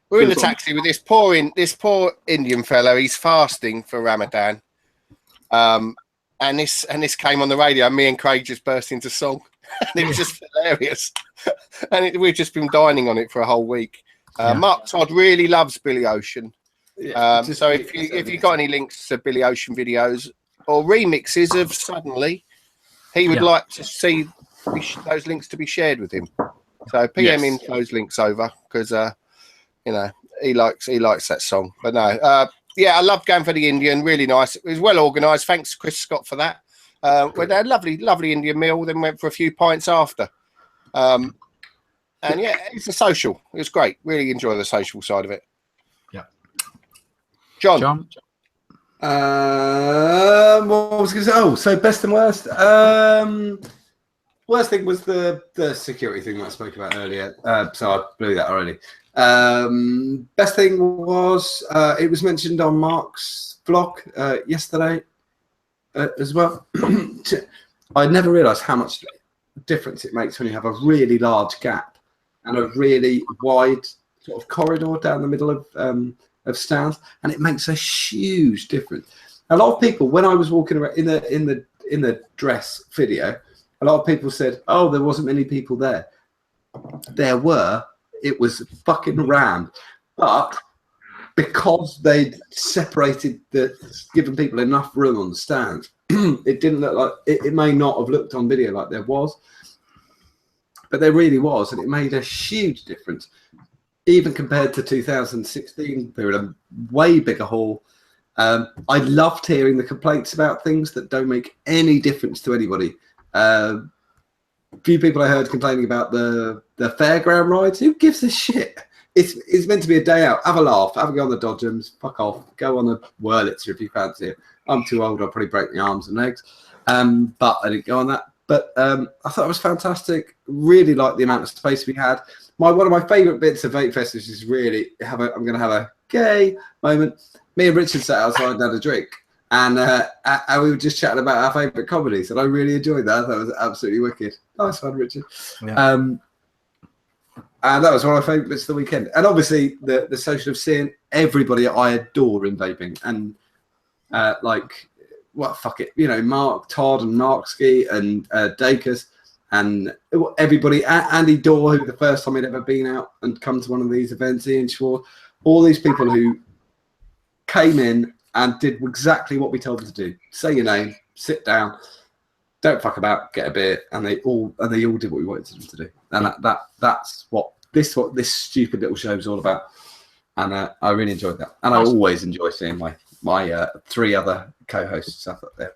We're in the taxi with this poor Indian fellow. He's fasting for Ramadan, and this came on the radio. And me and Craig just burst into song, and it was just hilarious. And we've just been dining on it for a whole week. Mark Todd really loves Billy Ocean. So if you got any links to Billy Ocean videos or remixes of Suddenly, he would like to see those links to be shared with him. So PM him those links over because he likes that song. But no, yeah, I loved going for the Indian. Really nice. It was well organised. Thanks, Chris Scott, for that. We had a lovely Indian meal. Then went for a few pints after. And yeah, it's a social. It was great. Really enjoy the social side of it. Yeah. John. What was I going to say? Oh, so best and worst. Worst thing was the security thing that I spoke about earlier. So I blew that already. Best thing was it was mentioned on Mark's vlog yesterday as well. I never realised how much difference it makes when you have a really large gap and a really wide sort of corridor down the middle of stands, and it makes a huge difference. A lot of people, when I was walking around in the dress video, a lot of people said, "Oh, there wasn't many people there." There were. It was fucking rammed, but because they'd separated given people enough room on the stand, it didn't look like it may not have looked on video like there was, but there really was, and it made a huge difference. Even compared to 2016, they were a way bigger hall. I loved hearing the complaints about things that don't make any difference to anybody. Few people I heard complaining about the fairground rides. Who gives a shit? It's meant to be a day out. Have a laugh. Have a go on the Dodgems. Fuck off. Go on the Wurlitzer if you fancy it. I'm too old. I'll probably break my arms and legs. But I didn't go on that. But I thought it was fantastic. Really liked the amount of space we had. One of my favourite bits of Vape Fest is really I'm going to have a gay moment. Me and Richard sat outside and had a drink. And we were just chatting about our favourite comedies, and I really enjoyed that. I thought it was absolutely wicked. Nice one, Richard. Yeah. And that was one of my favourite bits of the weekend. And obviously, the social of seeing everybody I adore in vaping, and fuck it, Mark, Todd, and Narkski, and Dacus, and everybody. Andy Dorr, who the first time he'd ever been out and come to one of these events, Ian Schwartz, all these people who came in and did exactly what we told them to do. Say your name, sit down, don't fuck about, get a beer, and they all did what we wanted them to do. And that's what this stupid little show is all about. And I really enjoyed that. And I always enjoy seeing my three other co-hosts up there.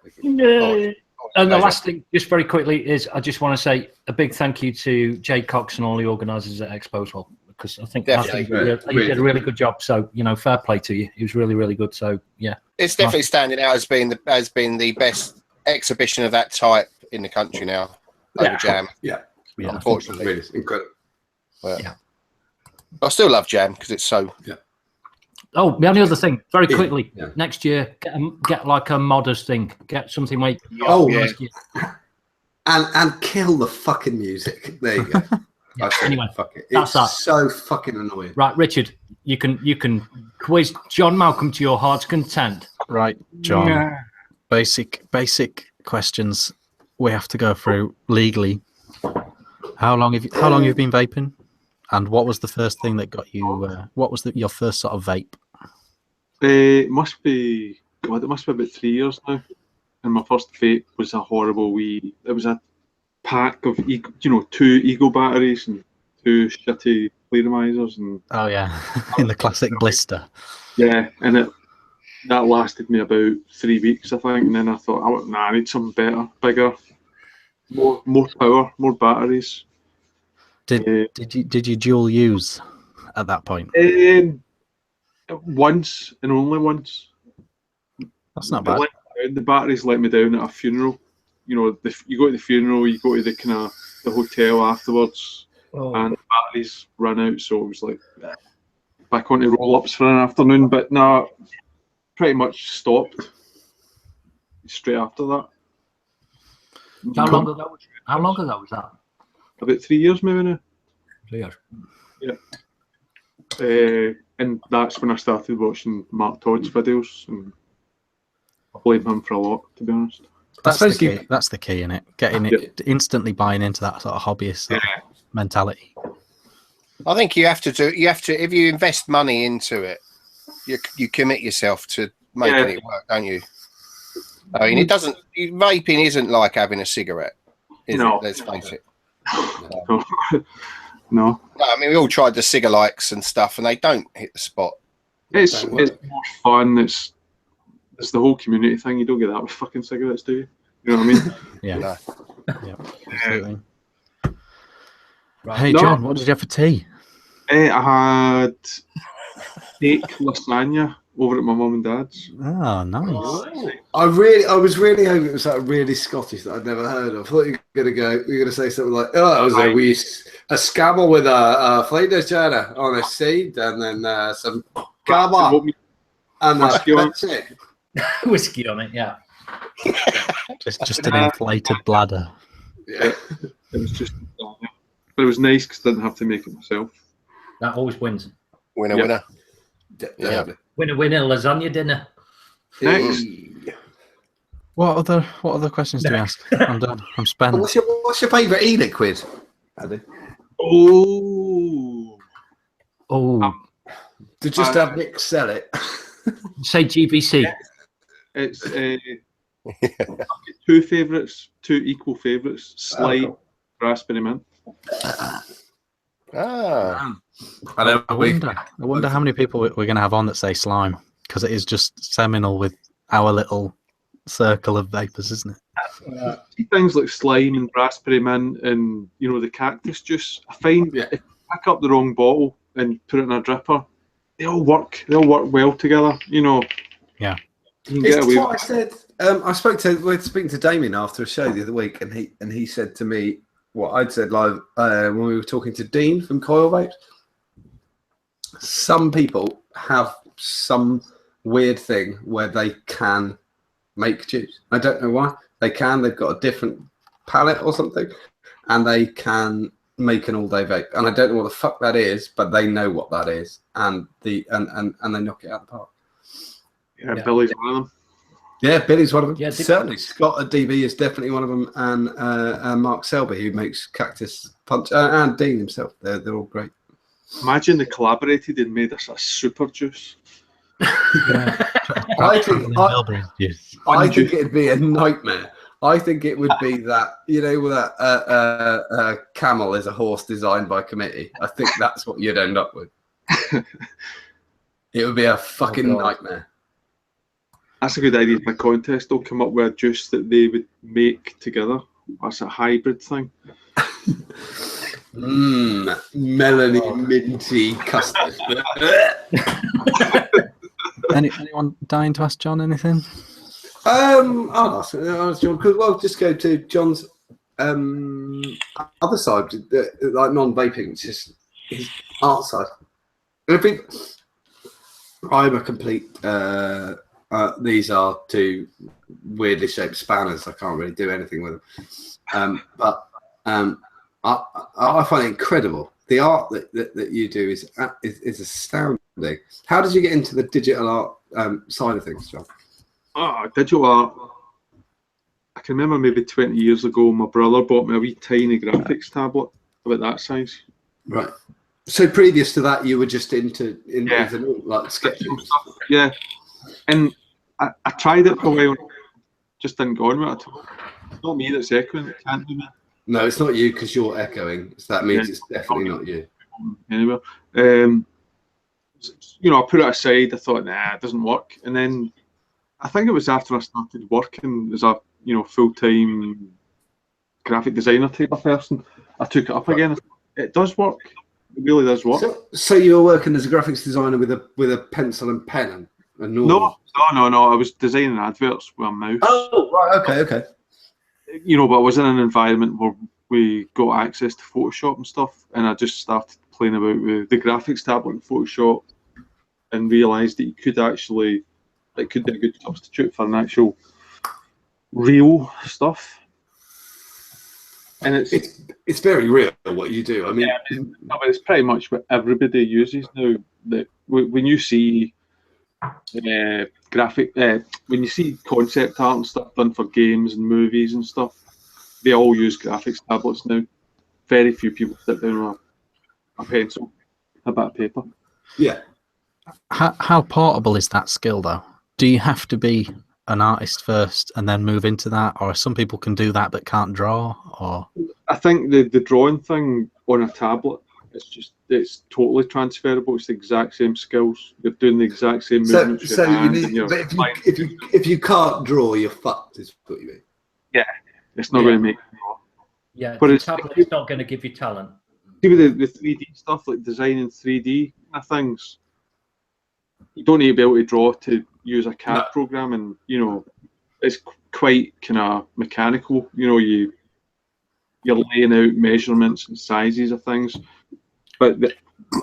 And the last thing, just very quickly, is I just want to say a big thank you to Jay Cox and all the organisers at Expo as well, because I think you did a really good job. So fair play to you. It was really, really good. So yeah, it's definitely standing out as being the best exhibition of that type in the country now. Over Jam, unfortunately, really incredible. But I still love Jam because it's so. Yeah. Oh, the only other thing, very quickly, next year get like a modders thing, get something like and kill the fucking music. There you go. Anyway, fuck it. That's that. So fucking annoying. Right, Richard, you can quiz John Malcolm to your heart's content. Right, John. Basic questions we have to go through legally. How long have you been vaping? And what was the first thing that got you? What was your first sort of vape? It must be about 3 years now. And my first vape was a horrible it was a pack of 2 Ego batteries and 2 shitty Clearamizers and in the classic blister. Yeah, and that lasted me about 3 weeks, I think, and then I thought, I need something better, bigger, more power, more batteries. Did you dual use at that point? Once and only once. That's not bad. The batteries let me down at a funeral. You go to the funeral, you go to the kind of the hotel afterwards, and the batteries ran out. So it was like back on to roll-ups for an afternoon. But no, pretty much stopped straight after that. How long ago was that? About 3 years, maybe now. 3 years. Yeah. And that's when I started watching Mark Todd's videos, and I blame him for a lot, to be honest. That's the key, isn't it? Getting it instantly buying into that sort of hobbyist sort of mentality. I think you have to if you invest money into it, you commit yourself to making it work, don't you? I mean, vaping isn't like having a cigarette, is it? Let's face it. No. I mean, we all tried the cigalikes and stuff, and they don't hit the spot. It's more fun. It's the whole community thing. You don't get that with fucking cigarettes, do you? You know what I mean? Yeah. No. Yeah. Absolutely. Right. Hey, No. John, what did you have for tea? I had steak lasagna over at my mum and dad's. Oh, nice. I was really hoping it was like really Scottish that I'd never heard of. I thought you were gonna say something like, "Oh, it was a scammer with a flavor china on a seed, and then some gabba and that's it." Whiskey on it, yeah. Just an inflated bladder. Yeah. It was just, but it was nice because I didn't have to make it myself. That always wins. Winner, Yeah. winner. Definitely. Winner, lasagna dinner. Next. What other questions do we ask? I'm done. I'm spent. What's your favourite e-liquid, Andy? Oh. To just have Nick sell it. Say GBC. It's two favourites, two equal favourites. Slide, raspberry mint. Ah. I wonder how many people we're going to have on that say slime, because it is just seminal with our little circle of vapors, isn't it? See things like slime and raspberry mint and the cactus juice. I find if you pick up the wrong bottle and put it in a dripper, they all work well together. Yeah. You can get It's away what I with said. We were speaking to Damien after a show the other week, and he said to me what I'd said live when we were talking to Dean from Coil Vapes. Some people have some weird thing where they can make juice. I don't know why. They can. They've got a different palate or something, and they can make an all-day vape. And I don't know what the fuck that is, but they know what that is, and they knock it out of the park. Yeah, Billy's one of them. Yeah, Billy's one of them. Yeah, certainly. Scott at DB is definitely one of them, and Mark Selby, who makes Cactus Punch, and Dean himself. They're all great. Imagine they collaborated and made us a super juice. I think it'd be a nightmare. I think it would be that that camel is a horse designed by committee. I think that's what you'd end up with. It would be a fucking nightmare. That's a good idea for a contest. They'll come up with a juice that they would make together. That's a hybrid thing. Melanie minty custard. Anyone dying to ask John anything? I'll ask John, because we'll just go to John's other side, like non-vaping, which is his art side. And I think I'm a complete. These are two weirdly shaped spanners. I can't really do anything with them, but I find it incredible. The art that you do is astounding. How did you get into the digital art side of things, John? Digital art. I can remember maybe 20 years ago, my brother bought me a wee tiny graphics tablet about that size. Right. So previous to that, you were just into like sketching stuff. Yeah, and I tried it for a while, just didn't go on with it. It's not me that's echoing. It can't be me. No, it's not you because you're echoing. So that means it's definitely not you. Anyway, I put it aside. I thought, nah, it doesn't work. And then I think it was after I started working as a full-time graphic designer type of person, I took it up again. It does work. It really does work. So you were working as a graphics designer with a pencil and pen and a No. I was designing adverts with a mouse. Oh, right. Okay. But I was in an environment where we got access to Photoshop and stuff, and I just started playing about with the graphics tablet in Photoshop and realised that it could be a good substitute for an actual real stuff. And it's very real what you do. I mean, it's pretty much what everybody uses now. That when you see when you see concept art and stuff done for games and movies and stuff, they all use graphics tablets now. Very few people sit down with a pencil, a bit of paper. Yeah. How portable is that skill, though? Do you have to be an artist first and then move into that, or some people can do that but can't draw? Or I think the drawing thing on a tablet it's totally transferable. It's the exact same skills. You're doing the exact same movements. with your hand and your mind. if you can't draw, you're fucked. Is what you mean? Yeah, it's not going to make you draw. Yeah, But the it's tablet's not going to give you talent. see with the 3D stuff, like designing 3D things. You don't need to be able to draw to use a CAD program, and it's quite kind of mechanical. You're laying out measurements and sizes of things, but the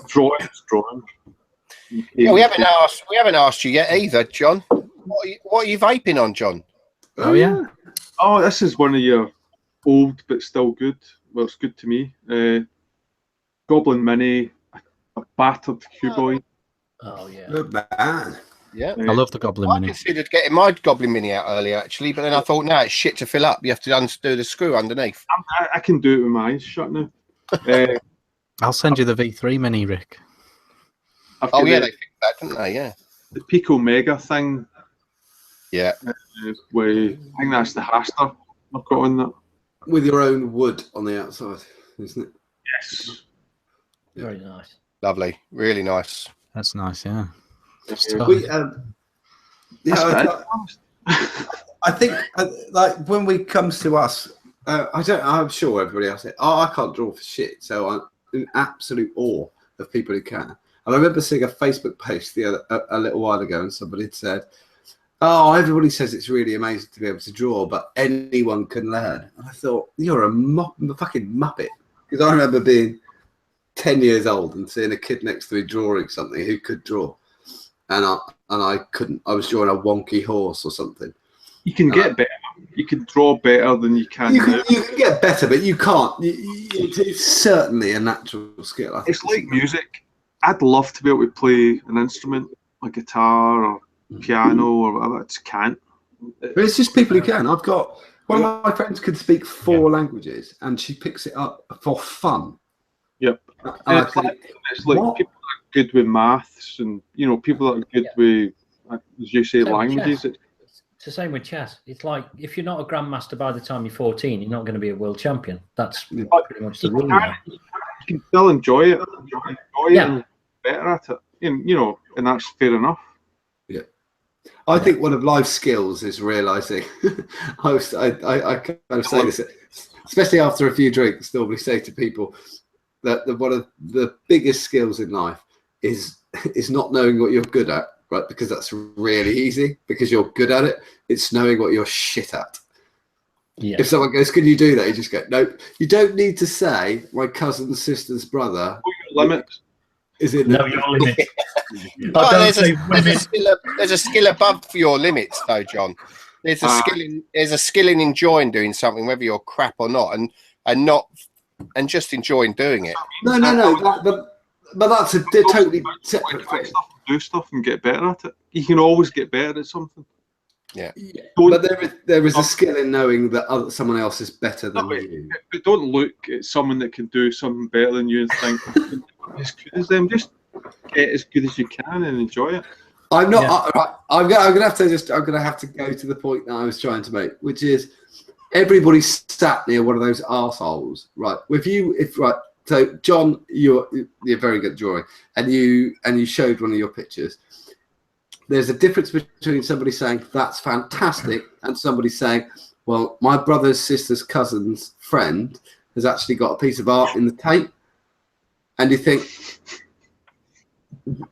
drawing is drawing. Yeah, we haven't asked you yet either, John. What are you vaping on, John? Oh yeah. Oh, this is one of your old but still good. Well, it's good to me. Goblin Mini, a battered Q-Boy. Oh yeah. Good man. Yeah. I love the Goblin I Mini. considered getting my Goblin Mini out earlier, actually, but then I thought, no, it's shit to fill up. You have to undo the screw underneath. I can do it with my eyes shut now. I'll send you the V3 Mini, Rick. Oh yeah, they fixed that, didn't they? Yeah. The Pico Mega thing. Yeah. Where I think that's the Haster I've got on that. With your own wood on the outside, isn't it? Yes. Very nice. Lovely. Really nice. That's nice, yeah. I think like when it comes to us, I'm sure everybody else said, I can't draw for shit. So I'm in absolute awe of people who can. And I remember seeing a Facebook post a little while ago, and somebody had said, "Oh, everybody says it's really amazing to be able to draw, but anyone can learn." And I thought, you're a fucking muppet, because I remember being 10 years old and seeing a kid next to me drawing something who could draw, and I couldn't. I was drawing a wonky horse or something. You can get better. You can draw better than you can. You can get better, but you can't. It's certainly a natural skill. I think it's like music. I'd love to be able to play an instrument, like guitar or piano or whatever. I just can't. But it's just people who can. I've got one of my friends could speak 4 languages, and she picks it up for fun. Yep. And it's like people that are good with maths, and people that are good with, as you say, languages. It's the same with chess. It's like if you're not a grandmaster by the time you're 14, you're not going to be a world champion. That's pretty much the rule. You can still enjoy it. And better at it. And that's fair enough. Yeah. I think one of life's skills is realizing. I kind of say this, especially after a few drinks. Normally say to people that one of the biggest skills in life is not knowing what you're good at, right? Because that's really easy. Because you're good at it. It's knowing what you're shit at. Yeah. If someone goes, "Can you do that?" You just go, "Nope." You don't need to say, "My cousin's sister's brother." Your limit is it? No, your limit. There's a skill above your limits, though, John. There's a skill in enjoying doing something, whether you're crap or not, and just enjoying doing it. No. But that's a totally separate thing. Do stuff and get better at it. You can always get better at something. Yeah. But there is a skill in knowing that someone else is better than you. But don't look at someone that can do something better than you and think as good as them. Just get as good as you can and enjoy it. I'm not. Yeah. I'm gonna have to go to the point that I was trying to make, which is everybody sat near one of those arseholes, right? So John, you're very good at drawing, and you showed one of your pictures. There's a difference between somebody saying that's fantastic and somebody saying, "Well, my brother's sister's cousin's friend has actually got a piece of art in the tape," and you think,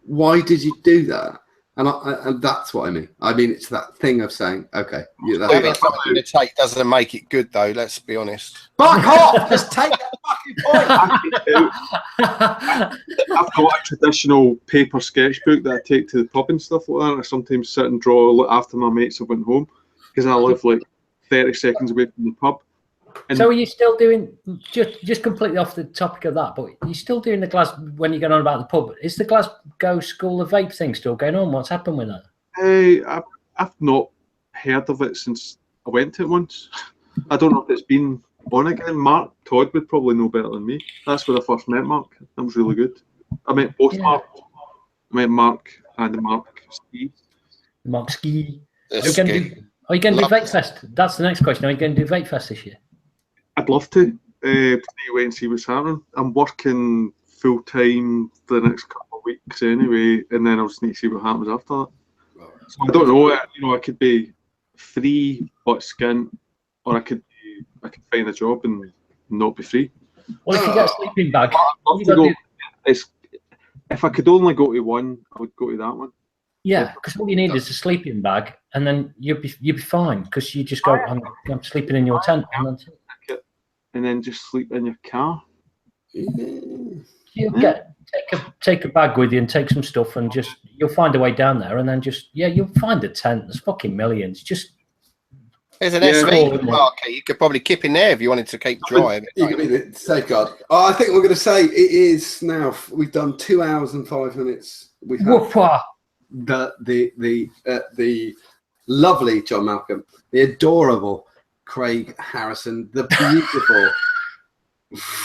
"Why did you do that?" And that's what I mean. I mean, it's that thing of saying, "Okay, having something in the tape doesn't make it good, though. Let's be honest." Fuck off! Just take that fucking point. I've got a traditional paper sketchbook that I take to the pub and stuff like that. I sometimes sit and draw after my mates have went home because I live like 30 seconds away from the pub. And so are you still doing, just completely off the topic of that, but you're still doing the when you get on about the pub, is the Glasgow School of Vape thing still going on? What's happened with that? I've not heard of it since I went to it once. I don't know if it's been on again. Mark Todd would probably know better than me. That's where I first met Mark. That was really good. I met both Mark. I met Mark and Mark Ski. Mark Ski. Are you going to do Vape Fest? That's the next question. Are you going to do Vape Fest this year? I'd love to. Wait and see what's happening. I'm working full time for the next couple of weeks anyway, and then I'll just need to see what happens after that. So I don't know. You know, I could be free but skint, or I could find a job and not be free. Well, if you get a sleeping bag, if I could only go to one, I would go to that one. Yeah, because all you need is a sleeping bag, and then you'll be fine. Because you just go, I'm sleeping in your tent, and then just sleep in your car. You take a bag with you and take some stuff, and just you'll find a way down there, and then you'll find a tent. There's fucking millions. There's an SV market. You could probably keep in there if you wanted to keep dry. You could be the safeguard. Oh, I think we're going to say it is now. We've done 2 hours and 5 minutes. We've had the lovely John Malcolm, the adorable Craig Harrison, the beautiful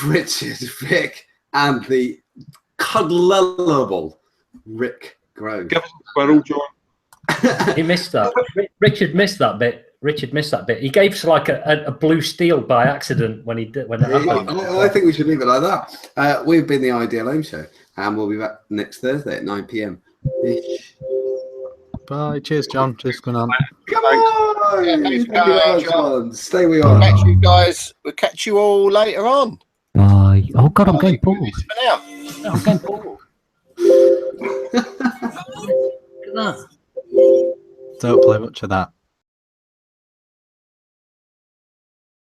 Richard Vick, and the cuddleable Rick Grove. Give us a squirrel, John. He missed that. Richard missed that bit. He gave us like a blue steel by accident when it happened. I think we should leave it like that. We've been the Ideal Home Show, and we'll be back next Thursday at 9 p.m. Bye. Cheers, John. Cheers, going on. Come on. John. Stay where you are. Catch you guys. We'll catch you all later on. Bye. Oh God, I'm going bald. For now. I'm going bald. Look at that. Don't play much of that.